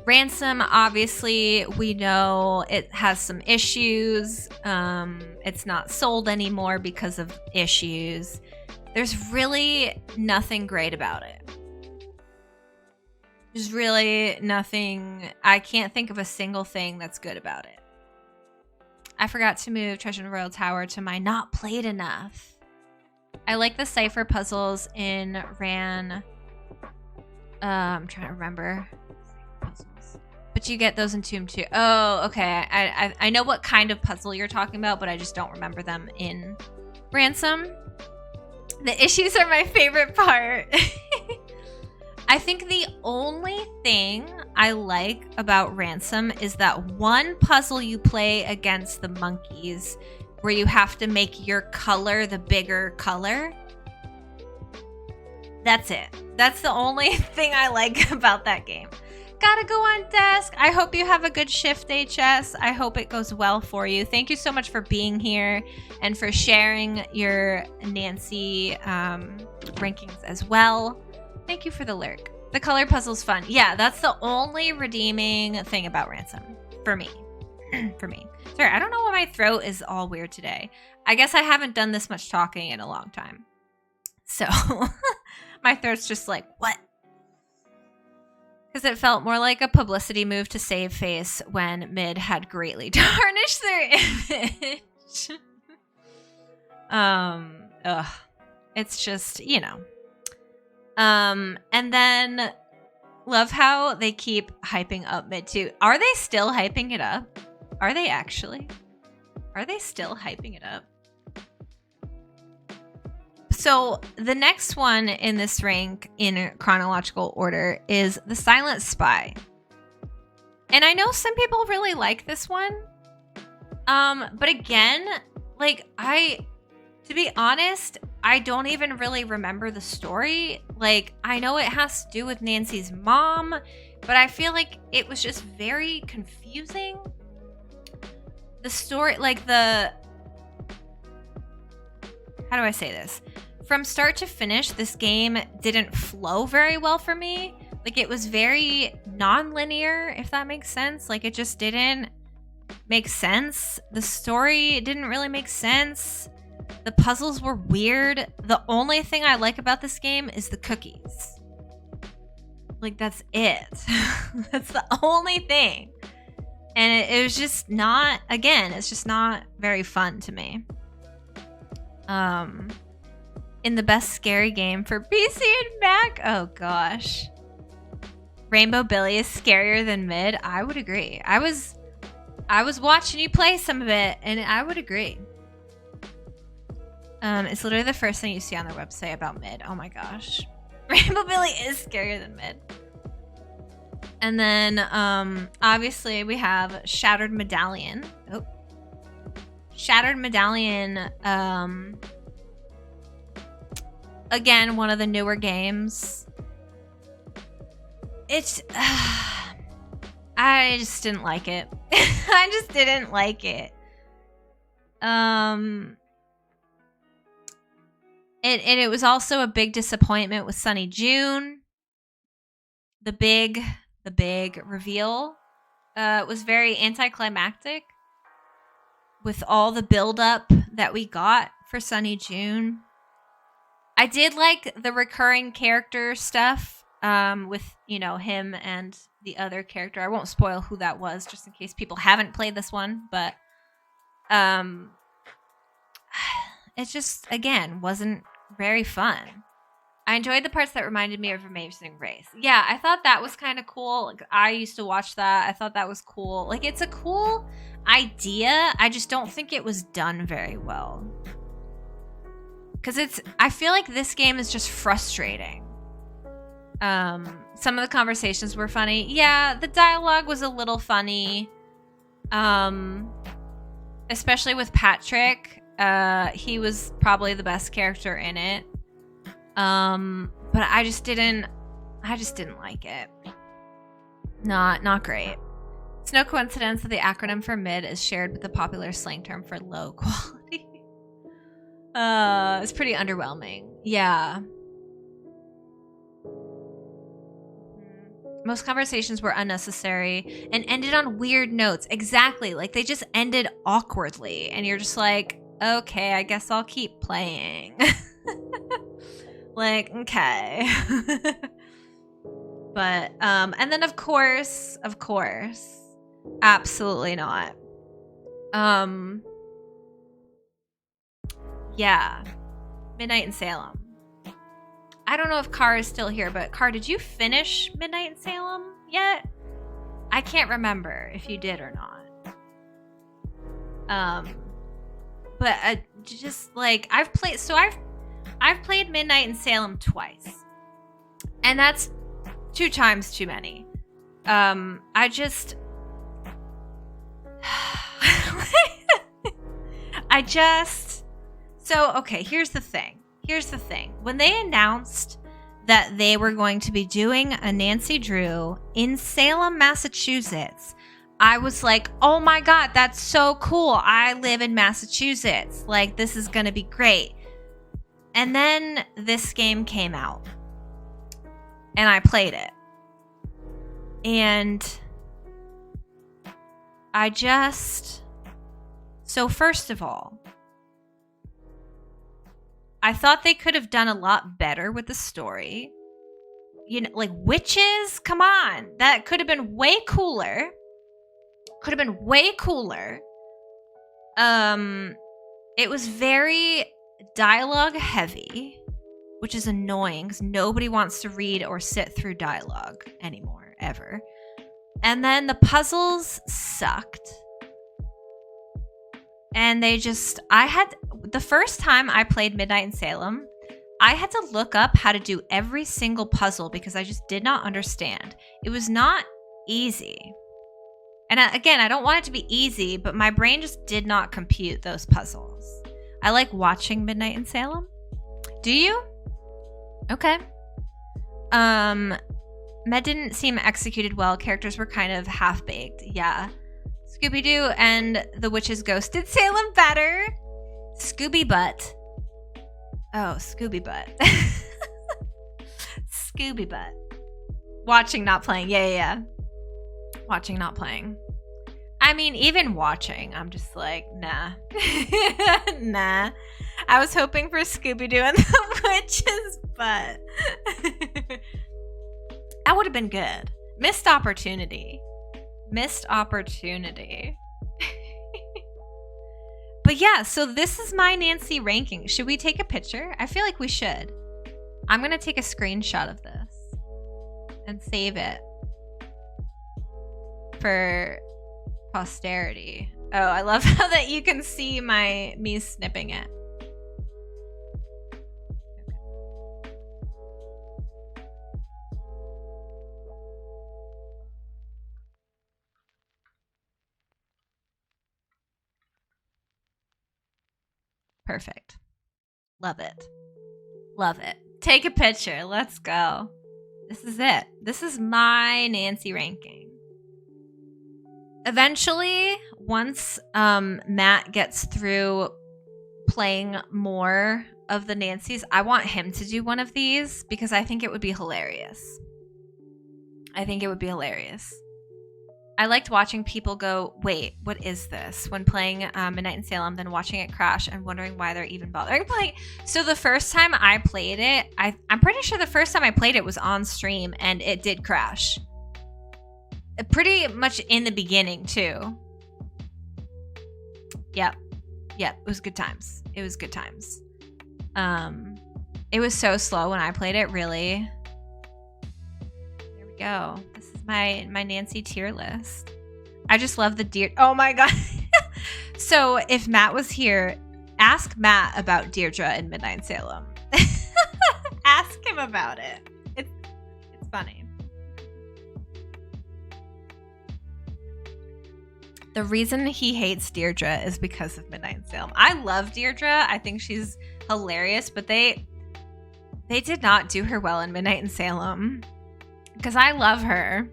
[SPEAKER 1] Ransom, obviously, we know it has some issues. It's not sold anymore because of issues. There's really nothing great about it. There's really nothing. I can't think of a single thing that's good about it. I forgot to move Treasure in the Royal Tower to my not played enough. I like the cipher puzzles in Ran. I'm trying to remember. Puzzles. But you get those in Tomb 2. Oh, okay. I know what kind of puzzle you're talking about, but I just don't remember them in Ransom. The issues are my favorite part. I think the only thing I like about Ransom is that one puzzle you play against the monkeys where you have to make your color the bigger color. That's it. That's the only thing I like about that game. Gotta go on desk. I hope you have a good shift, HS. I hope it goes well for you. Thank you so much for being here and for sharing your Nancy rankings as well. Thank you for the lurk. The color puzzle's fun. Yeah, that's the only redeeming thing about Ransom. For me. For me. Sorry, I don't know why my throat is all weird today. I guess I haven't done this much talking in a long time. So, my throat's just like, what? Because it felt more like a publicity move to save face when Mid had greatly tarnished their image. It's just, you know. And then love how they keep hyping up Mid too. Are they still hyping it up? Are they actually? Are they still hyping it up? So the next one in this rank in chronological order is The Silent Spy. And I know some people really like this one. But again, like to be honest, I don't even really remember the story. Like, I know it has to do with Nancy's mom, but I feel like it was just very confusing. The story, like how do I say this? From start to finish, this game didn't flow very well for me. Like, it was very non-linear, if that makes sense. Like, it just didn't make sense. The story didn't really make sense. The puzzles were weird. The only thing I like about this game is the cookies. Like, that's it. That's the only thing. And it was just not, again, it's just not very fun to me. In the best scary game for PC and Mac, oh gosh. Rainbow Billy is scarier than Mid. I would agree. I was watching you play some of it, and I would agree. It's literally the first thing you see on their website about Mid. Oh my gosh. Rainbow Billy is scarier than Mid. And then, obviously, we have Shattered Medallion. Oh. Shattered Medallion, again, one of the newer games. It's, I just didn't like it. I just didn't like it. And it was also a big disappointment with Sunny June. The big reveal was very anticlimactic with all the buildup that we got for Sunny June. I did like the recurring character stuff with, you know, him and the other character. I won't spoil who that was just in case people haven't played this one, but it just, again, wasn't very fun. I enjoyed the parts that reminded me of Amazing Race. Yeah, I thought that was kind of cool. Like, I used to watch that. I thought that was cool. Like, it's a cool idea. I just don't think it was done very well. Because I feel like this game is just frustrating. Some of the conversations were funny. Yeah, the dialogue was a little funny. Especially with Patrick. He was probably the best character in it. But I just didn't like it. Not great. It's no coincidence that the acronym for MID is shared with the popular slang term for low quality. It's pretty underwhelming. Yeah. Most conversations were unnecessary and ended on weird notes. Exactly. Like, they just ended awkwardly. And you're just like, okay, I guess I'll keep playing. Like, okay. But, and then of course, absolutely not. Yeah. Midnight in Salem. I don't know if Car is still here, but Car, did you finish Midnight in Salem yet? I can't remember if you did or not. But just like I've played Midnight in Salem twice. And that's 2 times too many. So okay, here's the thing. When they announced that they were going to be doing a Nancy Drew in Salem, Massachusetts, I was like, oh my God, that's so cool. I live in Massachusetts. Like, this is going to be great. And then this game came out. And I played it. And so first of all, I thought they could have done a lot better with the story. You know, like witches, come on. That could have been way cooler. It was very dialogue heavy, which is annoying because nobody wants to read or sit through dialogue anymore, ever. And then the puzzles sucked. And the first time I played Midnight in Salem, I had to look up how to do every single puzzle because I just did not understand. It was not easy. And again, I don't want it to be easy, but my brain just did not compute those puzzles. I like watching Midnight in Salem. Do you? Okay. Med didn't seem executed well. Characters were kind of half-baked. Yeah. Scooby-Doo and the Witch's Ghost did Salem better. Scooby Butt. Oh, Scooby Butt. Scooby Butt. Watching, not playing. Yeah. Watching, not playing. I mean, even watching, I'm just like, nah. Nah. I was hoping for Scooby-Doo and the Witch's Butt. That would have been good. Missed opportunity. But yeah, so this is my Nancy ranking. Should we take a picture? I feel like we should. I'm going to take a screenshot of this and save it for posterity. Oh, I love how that you can see me snipping it. Perfect. Love it. Take a picture. Let's go. This is it. This is my Nancy ranking. Eventually, once Matt gets through playing more of the Nancys, I want him to do one of these because I think it would be hilarious. I liked watching people go, wait, what is this? When playing Midnight in Salem, then watching it crash and wondering why they're even bothering playing. So the first time I played it, I'm pretty sure the first time I played it was on stream and it did crash. Pretty much in the beginning too. Yep. It was good times. It was so slow when I played it, really. There we go. This is my Nancy tier list. I just love the deer. Oh my God. So if Matt was here, ask Matt about Deirdre in Midnight in Salem. Ask him about it. It's funny. The reason he hates Deirdre is because of Midnight in Salem. I love Deirdre. I think she's hilarious, but they did not do her well in Midnight in Salem. Because I love her.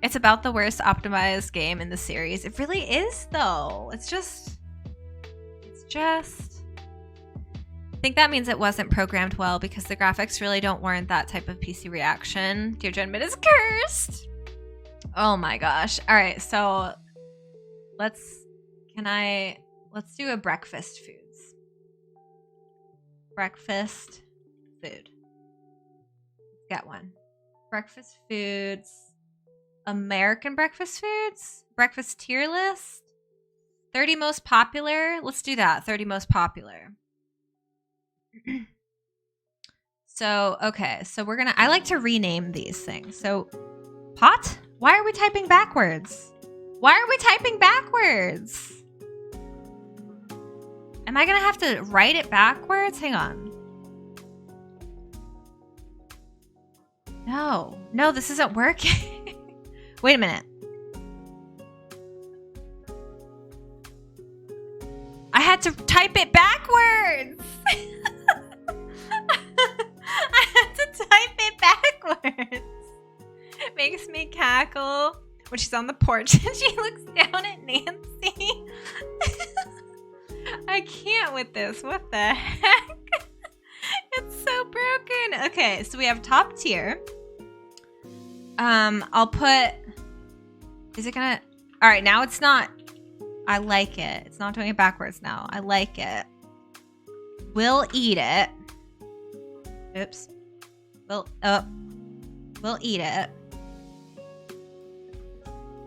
[SPEAKER 1] It's about the worst optimized game in the series. It really is, though. It's just... I think that means it wasn't programmed well because the graphics really don't warrant that type of PC reaction. Deirdre and Mid is cursed. Oh my gosh. All right, so let's do a breakfast foods. Breakfast food. Let's get one. Breakfast foods. American breakfast foods? Breakfast tier list? 30 most popular. Let's do that. 30 most popular. So, okay. So I like to rename these things. So, pot? Why are we typing backwards? Why are we typing backwards? Am I going to have to write it backwards? Hang on. No, this isn't working. Wait a minute. I had to type it backwards. I had to type it backwards. It makes me cackle when she's on the porch and she looks down at Nancy. I can't with this. What the heck? It's so broken. Okay, so we have top tier. I'll put... Is it gonna... All right, now it's not... I like it. It's not doing it backwards now. I like it. We'll eat it. Oops. We'll eat it.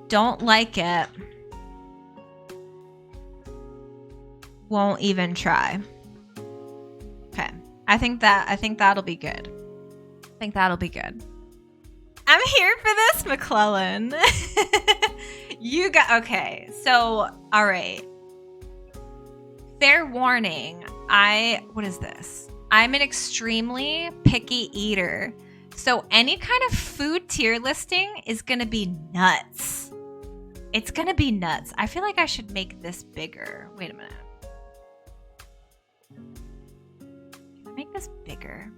[SPEAKER 1] Don't like it. Won't even try. Okay. I think that'll be good. I think that'll be good. I'm here for this, McClellan. Okay. So, all right. Fair warning. What is this? I'm an extremely picky eater. So any kind of food tier listing is going to be nuts. It's going to be nuts. I feel like I should make this bigger. Wait a minute. Can I make this bigger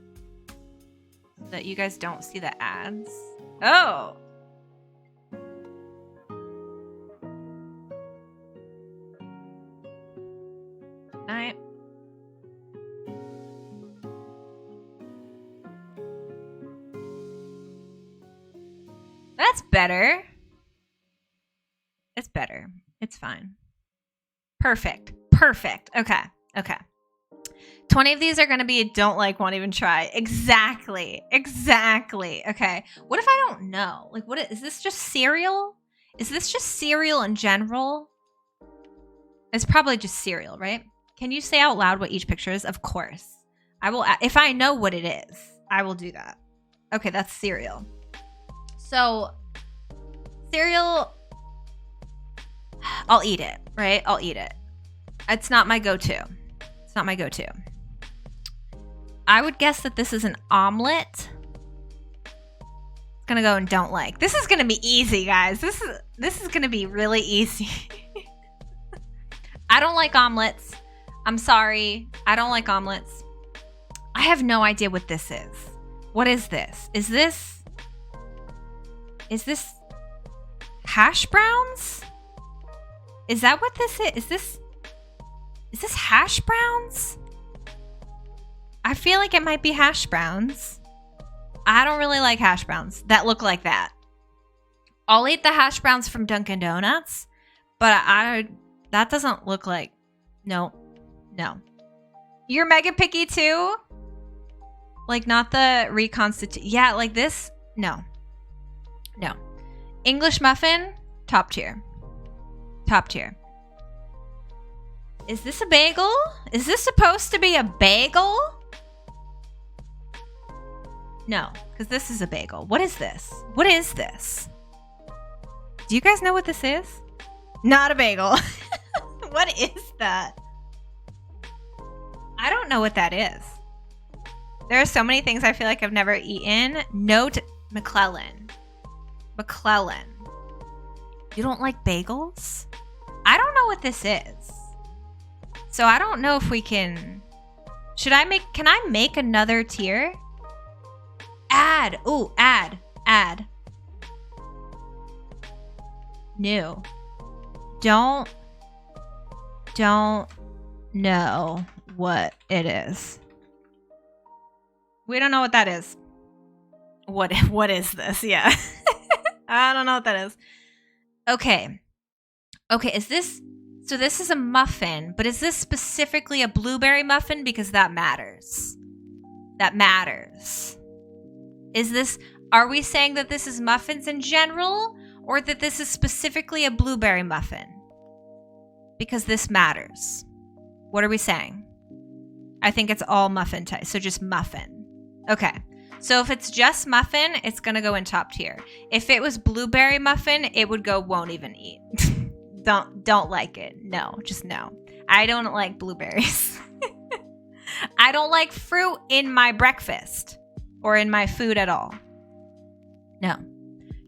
[SPEAKER 1] so that you guys don't see the ads? Oh. Night. That's better. It's better. It's fine. Perfect. Okay. 20 of these are going to be don't like, won't even try. Exactly. Okay. What if I don't know? Like, is this just cereal? Is this just cereal in general? It's probably just cereal, right? Can you say out loud what each picture is? Of course. I will. If I know what it is, I will do that. Okay, that's cereal. So, cereal, I'll eat it, right? I'll eat it. It's not my go-to. I would guess that this is an omelet. It's going to go and don't like. This is going to be easy, guys. This is going to be really easy. I don't like omelets. I'm sorry. I don't like omelets. I have no idea what this is. What is this? Is this hash browns? Is that what this is? Is this hash browns? I feel like it might be hash browns. I don't really like hash browns that look like that. I'll eat the hash browns from Dunkin' Donuts, but that doesn't look like... No. You're mega picky too? Like, not the reconstitute... Yeah, like this? No. English muffin, top tier. Is this a bagel? Is this supposed to be a bagel? No, because this is a bagel. What is this? Do you guys know what this is? Not a bagel. What is that? I don't know what that is. There are so many things I feel like I've never eaten. Note McClellan. You don't like bagels? I don't know what this is. So I don't know if we can... Can I make another tier? Add. Ooh, add. New. Don't know what it is. We don't know what that is. What is this? Yeah. I don't know what that is. Okay, is this... So this is a muffin, but is this specifically a blueberry muffin? Because that matters. Are we saying that this is muffins in general, or that this is specifically a blueberry muffin? because this matters. What are we saying? I think it's all muffin type. So just muffin. Okay. So if it's just muffin, it's going to go in top tier. If it was blueberry muffin, it would go won't even eat. Don't like it. No, just no. I don't like blueberries. I don't like fruit in my breakfast or in my food at all. No.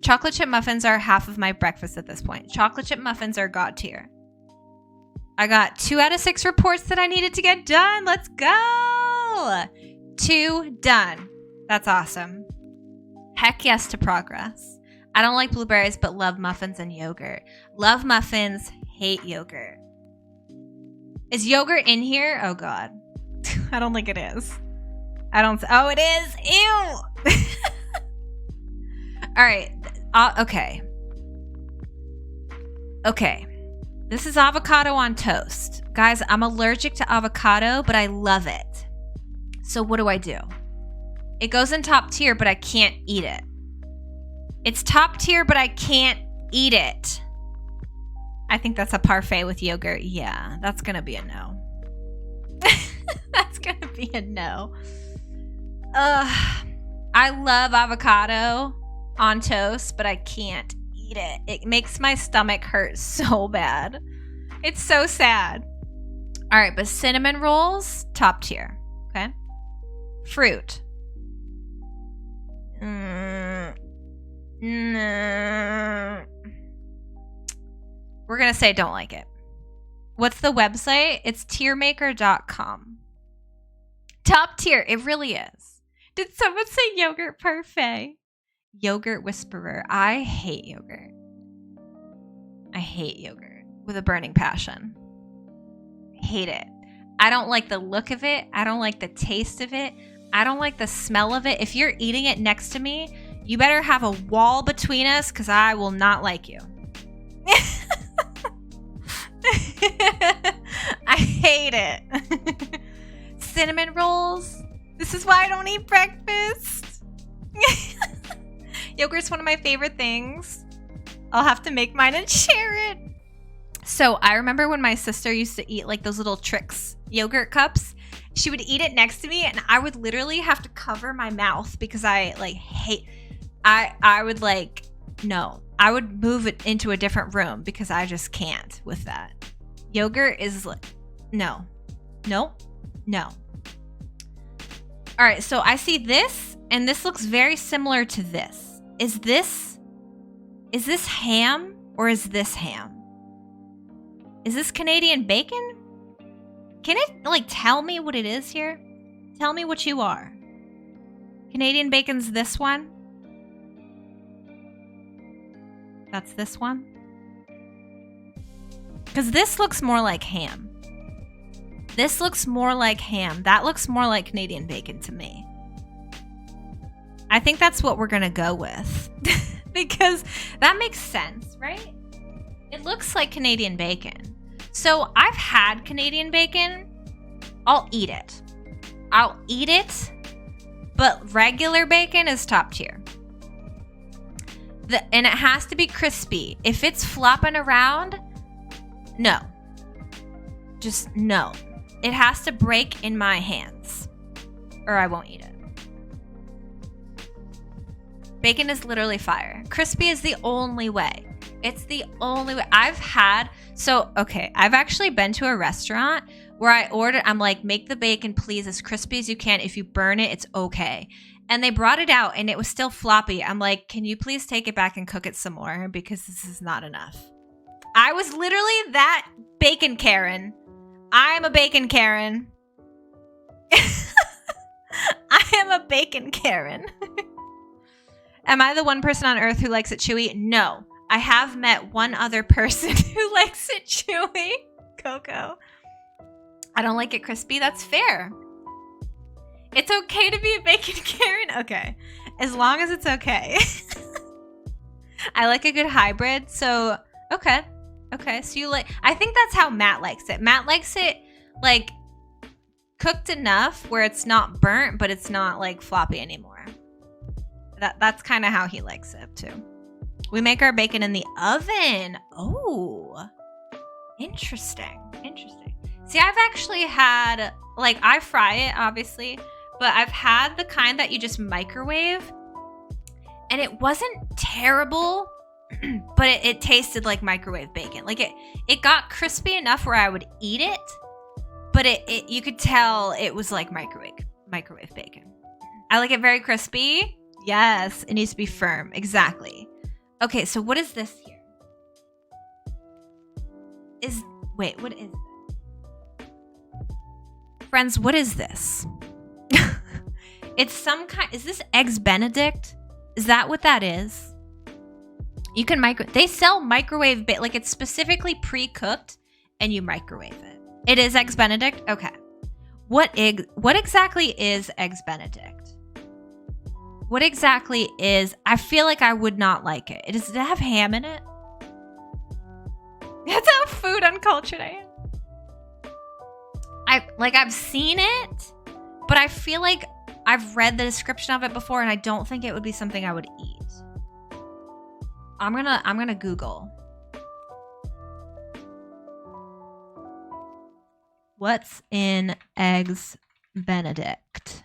[SPEAKER 1] Chocolate chip muffins are half of my breakfast at this point. Chocolate chip muffins are God tier. I got 2 out of 6 reports that I needed to get done. Let's go. 2 done. That's awesome. Heck yes to progress. I don't like blueberries, but love muffins and yogurt. Love muffins, hate yogurt. Is yogurt in here? Oh, God. I don't think it is. Oh, it is. Ew. All right. Okay. Okay. This is avocado on toast. Guys, I'm allergic to avocado, but I love it. So what do? It goes in top tier, but I can't eat it. It's top tier, but I can't eat it. I think that's a parfait with yogurt. Yeah, that's going to be a no. That's going to be a no. I love avocado on toast, but I can't eat it. It makes my stomach hurt so bad. It's so sad. All right, but cinnamon rolls, top tier. Okay. Fruit. No. We're going to say don't like it. What's the website? It's tiermaker.com. Top tier. It really is. Did someone say yogurt parfait? Yogurt whisperer. I hate yogurt. I hate yogurt with a burning passion. I hate it. I don't like the look of it. I don't like the taste of it. I don't like the smell of it. If you're eating it next to me, you better have a wall between us because I will not like you. I hate it. Cinnamon rolls. This is why I don't eat breakfast. Yogurt's one of my favorite things. I'll have to make mine and share it. So I remember when my sister used to eat like those little Trix yogurt cups. She would eat it next to me and I would literally have to cover my mouth because I like hate. I would like, no. I would move it into a different room because I just can't with that. Yogurt is like, no. Nope. No. All right, so I see this, and this looks very similar to this. Is this ham or is this ham? Is this Canadian bacon? Can it like tell me what it is here? Tell me what you are. Canadian bacon's this one. That's this one. Because this looks more like ham. This looks more like ham. That looks more like Canadian bacon to me. I think that's what we're going to go with. Because that makes sense, right? It looks like Canadian bacon. So I've had Canadian bacon. I'll eat it. I'll eat it. But regular bacon is top tier. And it has to be crispy. If it's flopping around, no. Just no. It has to break in my hands or I won't eat it. Bacon is literally fire. Crispy is the only way. It's the only way. I've actually been to a restaurant where I'm like, make the bacon please as crispy as you can. If you burn it, it's okay. And they brought it out and it was still floppy. I'm like, can you please take it back and cook it some more? Because this is not enough. I was literally that bacon Karen. I'm a bacon Karen. I am a bacon Karen. Am I the one person on earth who likes it chewy? No. I have met one other person who likes it chewy. Coco. I don't like it crispy. That's fair. It's okay to be a bacon Karen? Okay. As long as it's okay. I like a good hybrid. So, okay. Okay. So you like, I think that's how Matt likes it. Matt likes it like cooked enough where it's not burnt, but it's not like floppy anymore. That's kind of how he likes it too. We make our bacon in the oven. Oh. Interesting. See, I've actually had, like, I fry it, obviously, but I've had the kind that you just microwave, and it wasn't terrible, but it tasted like microwave bacon. Like, it got crispy enough where I would eat it, but it you could tell it was like microwave bacon. I like it very crispy. Yes, it needs to be firm. Exactly. Okay, so what is this here? Wait, what is this? Friends, what is this? It's some kind, is this Eggs Benedict? Is that what that is? You can they sell microwave like it's specifically pre-cooked and you microwave it. It is Eggs Benedict? Okay. What exactly is Eggs Benedict? What exactly is, I feel like I would not like it. Does it have ham in it? That's how food uncultured I am. I've seen it, but I feel like I've read the description of it before and I don't think it would be something I would eat. I'm gonna Google. What's in Eggs Benedict?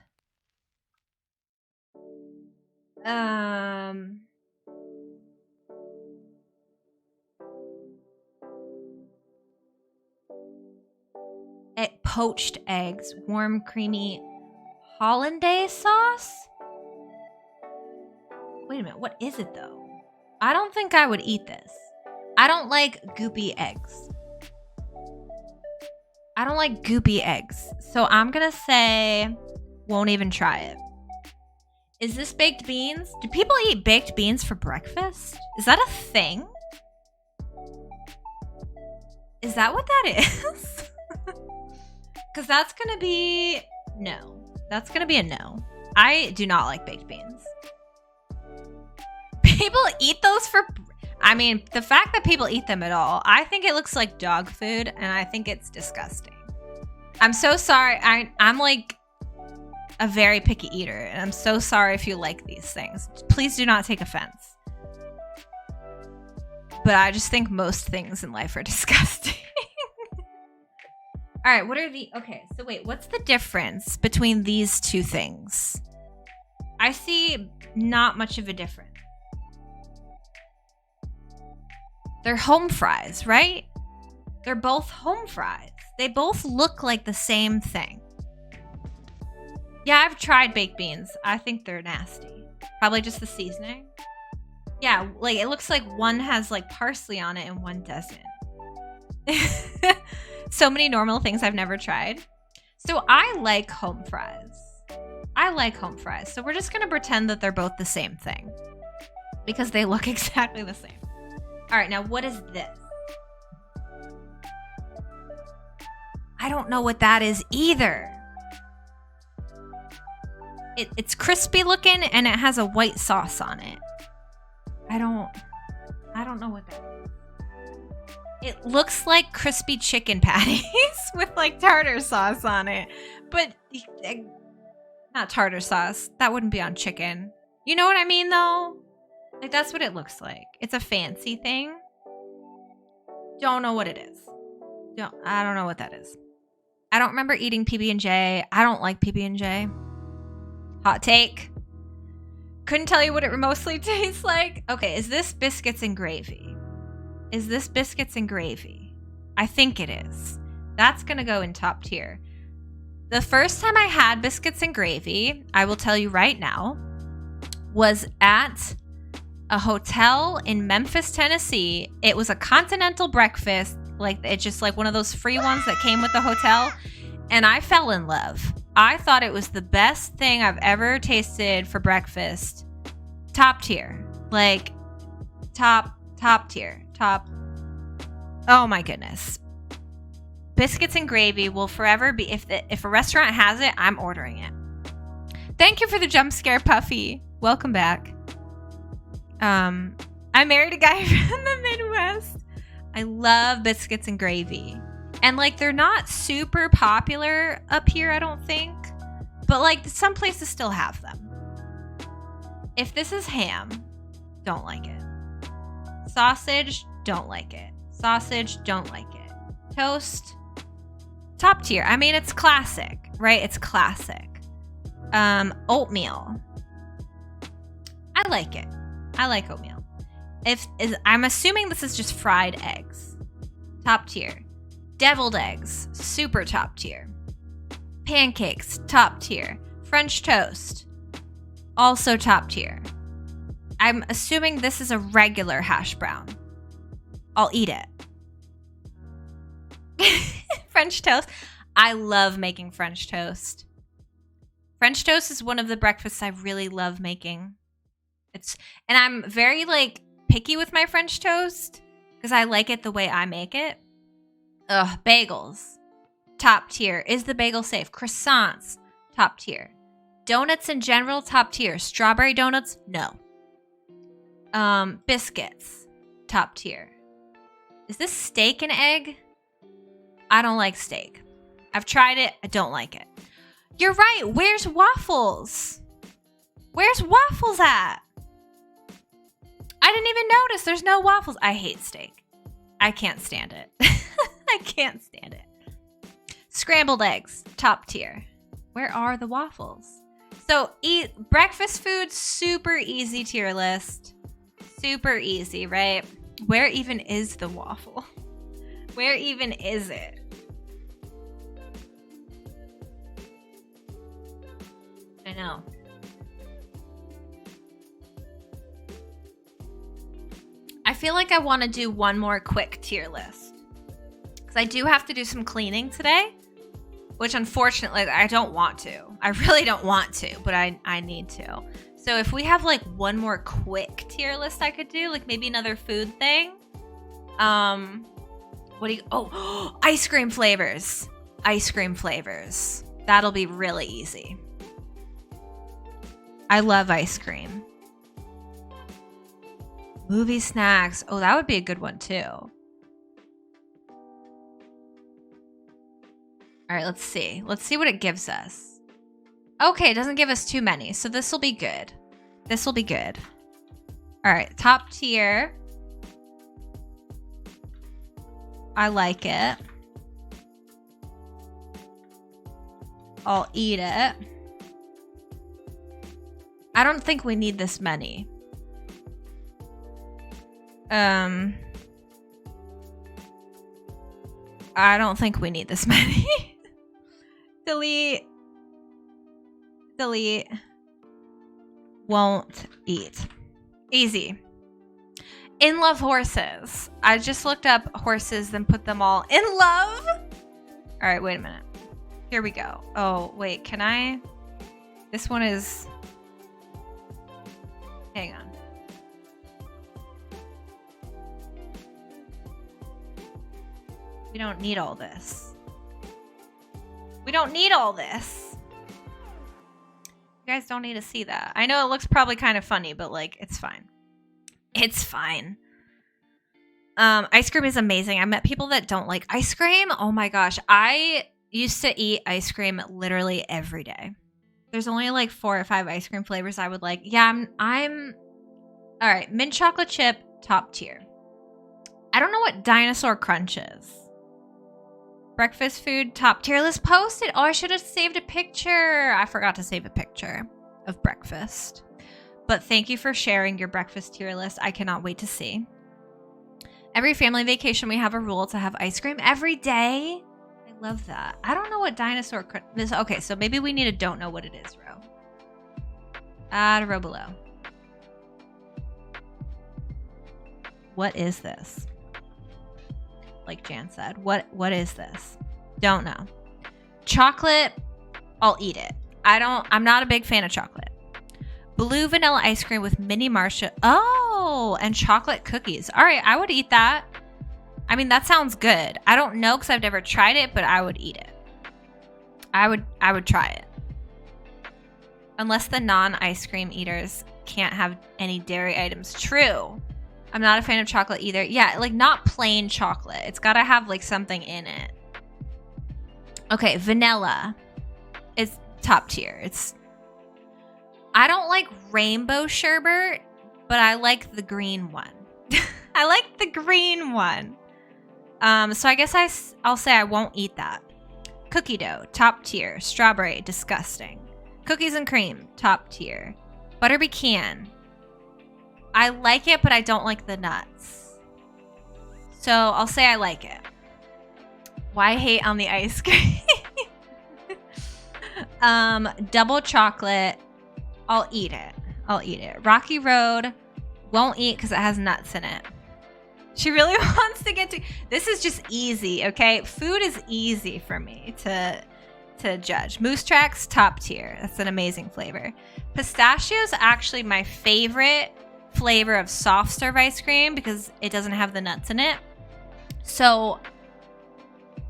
[SPEAKER 1] Poached eggs, warm, creamy hollandaise sauce? Wait a minute, what is it though? I don't think I would eat this. I don't like goopy eggs. So I'm gonna say, won't even try it. Is this baked beans? Do people eat baked beans for breakfast? Is that a thing? Is that what that is? Because that's going to be no. That's going to be a no. I do not like baked beans. People eat those for... I mean, the fact that people eat them at all, I think it looks like dog food, and I think it's disgusting. I'm so sorry. I'm like a very picky eater, and I'm so sorry if you like these things. Please do not take offense. But I just think most things in life are disgusting. All right, what are the... Okay, so wait, what's the difference between these two things? I see not much of a difference. They're home fries, right? They're both home fries. They both look like the same thing. Yeah, I've tried baked beans. I think they're nasty. Probably just the seasoning. Yeah, like it looks like one has like parsley on it and one doesn't. So many normal things I've never tried. So I like home fries. So we're just going to pretend that they're both the same thing. Because they look exactly the same. All right, now what is this? I don't know what that is either. It's crispy looking and it has a white sauce on it. I don't know what that is. It looks like crispy chicken patties with like tartar sauce on it. But not tartar sauce. That wouldn't be on chicken. You know what I mean though? Like that's what it looks like. It's a fancy thing. Don't know what it is. I don't know what that is. I don't remember eating PB&J. I don't like PB&J. Hot take. Couldn't tell you what it mostly tastes like. Okay, is this biscuits and gravy? I think it is. That's going to go in top tier. The first time I had biscuits and gravy, I will tell you right now, was at a hotel in Memphis, Tennessee. It was a continental breakfast. Like it's just like one of those free ones that came with the hotel. And I fell in love. I thought it was the best thing I've ever tasted for breakfast. Top tier. Like top tier. Oh my goodness. Biscuits and gravy will forever be, if a restaurant has it, I'm ordering it. Thank you for the jump scare, Puffy. Welcome back. I married a guy from the Midwest. I love biscuits and gravy. And like they're not super popular up here, I don't think. But like some places still have them. If this is ham, don't like it. Sausage, don't like it. Sausage, don't like it. Toast, top tier. I mean, it's classic, right? It's classic. Oatmeal. I like it. I like oatmeal. I'm assuming this is just fried eggs. Top tier. Deviled eggs, super top tier. Pancakes, top tier. French toast, also top tier. I'm assuming this is a regular hash brown. I'll eat it. French toast. I love making French toast. French toast is one of the breakfasts I really love making. And I'm very picky with my French toast because I like it the way I make it. Ugh, bagels. Top tier. Is the bagel safe? Croissants. Top tier. Donuts in general, top tier. Strawberry donuts, no. Biscuits, top tier. Is this steak and egg? I don't like steak. I've tried it. I don't like it. You're right. Where's waffles? Where's waffles at? I didn't even notice. There's no waffles. I hate steak. I can't stand it. I can't stand it. Scrambled eggs, top tier. Where are the waffles? So eat breakfast food, super easy tier list. Super easy, right? Where even is the waffle? Where even is it? I know. I feel like I want to do one more quick tier list. Because I do have to do some cleaning today. Which unfortunately, I don't want to. I really don't want to, but I need to. So if we have one more quick tier list I could do, maybe another food thing. Ice cream flavors. Ice cream flavors. That'll be really easy. I love ice cream. Movie snacks. Oh, that would be a good one too. All right, let's see. Let's see what it gives us. Okay, it doesn't give us too many, so this will be good. This will be good. All right, top tier. I like it. I'll eat it. I don't think we need this many. I don't think we need this many. Delete. Delete. Won't eat. Easy. In love horses. I just looked up horses, then put them all in love. All right, wait a minute. Here we go. Oh, wait, can I? This one is. Hang on. We don't need all this. We don't need all this. You guys don't need to see that. I know it looks probably kind of funny, but it's fine. It's fine. Ice cream is amazing. I met people that don't like ice cream. Oh my gosh. I used to eat ice cream literally every day. There's only 4 or 5 ice cream flavors I would like. Yeah, I'm all right. Mint chocolate chip, top tier. I don't know what dinosaur crunch is. Breakfast food, top tier. Let's post it. Oh, I should have saved a picture. I forgot to save a picture of breakfast. But thank you for sharing your breakfast tier list. I cannot wait to see. Every family vacation, we have a rule to have ice cream every day. I love that. I don't know what dinosaur this. Okay, so maybe we need a don't know what it is row. Add a row below. What is this? Like Jan said, what is this? Don't know. Chocolate, I'll eat it. I'm not a big fan of chocolate. Blue vanilla ice cream with mini marshmallow. Oh, and chocolate cookies. All right, I would eat that. I mean, that sounds good. I don't know because I've never tried it, but I would eat it. I would try it. Unless the non-ice cream eaters can't have any dairy items. True. I'm not a fan of chocolate either. Yeah, not plain chocolate. It's got to have something in it. Okay, vanilla is top tier. I don't like rainbow sherbet, but I like the green one. I like the green one. So I guess I'll say I won't eat that. Cookie dough, top tier. Strawberry, disgusting. Cookies and cream, top tier. Butter pecan. I like it, but I don't like the nuts. So I'll say I like it. Why hate on the ice cream? Double chocolate. I'll eat it. Rocky Road. Won't eat because it has nuts in it. She really wants to get to... This is just easy, okay? Food is easy for me to judge. Moose Tracks, top tier. That's an amazing flavor. Pistachio is actually my favorite flavor of soft serve ice cream because it doesn't have the nuts in it. So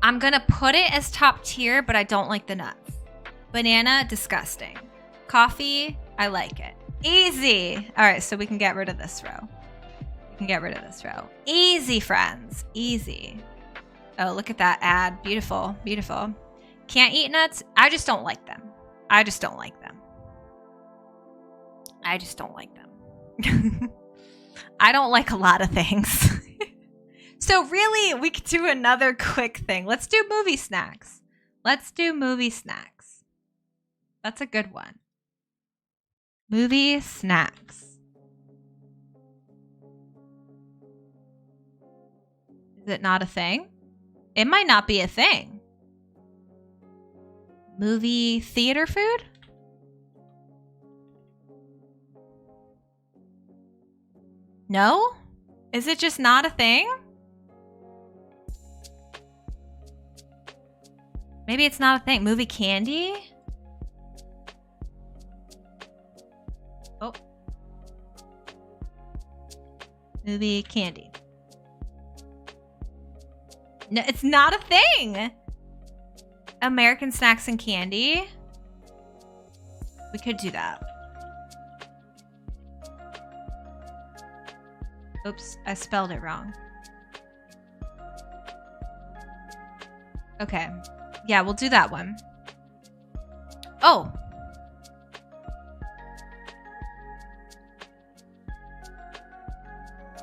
[SPEAKER 1] I'm going to put it as top tier, but I don't like the nuts. Banana, disgusting. Coffee, I like it. Easy. All right, so we can get rid of this row. Easy, friends. Easy. Oh, look at that ad. Beautiful. Beautiful. Can't eat nuts. I just don't like them. I don't like a lot of things. So really, we could do another quick thing. Let's do movie snacks. That's a good one. Movie snacks. Is it not a thing? It might not be a thing. Movie theater food? No? Is it just not a thing? Maybe it's not a thing. Movie candy? Oh. Movie candy. No, it's not a thing. American snacks and candy. We could do that. Oops, I spelled it wrong. Okay. Yeah, we'll do that one. Oh.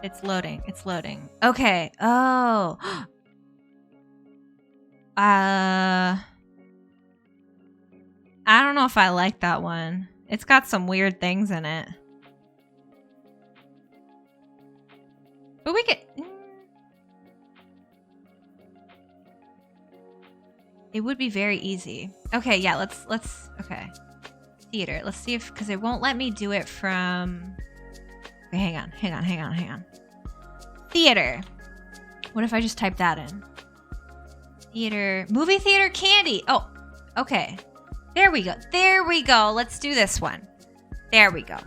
[SPEAKER 1] It's loading. Okay. Oh. I don't know if I like that one. It's got some weird things in it. But we could... It would be very easy. Okay, yeah, let's okay. Theater. Let's see if, because it won't let me do it from... Okay, hang on. Theater. What if I just type that in? Theater. Movie theater candy. Oh, okay. There we go. Let's do this one. There we go.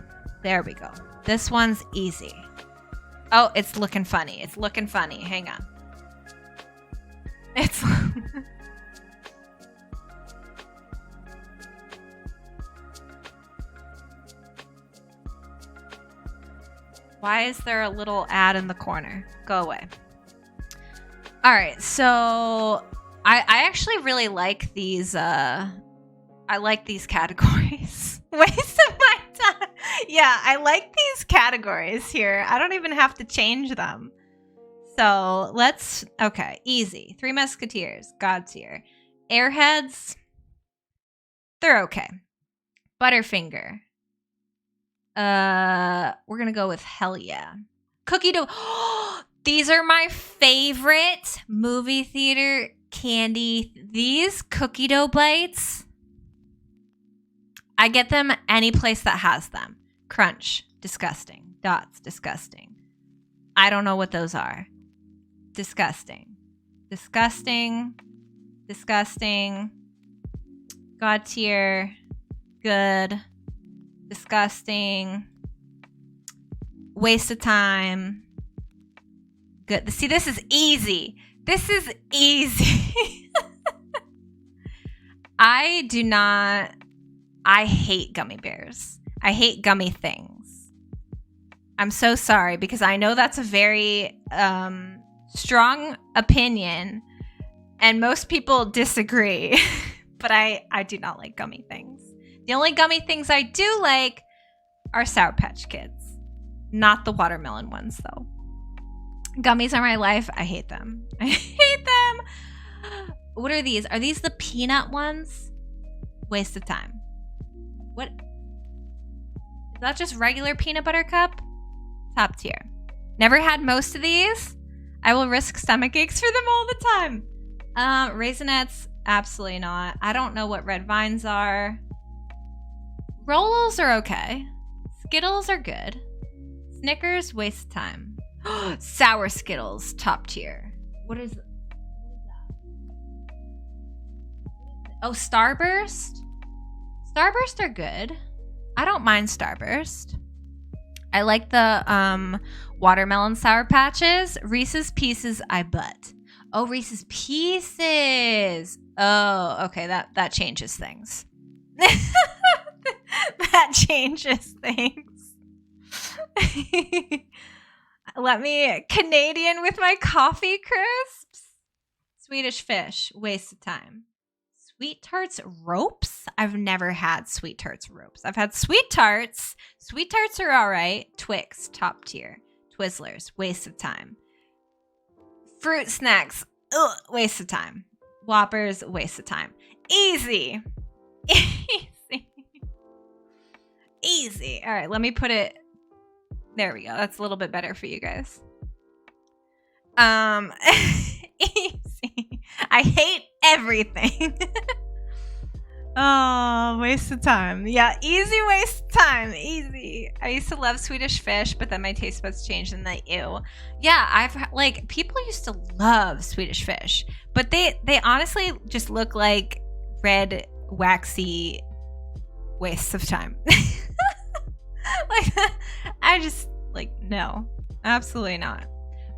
[SPEAKER 1] This one's easy. Oh, it's looking funny. Hang on. It's... Why is there a little ad in the corner? Go away. All right, so I actually really like these. I like these categories. Waste of my time. Yeah, I like these categories here. I don't even have to change them. So let's. Okay, easy. Three Musketeers. God tier. Airheads. They're okay. Butterfinger. We're gonna go with hell yeah. Cookie dough. These are my favorite movie theater candy. These cookie dough bites. I get them any place that has them. Crunch, disgusting. Dots, disgusting. I don't know what those are. Disgusting. God tier. Good. Disgusting. Waste of time. Good. See, this is easy. I hate gummy bears. I hate gummy things. I'm so sorry because I know that's a very strong opinion and most people disagree, but I do not like gummy things. The only gummy things I do like are Sour Patch Kids. Not the watermelon ones, though. Gummies are my life. I hate them. I hate them. What are these? Are these the peanut ones? Waste of time. What? Is that just regular peanut butter cup? Top tier. Never had most of these. I will risk stomach aches for them all the time. Raisinets, absolutely not. I don't know what red vines are. Rolos are okay. Skittles are good. Snickers, waste of time. Sour Skittles, top tier. What is that? Oh, Starburst? Starburst are good. I don't mind Starburst. I like the watermelon Sour Patches. Reese's Pieces, I butt. Oh, Reese's Pieces. Oh, okay. That changes things. That changes things. Let me Canadian with my coffee crisps. Swedish Fish, waste of time. Sweet Tarts Ropes? I've never had Sweet Tarts Ropes. I've had Sweet Tarts. Sweet Tarts are all right. Twix, top tier. Twizzlers, waste of time. Fruit Snacks, ugh, waste of time. Whoppers, waste of time. Easy. Easy. Easy. All right, let me put it. There we go. That's a little bit better for you guys. Easy. I hate everything. Oh, waste of time. Yeah, easy waste of time. Easy. I used to love Swedish Fish, but then my taste buds changed and like, ew. Yeah, people used to love Swedish Fish, but they honestly just look like red, waxy wastes of time. No, absolutely not.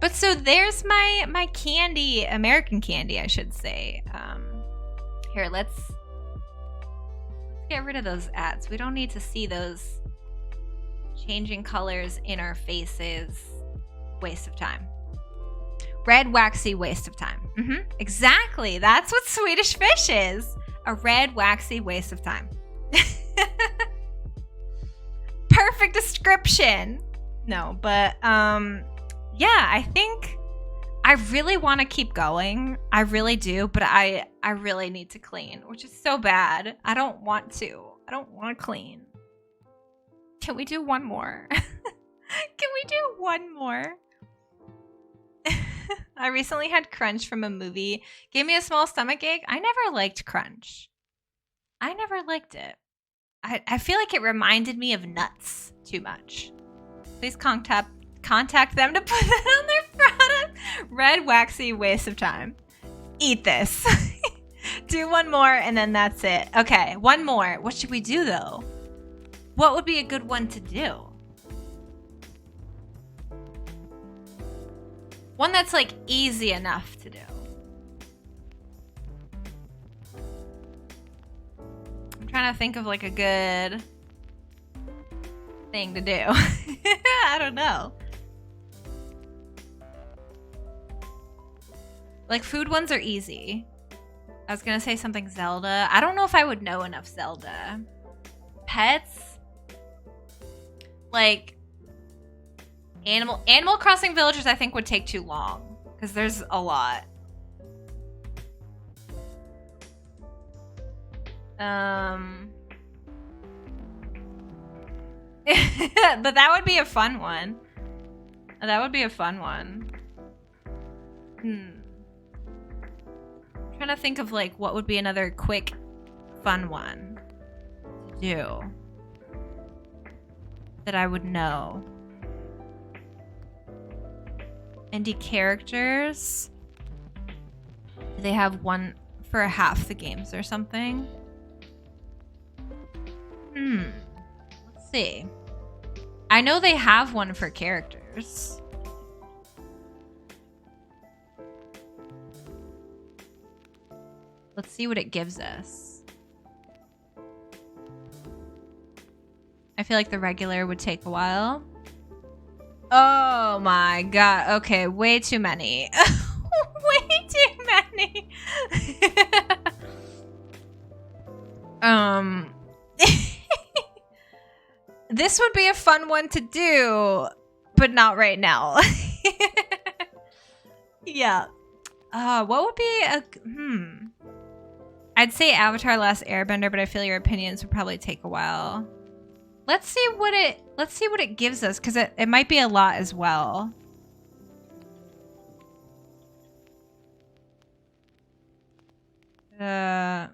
[SPEAKER 1] But so there's my candy, American candy, I should say. Here, let's get rid of those ads. We don't need to see those changing colors in our faces. Waste of time. Red, waxy waste of time. Exactly. That's what Swedish Fish is. A red, waxy waste of time. Perfect description. No, but yeah, I think I really want to keep going. I really do, but I really need to clean, which is so bad. I don't want to. I don't want to clean. Can we do one more? Can we do one more? I recently had Crunch from a movie. Gave me a small stomach ache. I never liked Crunch. I never liked it. I feel like it reminded me of nuts too much. Please contact them to put that on their product. Red, waxy, waste of time. Eat this. Do one more and then that's it. Okay, one more. What should we do though? What would be a good one to do? One that's like easy enough to do. I'm trying to think of like a good thing to do. I don't know. Like food ones are easy. I was gonna say something Zelda. I don't know if I would know enough Zelda. Pets? Like Animal Crossing Villagers I think would take too long. Because there's a lot. But that would be a fun one. That would be a fun one. I'm trying to think of like what would be another quick, fun one to do that I would know. Indie characters. Do they have one for half the games or something? Let's see. I know they have one for characters. Let's see what it gives us. I feel like the regular would take a while. Oh my god. Okay, way too many. Way too many. This would be a fun one to do, but not right now. Yeah. What would be a I'd say Avatar: Last Airbender, but I feel your opinions would probably take a while. Let's see what it gives us, because it might be a lot as well. Okay,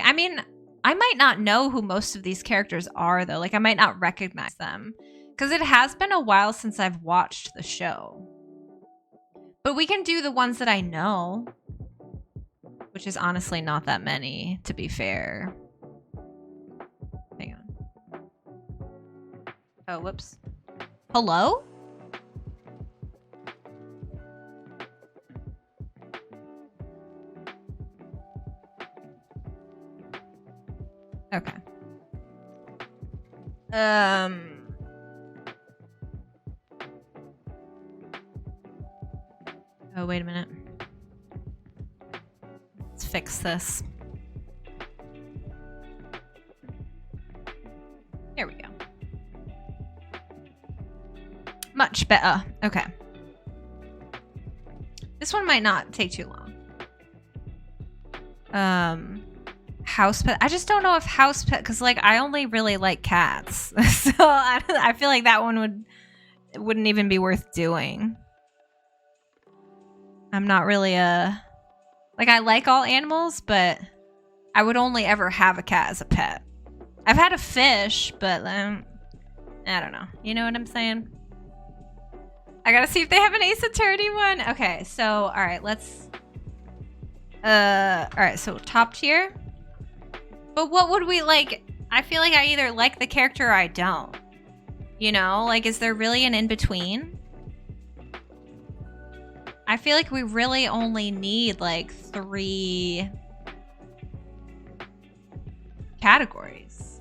[SPEAKER 1] I mean, I might not know who most of these characters are, though. Like, I might not recognize them. Because it has been a while since I've watched the show. But we can do the ones that I know. Which is honestly not that many, to be fair. Hang on. Oh, whoops. Hello? Okay. Oh, wait a minute. Let's fix this. There we go. Much better. Okay. This one might not take too long. House pet. I just don't know if house pet, because like I only really like cats, so I feel like that one wouldn't even be worth doing. I'm not really like, I like all animals, but I would only ever have a cat as a pet. I've had a fish, but I don't know. You know what I'm saying? I gotta see if they have an Ace Attorney one. Okay, so all right, let's. All right, so top tier. But what would we like? I feel like I either like the character or I don't. You know, like, is there really an in between? I feel like we really only need like 3 categories.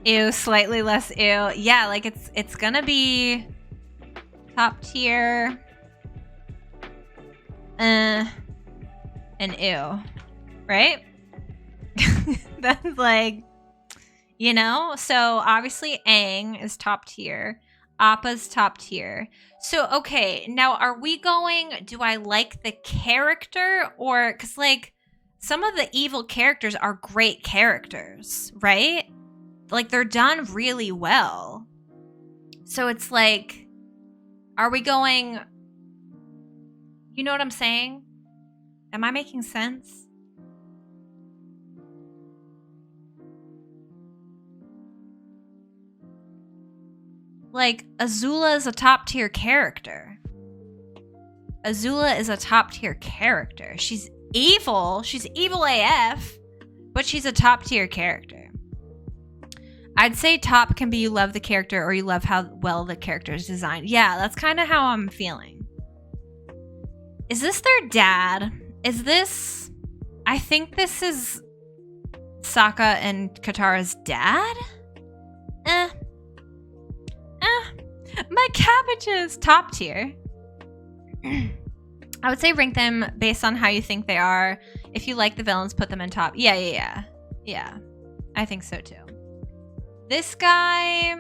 [SPEAKER 1] Ew, slightly less ew. Yeah, like it's gonna be top tier. And ew. Right? That's like, you know? So obviously Aang is top tier. Appa's top tier. So, okay, now are we going, do I like the character? Or, because like, some of the evil characters are great characters, right? Like, they're done really well. So it's like, are we going, you know what I'm saying? Am I making sense? Like, Azula is a top tier character. Azula is a top tier character. She's evil. She's evil AF, but she's a top tier character. I'd say top can be you love the character or you love how well the character is designed. Yeah, that's kind of how I'm feeling. Is this their dad? Is this... I think this is Sokka and Katara's dad? My cabbages! Top tier. I would say rank them based on how you think they are. If you like the villains, put them in top. Yeah. I think so too. This guy...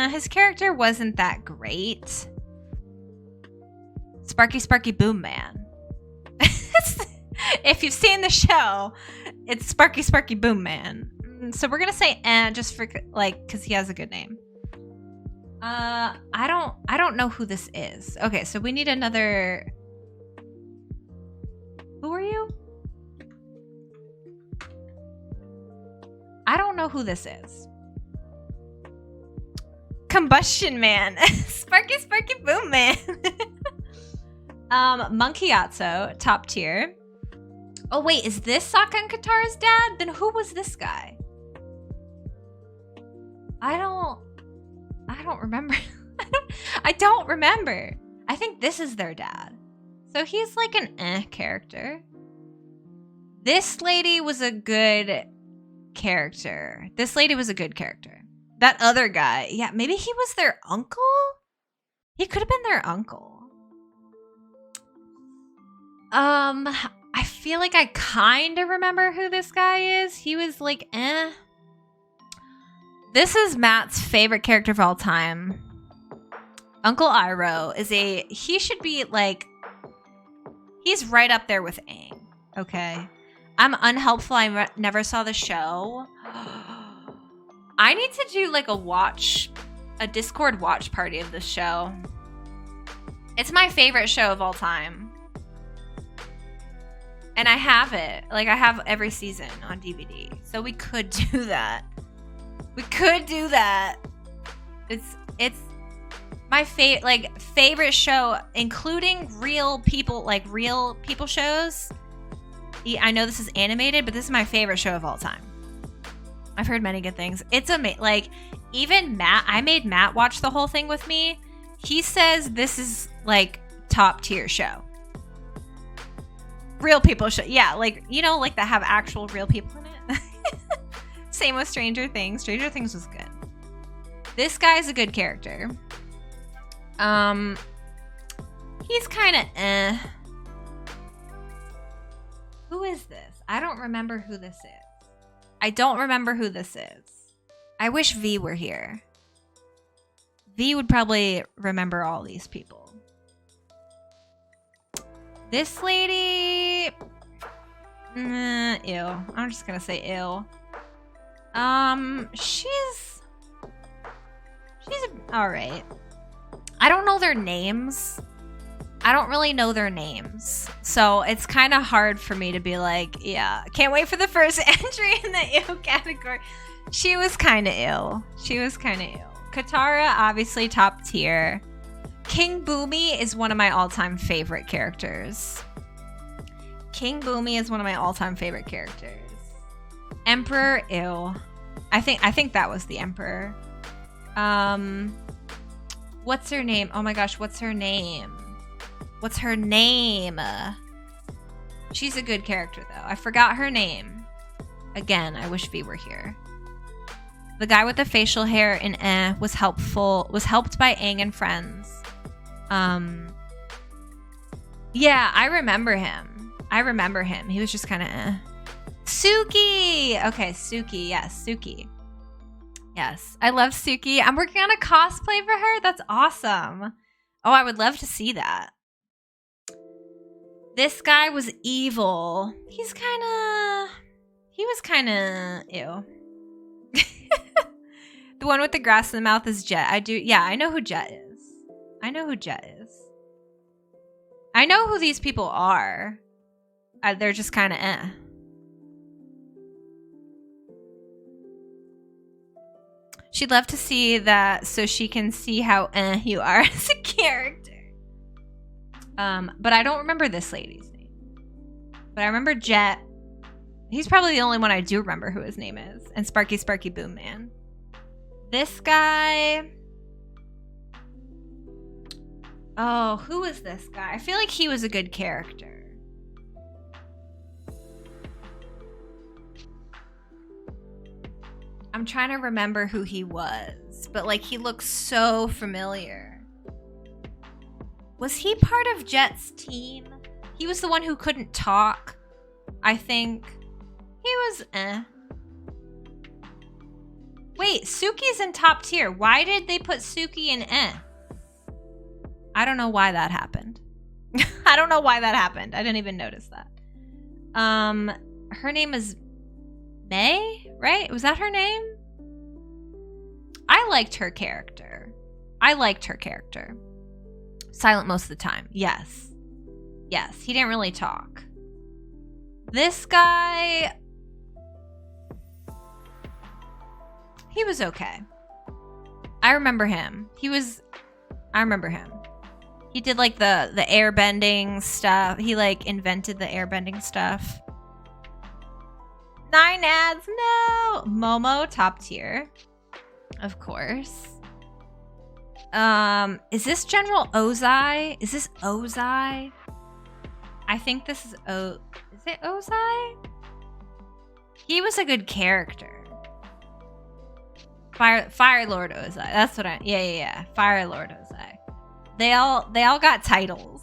[SPEAKER 1] his character wasn't that great. Sparky Boom Man. If you've seen the show, it's Sparky Boom Man. So we're gonna say just for like, because he has a good name. I don't know who this is. Okay, so we need another. Who are you? I don't know who this is. Combustion Man. Sparky Boom Man. Monkey Atso, top tier. Oh wait, is this Sokka and Katara's dad? Then who was this guy? I don't remember. I don't remember. I think this is their dad. So he's like an character. This lady was a good character. That other guy, yeah, maybe he was their uncle? He could have been their uncle. I feel like I kind of remember who this guy is. He was like, eh. This is Matt's favorite character of all time. Uncle Iroh is he should be like, he's right up there with Aang. Okay. I'm unhelpful. I never saw the show. I need to do like a Discord watch party of this show. It's my favorite show of all time. And I have it. Like, I have every season on DVD. So we could do that. We could do that. It's my favorite show, including real people shows. I know this is animated, but this is my favorite show of all time. I've heard many good things. It's amazing. Like, even Matt, I made Matt watch the whole thing with me. He says this is like top tier show. Real people show. Yeah, like, you know, like that have actual real people in it. Same with Stranger Things. Stranger Things was good. This guy's a good character. He's kind of eh. Who is this? I don't remember who this is. I wish V were here. V would probably remember all these people. This lady... ew. I'm just gonna say ew. She's alright. I don't know their names. I don't really know their names. So it's kind of hard for me to be like, yeah, can't wait for the first entry in the ew category. She was kind of ill. Katara, obviously top tier. King Boomy is one of my all-time favorite characters. Emperor, ew. I think that was the Emperor. What's her name? Oh my gosh, what's her name? She's a good character though. I forgot her name. Again, I wish V were here. The guy with the facial hair in was helped by Aang and friends. Yeah, I remember him. He was just kind of Suki! Okay, Suki. Yes, Suki. Yes, I love Suki. I'm working on a cosplay for her. That's awesome. Oh, I would love to see that. This guy was evil. He was kind of ew. The one with the grass in the mouth is Jet. I know who Jet is. I know who these people are. They're just kind of eh. She'd love to see that so she can see how you are as a character. But I don't remember this lady's name. But I remember Jet. He's probably the only one I do remember who his name is. And Sparky Boom Man. This guy. Oh, who is this guy? I feel like he was a good character. I'm trying to remember who he was, but like he looks so familiar. Was he part of Jet's team? He was the one who couldn't talk, I think. He was Wait, Suki's in top tier. Why did they put Suki in I don't know why that happened. I didn't even notice that. Her name is May, right? Was that her name? I liked her character. Silent most of the time. Yes. He didn't really talk. This guy, he was okay. I remember him. He did like the airbending stuff. He like invented the airbending stuff. 9 ads, no. Momo, top tier. Of course. Is this General Ozai? Is this Ozai? I think this is is it Ozai? He was a good character. Fire Lord Ozai. That's what yeah. Fire Lord Ozai. They all got titles.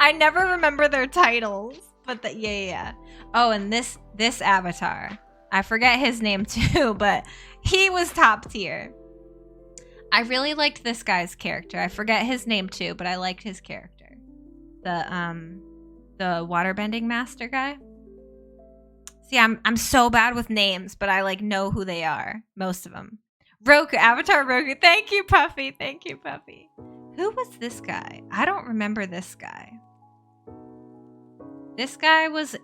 [SPEAKER 1] I never remember their titles. But yeah. Oh, and this avatar. I forget his name too, but he was top tier. I really liked this guy's character. I forget his name too, but I liked his character. The waterbending master guy. See, I'm so bad with names, but I like know who they are. Most of them. Roku, Avatar Roku. Thank you, Puffy. Thank you, Puffy. Who was this guy? I don't remember this guy. This guy was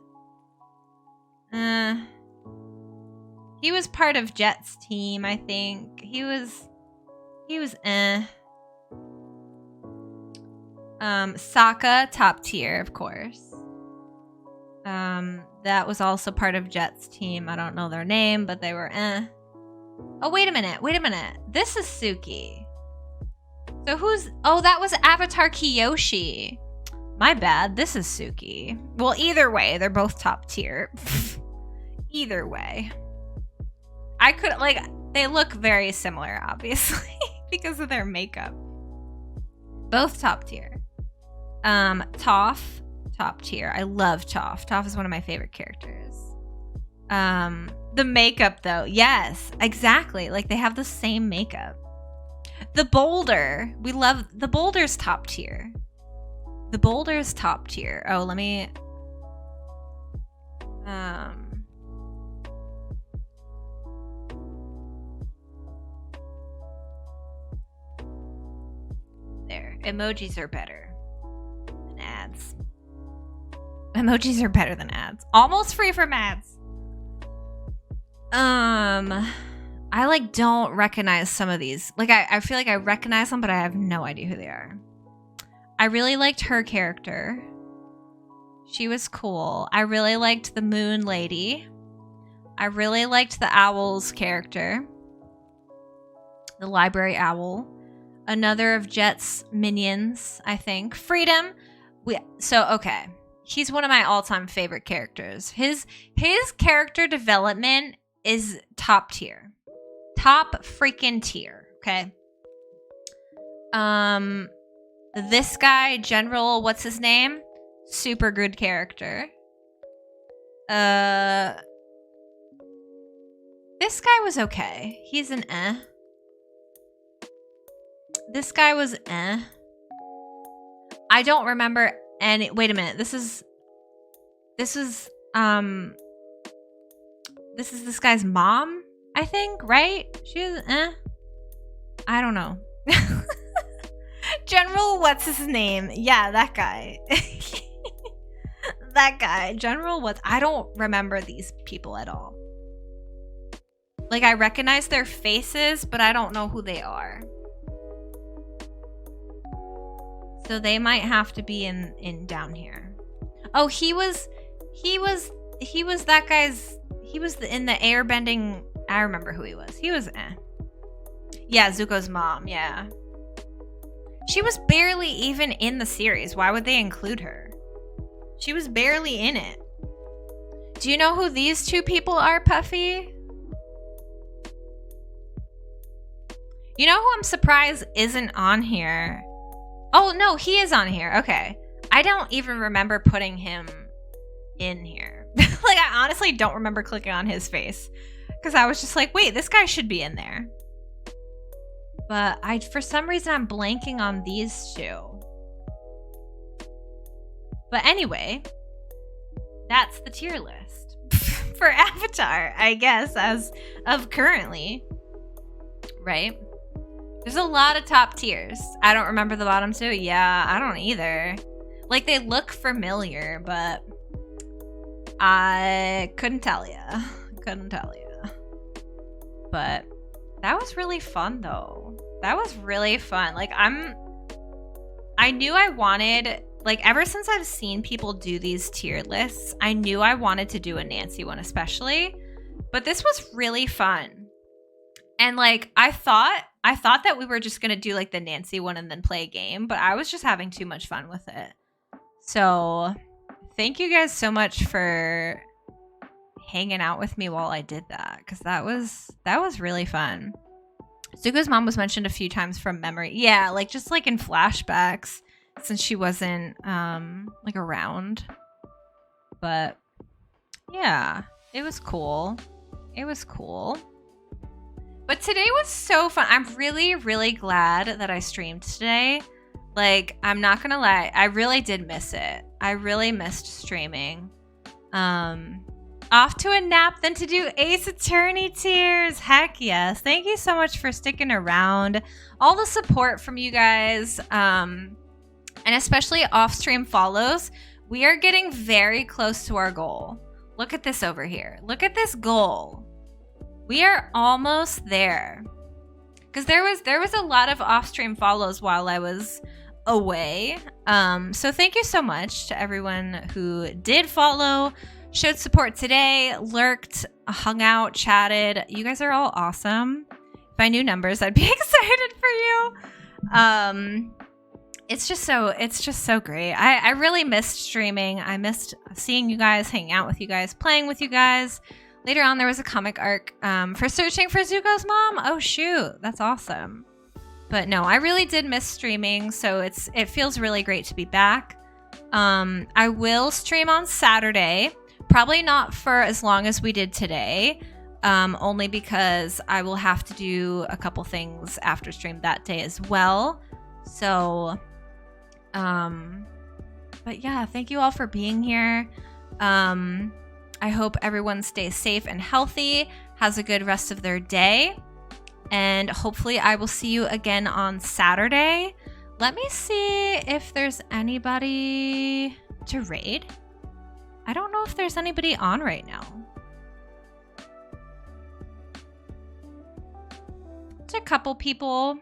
[SPEAKER 1] he was part of Jet's team, I think. He was Sokka, top tier, of course. That was also part of Jet's team. I don't know their name, but they were Oh, wait a minute. This is Suki. So that was Avatar Kiyoshi. My bad. This is Suki. Well, either way, they're both top tier. Either way. I could, they look very similar, obviously, because of their makeup. Both top tier. Toph, top tier. I love Toph. Toph is one of my favorite characters. The makeup, though. Yes, exactly. Like, they have the same makeup. The Boulder. We love... The Boulder's top tier. The Boulder's top tier. Oh, let me... There. Emojis are better than ads. Emojis are better than ads. Almost free from ads. I don't recognize some of these. I feel like I recognize them, but I have no idea who they are. I really liked her character. She was cool. I really liked the Moon Lady. I really liked the Owl's character. The Library Owl. Another of Jet's minions, I think. Freedom. Okay. He's one of my all-time favorite characters. His character development is top tier. Top freaking tier, okay? This guy, General, what's his name? Super good character. This guy was okay. He's an This guy was I don't remember any. Wait a minute. This is this guy's mom, I think, right? She's I don't know. General, what's his name? Yeah, that guy. That guy. General, I don't remember these people at all. I recognize their faces, but I don't know who they are. So they might have to be in down here. Oh, he was that guy's. He was in the airbending. I remember who he was. He was Yeah, Zuko's mom. Yeah. She was barely even in the series. Why would they include her? She was barely in it. Do you know who these two people are, Puffy? You know who I'm surprised isn't on here? Oh, no, he is on here. Okay. I don't even remember putting him in here. I honestly don't remember clicking on his face. Because I was just like, wait, this guy should be in there. But for some reason, I'm blanking on these two. But anyway, that's the tier list for Avatar, I guess, as of currently. Right? There's a lot of top tiers. I don't remember the bottom two. Yeah, I don't either. They look familiar, but I couldn't tell you. But that was really fun, though. That was really fun. I knew I wanted, ever since I've seen people do these tier lists, I knew I wanted to do a Nancy one especially. But this was really fun. And, I thought that we were just going to do, the Nancy one and then play a game. But I was just having too much fun with it. So, thank you guys so much for hanging out with me while I did that. Because that was really fun. Zuko's mom was mentioned a few times from memory. Yeah, just in flashbacks. Since she wasn't, around. But yeah, it was cool. It was cool. But today was so fun. I'm really, really glad that I streamed today. Like, I'm not gonna lie, I really did miss it. I really missed streaming. Off to a nap, then to do Ace Attorney tiers. Heck yes. Thank you so much for sticking around. All the support from you guys, and especially off-stream follows. We are getting very close to our goal. Look at this over here. Look at this goal. We are almost there. Because there was a lot of off-stream follows while I was away. So thank you so much to everyone who did follow, showed support today, lurked, hung out, chatted. You guys are all awesome. If I knew numbers, I'd be excited for you. It's just so great. I really missed streaming. I missed seeing you guys, hanging out with you guys, playing with you guys. Later on, there was a comic arc for searching for Zuko's mom. Oh, shoot. That's awesome. But no, I really did miss streaming, so it feels really great to be back. I will stream on Saturday. Probably not for as long as we did today, only because I will have to do a couple things after stream that day as well. So, but yeah, thank you all for being here. I hope everyone stays safe and healthy, has a good rest of their day, and hopefully I will see you again on Saturday. Let me see if there's anybody to raid. I don't know if there's anybody on right now. There's a couple people.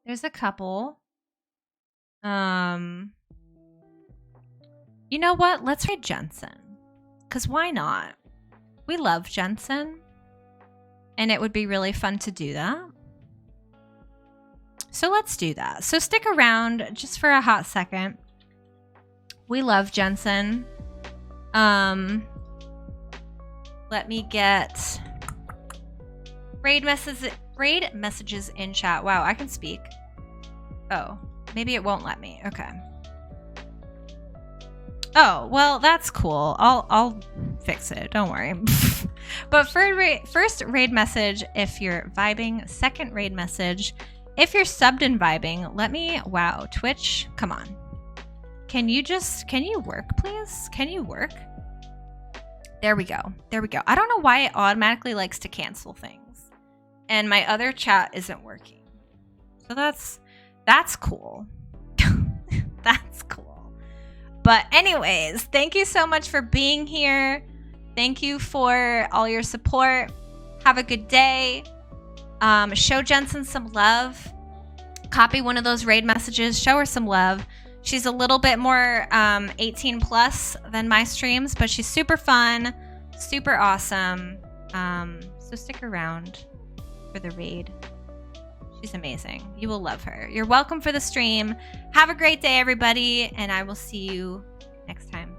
[SPEAKER 1] There's a couple. You know what? Let's raid Jensen. Because why not? We love Jensen. And it would be really fun to do that. So let's do that. So stick around just for a hot second. We love Jensen. Let me get raid messages in chat. Wow, I can speak. Oh, maybe it won't let me. Okay. Oh, well, that's cool. I'll fix it. Don't worry. But first raid message if you're vibing. Second raid message if you're subbed and vibing. Let me... Wow, Twitch, come on. Can you work, please? Can you work? There we go. There we go. I don't know why it automatically likes to cancel things. And my other chat isn't working. So that's cool. That's cool. But anyways, thank you so much for being here. Thank you for all your support. Have a good day. Show Jensen some love. Copy one of those raid messages. Show her some love. She's a little bit more 18 plus than my streams, but she's super fun, super awesome. So stick around for the raid. She's amazing. You will love her. You're welcome for the stream. Have a great day, everybody, and I will see you next time.